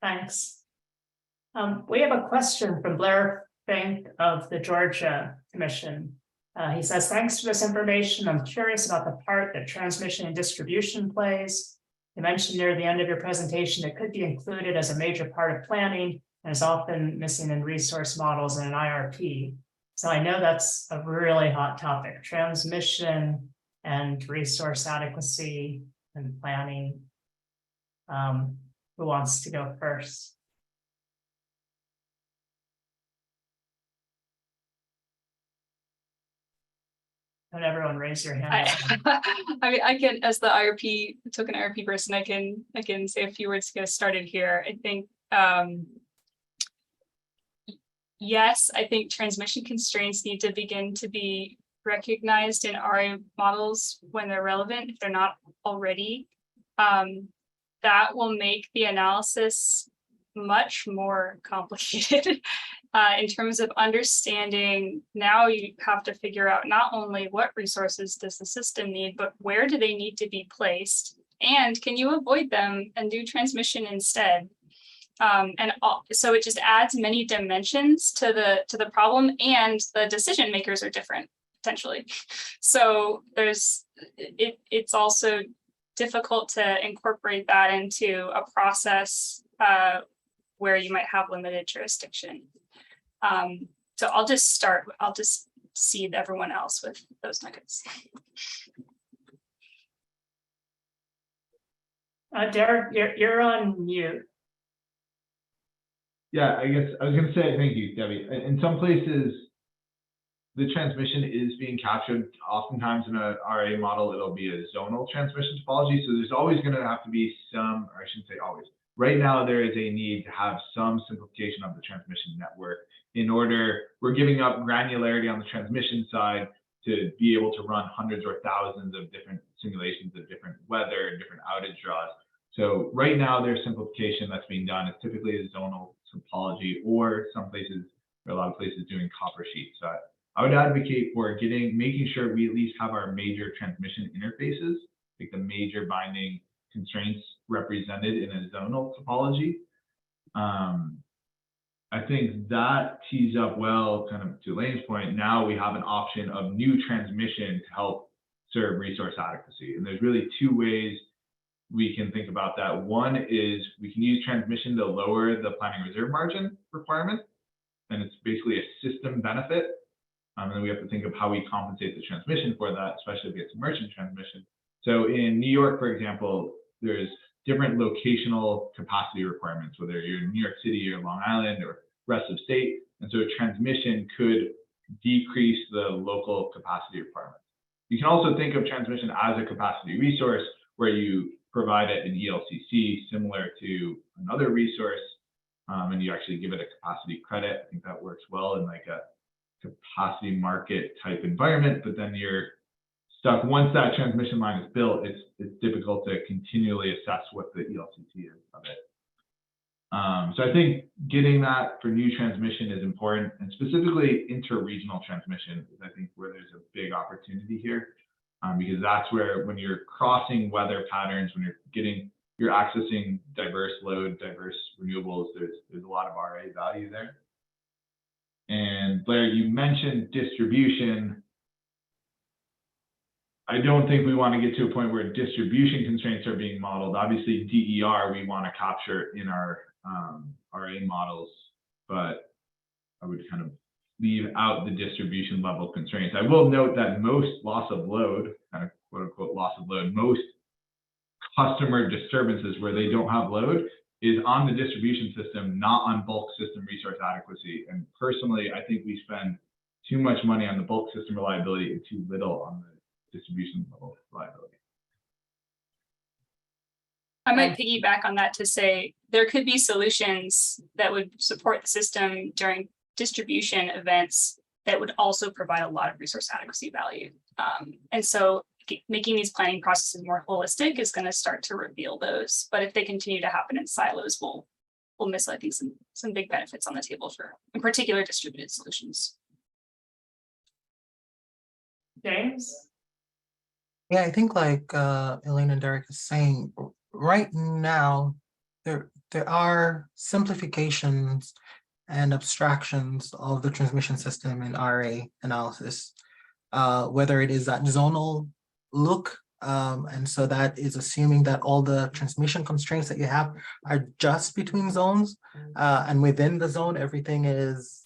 Thanks. We have a question from Blair Fink of the Georgia Commission. He says, thanks for this information. I'm curious about the part that transmission and distribution plays. You mentioned near the end of your presentation, it could be included as a major part of planning and is often missing in resource models and an IRP. So I know that's a really hot topic, transmission and resource adequacy and planning. Who wants to go first? Don't everyone raise your hand. I mean, I can, as the IRP token IRP person, I can say a few words to get us started here. I think yes, I think transmission constraints need to begin to be recognized in RA models when they're relevant, if they're not already. That will make the analysis much more complicated in terms of understanding. Now you have to figure out not only what resources does the system need, but where do they need to be placed, and can you avoid them and do transmission instead? So it just adds many dimensions to the problem, and the decision makers are different potentially. So it's also difficult to incorporate that into a process where you might have limited jurisdiction. So I'll just seed everyone else with those nuggets. Derek, you're on mute. Yeah, I guess I was going to say, thank you, Debbie. In some places, the transmission is being captured. Oftentimes in a RA model, it'll be a zonal transmission topology. So there's always going to have to be some, or I shouldn't say always. Right now, there is a need to have some simplification of the transmission network in order, we're giving up granularity on the transmission side to be able to run hundreds or thousands of different simulations of different weather and different outage draws. So right now, there's simplification that's being done. It's typically a zonal topology, or some places, or a lot of places doing copper sheets. So I would advocate for making sure we at least have our major transmission interfaces, like the major binding constraints represented in a zonal topology. I think that tees up well, kind of to Elaine's point. Now we have an option of new transmission to help serve resource adequacy. And there's really two ways we can think about that. One is we can use transmission to lower the planning reserve margin requirement, and it's basically a system benefit. And then we have to think of how we compensate the transmission for that, especially if it's merchant transmission. So in New York, for example, there's different locational capacity requirements, whether you're in New York City or Long Island or rest of state. And so transmission could decrease the local capacity requirements. You can also think of transmission as a capacity resource where you provide it in ELCC similar to another resource, and you actually give it a capacity credit. I think that works well in like a capacity market type environment, but then you're stuck. Once that transmission line is built, it's difficult to continually assess what the ELCC is of it. So I think getting that for new transmission is important, and specifically inter-regional transmission is, I think, where there's a big opportunity here, because that's where, when you're crossing weather patterns, when you're accessing diverse load, diverse renewables, there's a lot of RA value there. And Blair, you mentioned distribution. I don't think we want to get to a point where distribution constraints are being modeled. Obviously, DER we want to capture in our RA models, but I would kind of leave out the distribution level constraints. I will note that most loss of load, kind of quote unquote loss of load, most customer disturbances where they don't have load is on the distribution system, not on bulk system resource adequacy. And personally, I think we spend too much money on the bulk system reliability and too little on the distribution level reliability. I might piggyback on that to say there could be solutions that would support the system during distribution events that would also provide a lot of resource adequacy value. And so making these planning processes more holistic is going to start to reveal those. But if they continue to happen in silos, we'll miss, I think, some big benefits on the table for, in particular, distributed solutions. James? Yeah, I think like Elaine and Derek is saying, right now, there are simplifications and abstractions of the transmission system in RA analysis, whether it is that zonal look, and so that is assuming that all the transmission constraints that you have are just between zones, and within the zone, everything is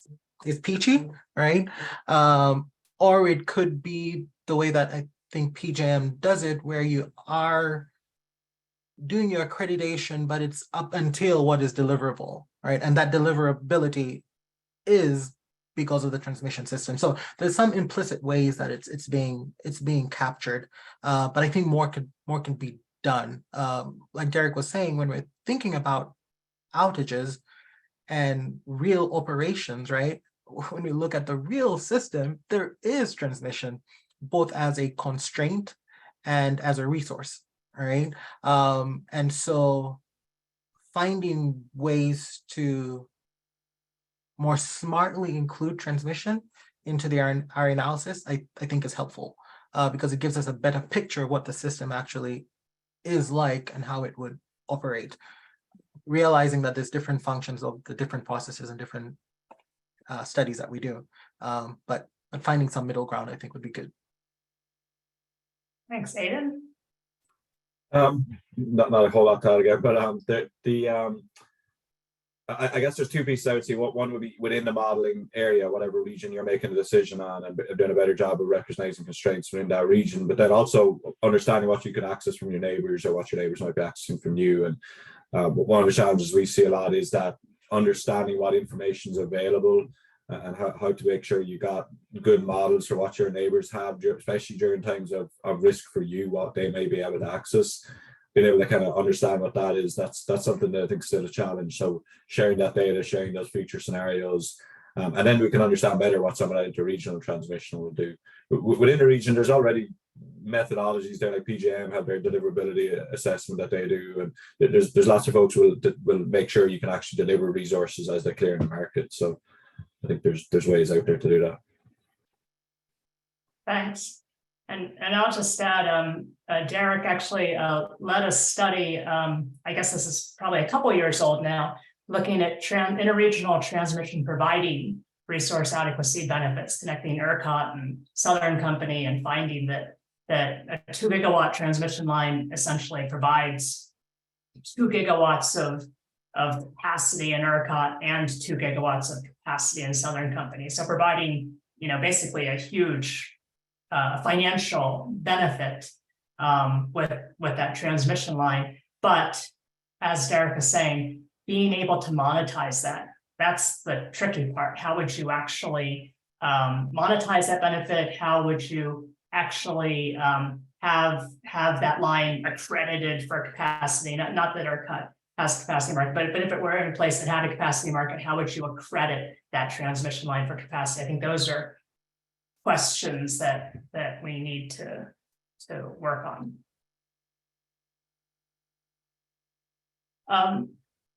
peachy, right? Or it could be the way that I think PJM does it, where you are doing your accreditation, but it's up until what is deliverable, right? And that deliverability is because of the transmission system. So there's some implicit ways that it's being captured, but I think more can be done. Like Derek was saying, when we're thinking about outages and real operations, right? When we look at the real system, there is transmission, both as a constraint and as a resource, right? And so finding ways to more smartly include transmission into our analysis, I think is helpful, because it gives us a better picture of what the system actually is like and how it would operate, realizing that there's different functions of the different processes and different studies that we do. But finding some middle ground, I think, would be good. Thanks, Aidan. Not a whole lot to add again, but I guess there's two pieces I would see. One would be within the modeling area, whatever region you're making a decision on, and doing a better job of recognizing constraints within that region, but then also understanding what you can access from your neighbors or what your neighbors might be accessing from you. And one of the challenges we see a lot is that understanding what information is available and how to make sure you got good models for what your neighbors have, especially during times of risk for you, what they may be able to access. Being able to kind of understand what that is, that's something that I think is still a challenge. So sharing that data, sharing those future scenarios, and then we can understand better what some of that interregional transmission will do. Within the region, there's already methodologies there, like PJM have their deliverability assessment that they do, and there's lots of folks will make sure you can actually deliver resources as they clear in the market. So I think there's ways out there to do that. Thanks. And I'll just add, Derek actually led a study, I guess this is probably a couple years old now, looking at interregional transmission providing resource adequacy benefits, connecting ERCOT and Southern Company, and finding that a 2 gigawatt transmission line essentially provides 2 gigawatts of capacity in ERCOT and 2 gigawatts of capacity in Southern Company. So providing, basically a huge financial benefit with that transmission line. But as Derek is saying, being able to monetize that's the tricky part. How would you actually monetize that benefit? How would you actually have that line accredited for capacity? Not that ERCOT has capacity market, but if it were in a place that had a capacity market, how would you accredit that transmission line for capacity? I think those are questions that we need to work on.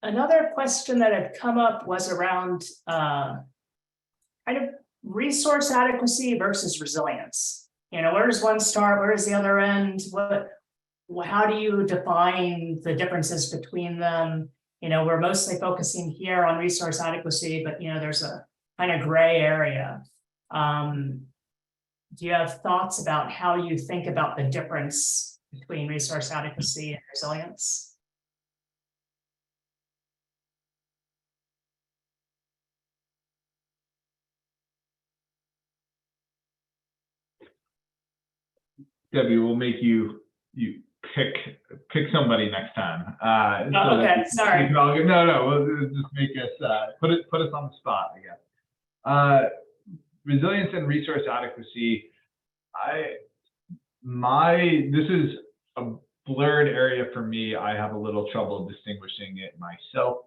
Another question that had come up was around kind of resource adequacy versus resilience. Where does one start? Where does the other end? How do you define the differences between them? We're mostly focusing here on resource adequacy, but there's a kind of gray area. Do you have thoughts about how you think about the difference between resource adequacy and resilience? Debbie, we'll make you pick somebody next time. Okay, sorry. No, we'll just make us put us on the spot, I guess. Resilience and resource adequacy. This is a blurred area for me. I have a little trouble distinguishing it myself.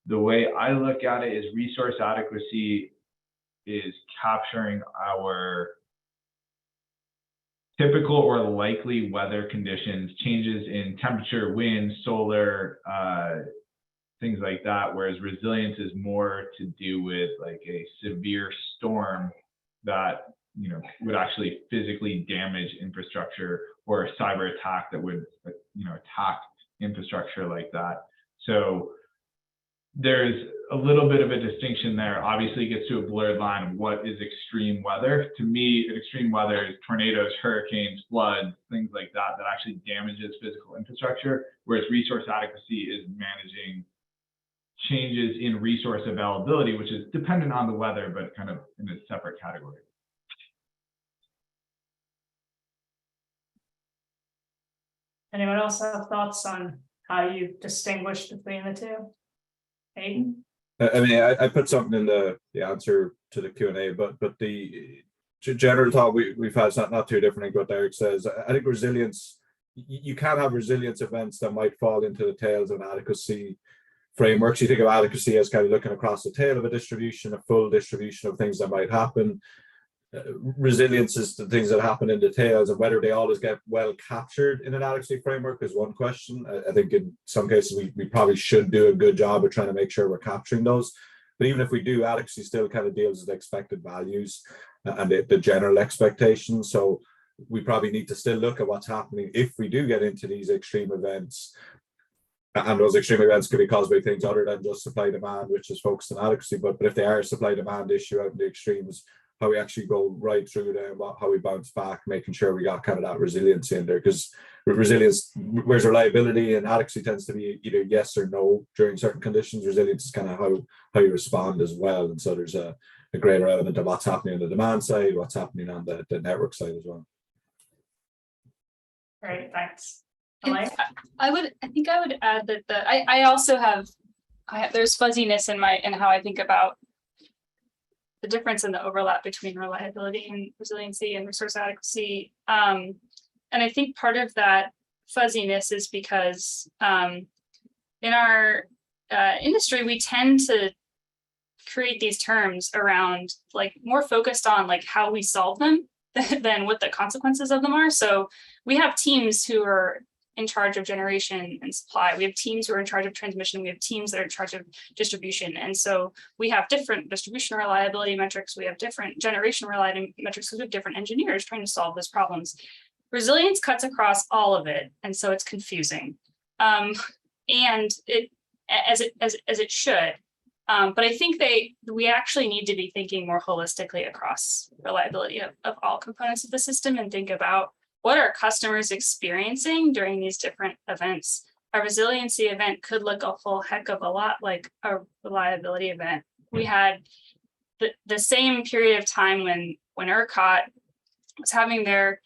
The way I look at it is resource adequacy is capturing our typical or likely weather conditions, changes in temperature, wind, solar, things like that, whereas resilience is more to do with like a severe storm that would actually physically damage infrastructure, or a cyber attack that would attack infrastructure like that. So there's a little bit of a distinction there. Obviously it gets to a blurred line of what is extreme weather. To me, extreme weather is tornadoes, hurricanes, floods, things like that actually damages physical infrastructure, whereas resource adequacy is managing changes in resource availability, which is dependent on the weather, but kind of in a separate category. Anyone else have thoughts on how you distinguish between the two? Aidan? I mean, I put something in the answer to the Q&A, but the general thought we've had is not too different than what Derek says. I think resilience, you can have resilience events that might fall into the tails of adequacy frameworks. You think of adequacy as kind of looking across the tail of a distribution, a full distribution of things that might happen. Resilience is the things that happen in the tails, and whether they always get well captured in an adequacy framework is one question. I think in some cases we probably should do a good job of trying to make sure we're capturing those. But even if we do, adequacy still kind of deals with expected values and the general expectations. So we probably need to still look at what's happening if we do get into these extreme events. And those extreme events could be caused by things other than just supply demand, which is focused on adequacy. But if they are a supply demand issue out in the extremes, how we actually go right through them, how we bounce back, making sure we got kind of that resilience in there. Because resilience, whereas reliability and adequacy tends to be either yes or no during certain conditions, resilience is kind of how you respond as well. And so there's a greater element of what's happening on the demand side, what's happening on the network side as well. Great, thanks. I think I would add that I also have there's fuzziness in how I think about the difference in the overlap between reliability and resiliency and resource adequacy. And I think part of that fuzziness is because in our industry, we tend to create these terms around like more focused on like how we solve them than what the consequences of them are. So we have teams who are in charge of generation and supply. We have teams who are in charge of transmission. We have teams that are in charge of distribution. And so we have different distribution reliability metrics. We have different generation reliability metrics. We have different engineers trying to solve those problems. Resilience cuts across all of it. And so it's confusing. And it as it should. But I think we actually need to be thinking more holistically across reliability of all components of the system and think about what are customers experiencing during these different events. A resiliency event could look a whole heck of a lot like a reliability event. We had the same period of time when ERCOT was having their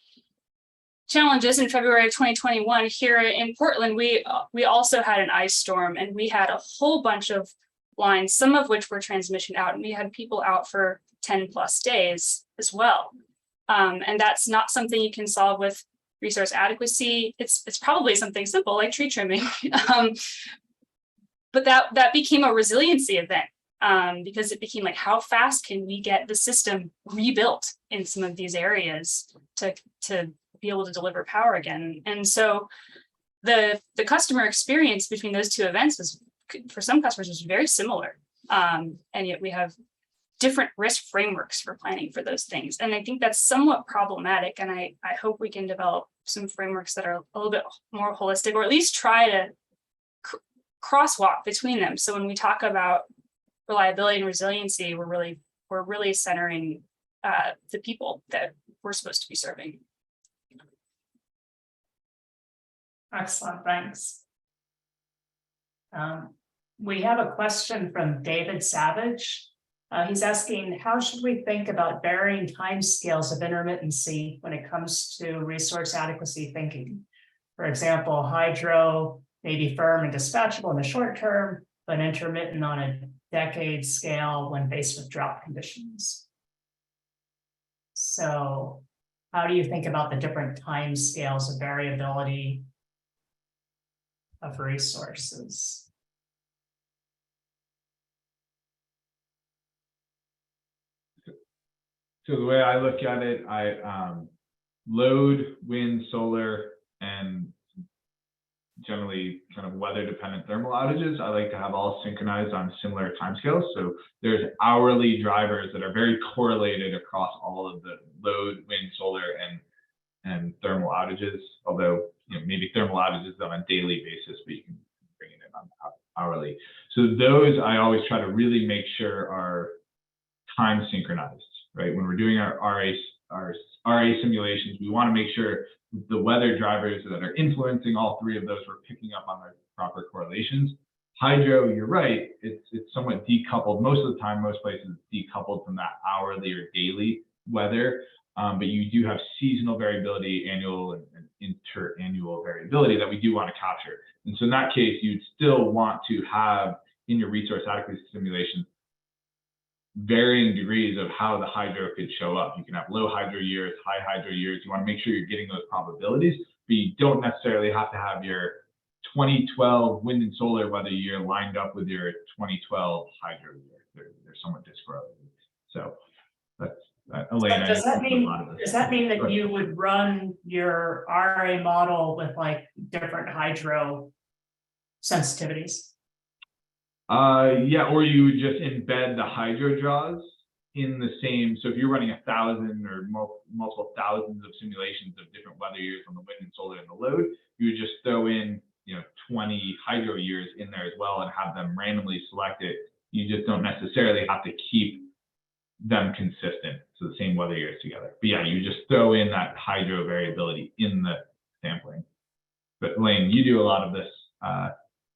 challenges in February of 2021 here in Portland. We also had an ice storm, and we had a whole bunch of lines, some of which were transmission out, and we had people out for 10 plus days as well. And that's not something you can solve with resource adequacy. It's probably something simple like tree trimming. But that became a resiliency event because it became like, how fast can we get the system rebuilt in some of these areas to be able to deliver power again? And so the customer experience between those two events was, for some customers, was very similar. And yet we have different risk frameworks for planning for those things. And I think that's somewhat problematic. And I hope we can develop some frameworks that are a little bit more holistic, or at least try to crosswalk between them. So when we talk about reliability and resiliency, we're really centering the people that we're supposed to be serving. Excellent, thanks. We have a question from David Savage. He's asking, how should we think about varying timescales of intermittency when it comes to resource adequacy thinking? For example, hydro may be firm and dispatchable in the short term, but intermittent on a decade scale when faced with drought conditions. So how do you think about the different timescales of variability of resources? So the way I look at it, load, wind, solar, and generally kind of weather dependent thermal outages, I like to have all synchronized on similar timescales. So there's hourly drivers that are very correlated across all of the load, wind, solar, and thermal outages, although maybe thermal outages on a daily basis, but you can bring it in on hourly. So those I always try to really make sure are time synchronized. Right, when we're doing our RA simulations, we want to make sure the weather drivers that are influencing all three of those, we're picking up on their proper correlations. Hydro, you're right, it's somewhat decoupled. Most of the time, most places decoupled from that hourly or daily weather, but you do have seasonal variability, annual and interannual variability that we do want to capture. And so in that case, you'd still want to have in your resource adequacy simulation varying degrees of how the hydro could show up. You can have low hydro years, high hydro years. You want to make sure you're getting those probabilities, but you don't necessarily have to have your 2012 wind and solar weather year lined up with your 2012 hydro year. They're somewhat discorrelated. So that's Elaine. Does that mean that you would run your RA model with like different hydro sensitivities? Yeah, or you would just embed the hydro draws in the same. So if you're running 1,000 or multiple thousands of simulations of different weather years on the wind and solar and the load, you would just throw in 20 hydro years in there as well and have them randomly selected. You just don't necessarily have to keep them consistent, so the same weather years together. But yeah, you just throw in that hydro variability in the sampling. But Elaine, you do a lot of this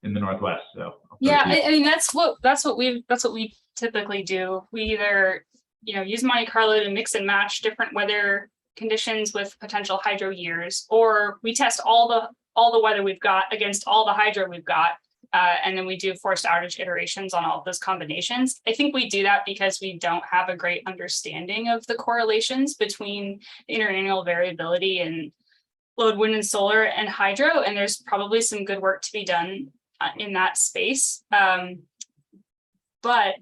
in the Northwest, so yeah, I mean that's what we typically do. We either use Monte Carlo to mix and match different weather conditions with potential hydro years, or we test all the weather we've got against all the hydro we've got, and then we do forced outage iterations on all of those combinations. I think we do that because we don't have a great understanding of the correlations between interannual variability and load, wind and solar and hydro, and there's probably some good work to be done in that space. But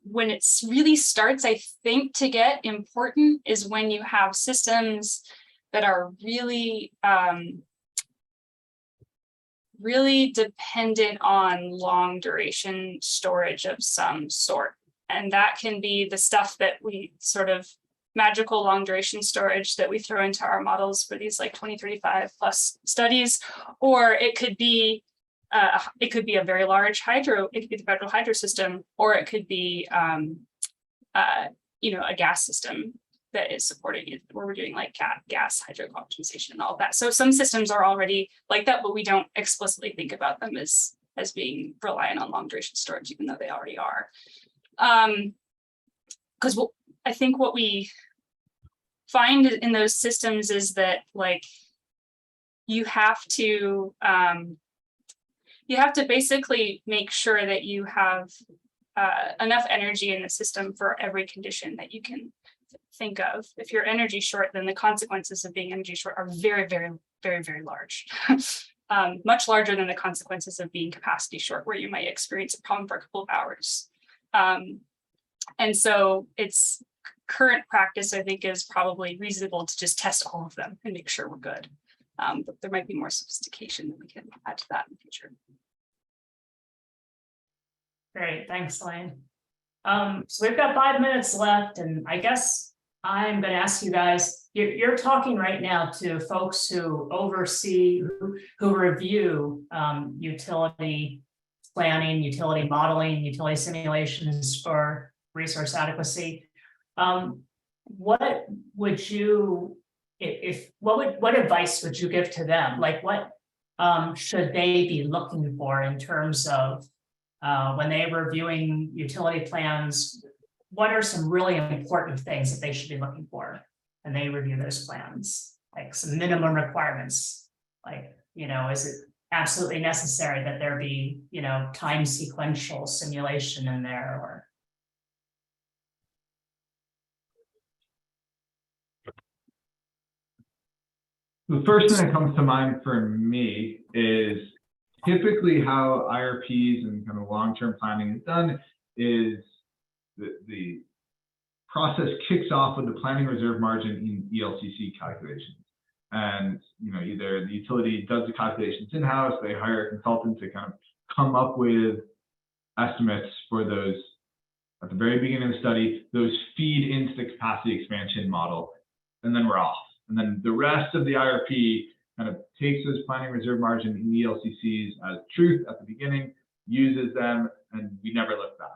when it really starts, I think, to get important is when you have systems that are really, really dependent on long duration storage of some sort. And that can be the stuff that we sort of magical long duration storage that we throw into our models for these like 2035 plus studies, or it could be a very large hydro, it could be the federal hydro system, or it could be a gas system that is supporting it, where we're doing like gas hydro optimization and all of that. So some systems are already like that, but we don't explicitly think about them as being reliant on long duration storage, even though they already are. Because I think what we find in those systems is that like you have to basically make sure that you have enough energy in the system for every condition that you can think of. If you're energy short, then the consequences of being energy short are very, very, very, very large. Much larger than the consequences of being capacity short, where you might experience a problem for a couple of hours. And so it's current practice, I think, is probably reasonable to just test all of them and make sure we're good. But there might be more sophistication that we can add to that in the future. Great, thanks, Elaine. So we've got 5 minutes left, and I guess I'm going to ask you guys, you're talking right now to folks who oversee, who review utility planning, utility modeling, utility simulations for resource adequacy. What would you, what advice would you give to them? Like what should they be looking for in terms of when they're reviewing utility plans? What are some really important things that they should be looking for when they review those plans? Like some minimum requirements, like, is it absolutely necessary that there be, time sequential simulation in there, or? The first thing that comes to mind for me is typically how IRPs and kind of long-term planning is done is the process kicks off with the planning reserve margin in ELCC calculations. And, either the utility does the calculations in-house, they hire a consultant to kind of come up with estimates for those at the very beginning of the study. Those feed into the capacity expansion model, and then we're off. And then the rest of the IRP kind of takes those planning reserve margin in the ELCCs as truth at the beginning, uses them, and we never look back.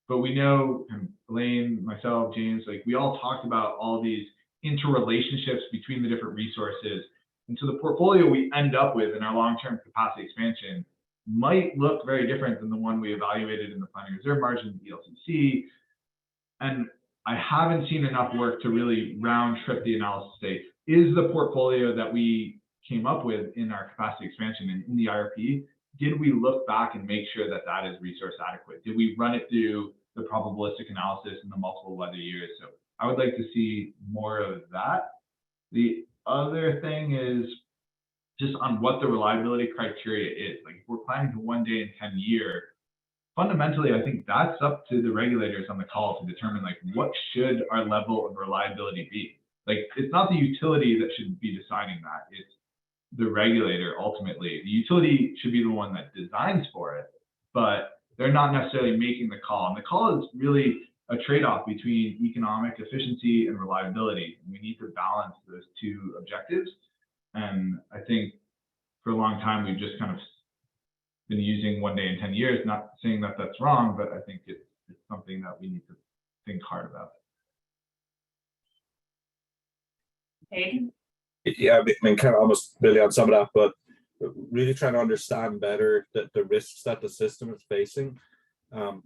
But we know, and Elaine, myself, James, like we all talked about all these interrelationships between the different resources. And so the portfolio we end up with in our long-term capacity expansion might look very different than the one we evaluated in the planning reserve margin, ELCC. And I haven't seen enough work to really round trip the analysis to say, is the portfolio that we came up with in our capacity expansion and in the IRP, did we look back and make sure that that is resource adequate? Did we run it through the probabilistic analysis in the multiple weather years? So I would like to see more of that. The other thing is just on what the reliability criteria is. Like if we're planning to 1 day in 10 year, fundamentally, I think that's up to the regulators on the call to determine like what should our level of reliability be. Like it's not the utility that should be deciding that, it's the regulator ultimately. The utility should be the one that designs for it, but they're not necessarily making the call. And the call is really a trade-off between economic efficiency and reliability. We need to balance those two objectives. And I think for a long time, we've just kind of been using 1 day in 10 years, not saying that that's wrong, but I think it's something that we need to think hard about. Aidan? Yeah, I mean, kind of almost really on some of that, but really trying to understand better the risks that the system is facing.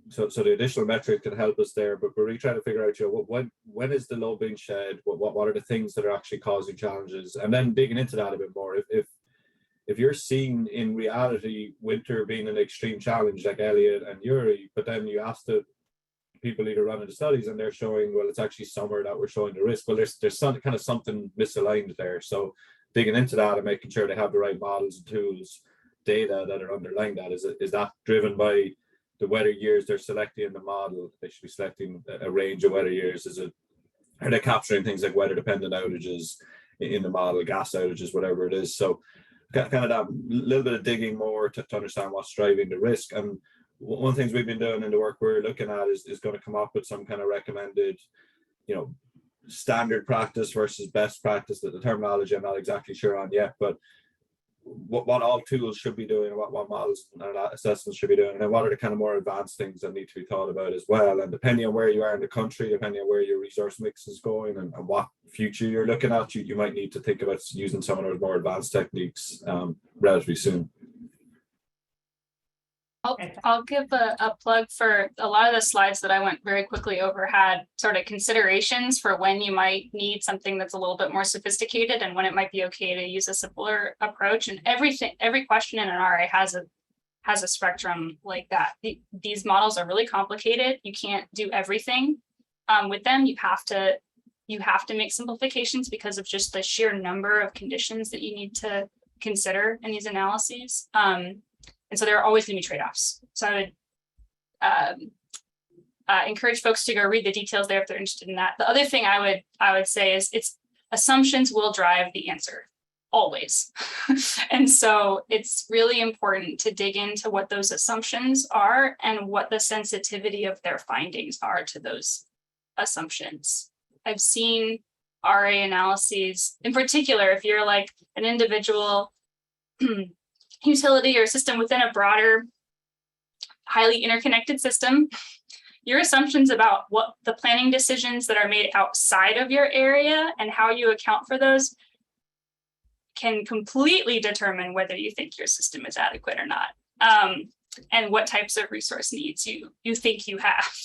So the additional metric can help us there, but we're really trying to figure out, you know, when is the load being shed? What are the things that are actually causing challenges? And then digging into that a bit more. If you're seeing in reality winter being an extreme challenge like Elliot and Yuri, but then you ask the people either running the studies and they're showing, well, it's actually summer that we're showing the risk. Well, there's some kind of something misaligned there. So digging into that and making sure they have the right models and tools, data that are underlying that. Is that driven by the weather years they're selecting in the model? They should be selecting a range of weather years. Are they capturing things like weather dependent outages in the model, gas outages, whatever it is? So kind of that little bit of digging more to understand what's driving the risk. And one of the things we've been doing in the work we're looking at is going to come up with some kind of recommended, you know, standard practice versus best practice. That the terminology I'm not exactly sure on yet, but what all tools should be doing, what models and assessments should be doing, and then what are the kind of more advanced things that need to be thought about as well. And depending on where you are in the country, depending on where your resource mix is going and what future you're looking at, you might need to think about using some of those more advanced techniques relatively soon. I'll give a plug for a lot of the slides that I went very quickly over had sort of considerations for when you might need something that's a little bit more sophisticated and when it might be okay to use a simpler approach. And every question in an RA has a spectrum like that. These models are really complicated. You can't do everything with them. You have to make simplifications because of just the sheer number of conditions that you need to consider in these analyses. And so there are always going to be trade-offs. So I would encourage folks to go read the details there if they're interested in that. The other thing I would say is assumptions will drive the answer always. And so it's really important to dig into what those assumptions are and what the sensitivity of their findings are to those assumptions. I've seen RA analyses, in particular, if you're like an individual utility or system within a broader, highly interconnected system, your assumptions about what the planning decisions that are made outside of your area and how you account for those can completely determine whether you think your system is adequate or not, and what types of resource needs you think you have.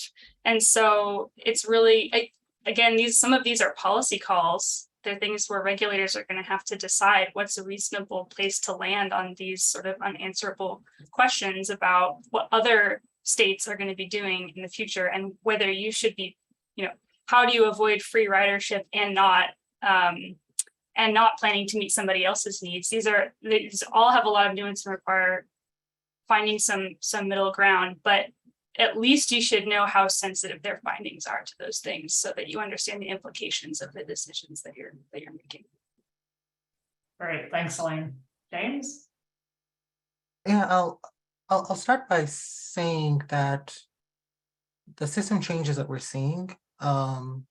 And so it's really, again, some of these are policy calls. They're things where regulators are going to have to decide what's a reasonable place to land on these sort of unanswerable questions about what other states are going to be doing in the future and whether you should be, you know, how do you avoid free ridership and not planning to meet somebody else's needs. These all have a lot of nuance and require finding some middle ground, but at least you should know how sensitive their findings are to those things so that you understand the implications of the decisions that you're making. All right, thanks, Elaine. James? Yeah, I'll start by saying that the system changes that we're seeing are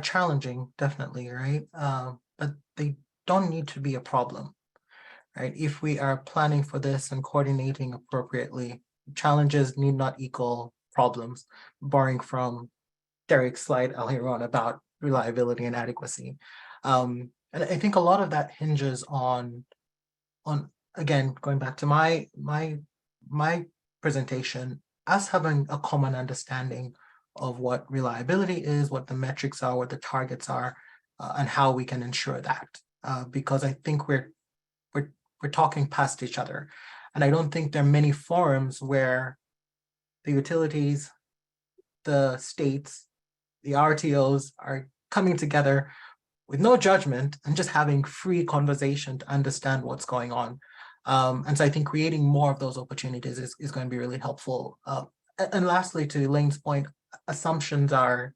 challenging, definitely, right? But they don't need to be a problem, right? If we are planning for this and coordinating appropriately, challenges need not equal problems, borrowing from Derek's slide earlier on about reliability and adequacy. And I think a lot of that hinges on again, going back to my presentation, us having a common understanding of what reliability is, what the metrics are, what the targets are, and how we can ensure that. because I think we're talking past each other. And I don't think there are many forums where the utilities, the states, the RTOs are coming together with no judgment and just having free conversation to understand what's going on. And so I think creating more of those opportunities is going to be really helpful. And lastly, to Elaine's point, assumptions are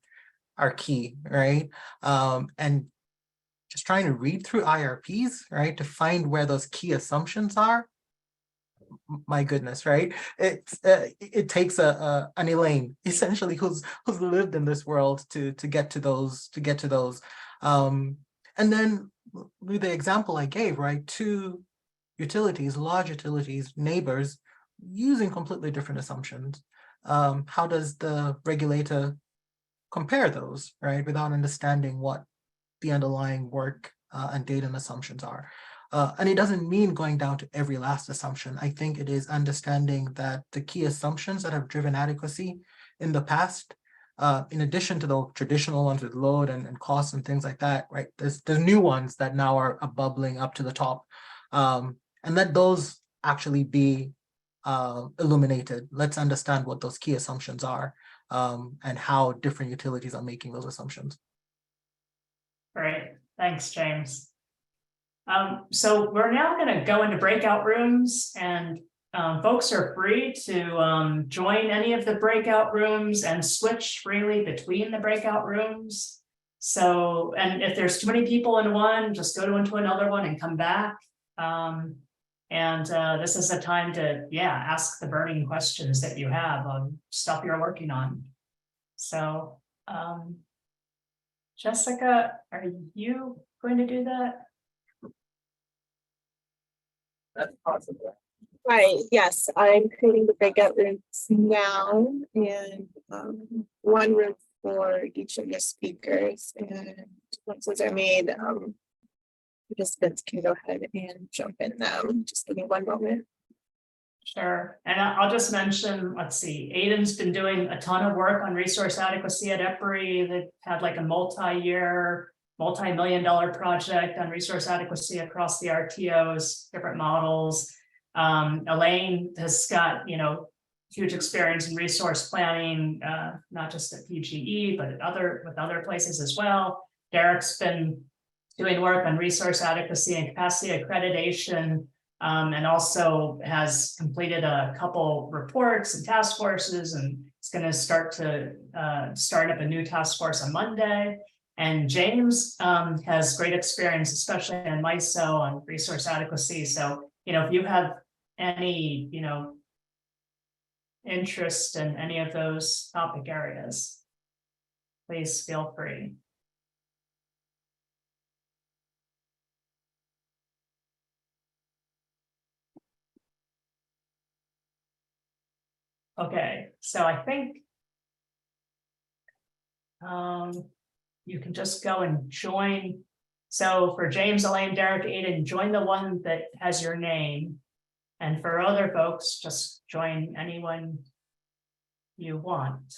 key, right? And just trying to read through IRPs, right, to find where those key assumptions are. My goodness, right? It takes an Elaine essentially who's lived in this world to get to those. And then with the example I gave, right, two utilities, large utilities, neighbors, using completely different assumptions. How does the regulator compare those, right, without understanding what the underlying work and data and assumptions are? And it doesn't mean going down to every last assumption. I think it is understanding that the key assumptions that have driven adequacy in the past, in addition to the traditional ones with load and costs and things like that, right? There's new ones that now are bubbling up to the top, and let those actually be illuminated. Let's understand what those key assumptions are, and how different utilities are making those assumptions. Great, thanks, James. So we're now going to go into breakout rooms, and folks are free to join any of the breakout rooms and switch freely between the breakout rooms. So, and if there's too many people in one, just go into another one and come back. This is a time to, ask the burning questions that you have on stuff you're working on. So, Jessica, are you going to do that? That's possible. Right, yes, I'm creating the breakout rooms now, and one room for each of the speakers, and once those are made, participants can go ahead and jump in them. Just give me one moment. Sure, and I'll just mention, let's see, Aidan's been doing a ton of work on resource adequacy at EPRI. They've had like a multi-year, multi-million-dollar project on resource adequacy across the RTOs, different models. Elaine has got, huge experience in resource planning, not just at PGE, but with other places as well. Derek's been doing work on resource adequacy and capacity accreditation, and also has completed a couple reports and task forces, and it's going to start up a new task force on Monday. And James has great experience, especially in MISO on resource adequacy. So, if you have any, interest in any of those topic areas, please feel free. Okay, so I think you can just go and join. So for James, Elaine, Derek, Aidan, join the one that has your name. And for other folks, just join anyone you want.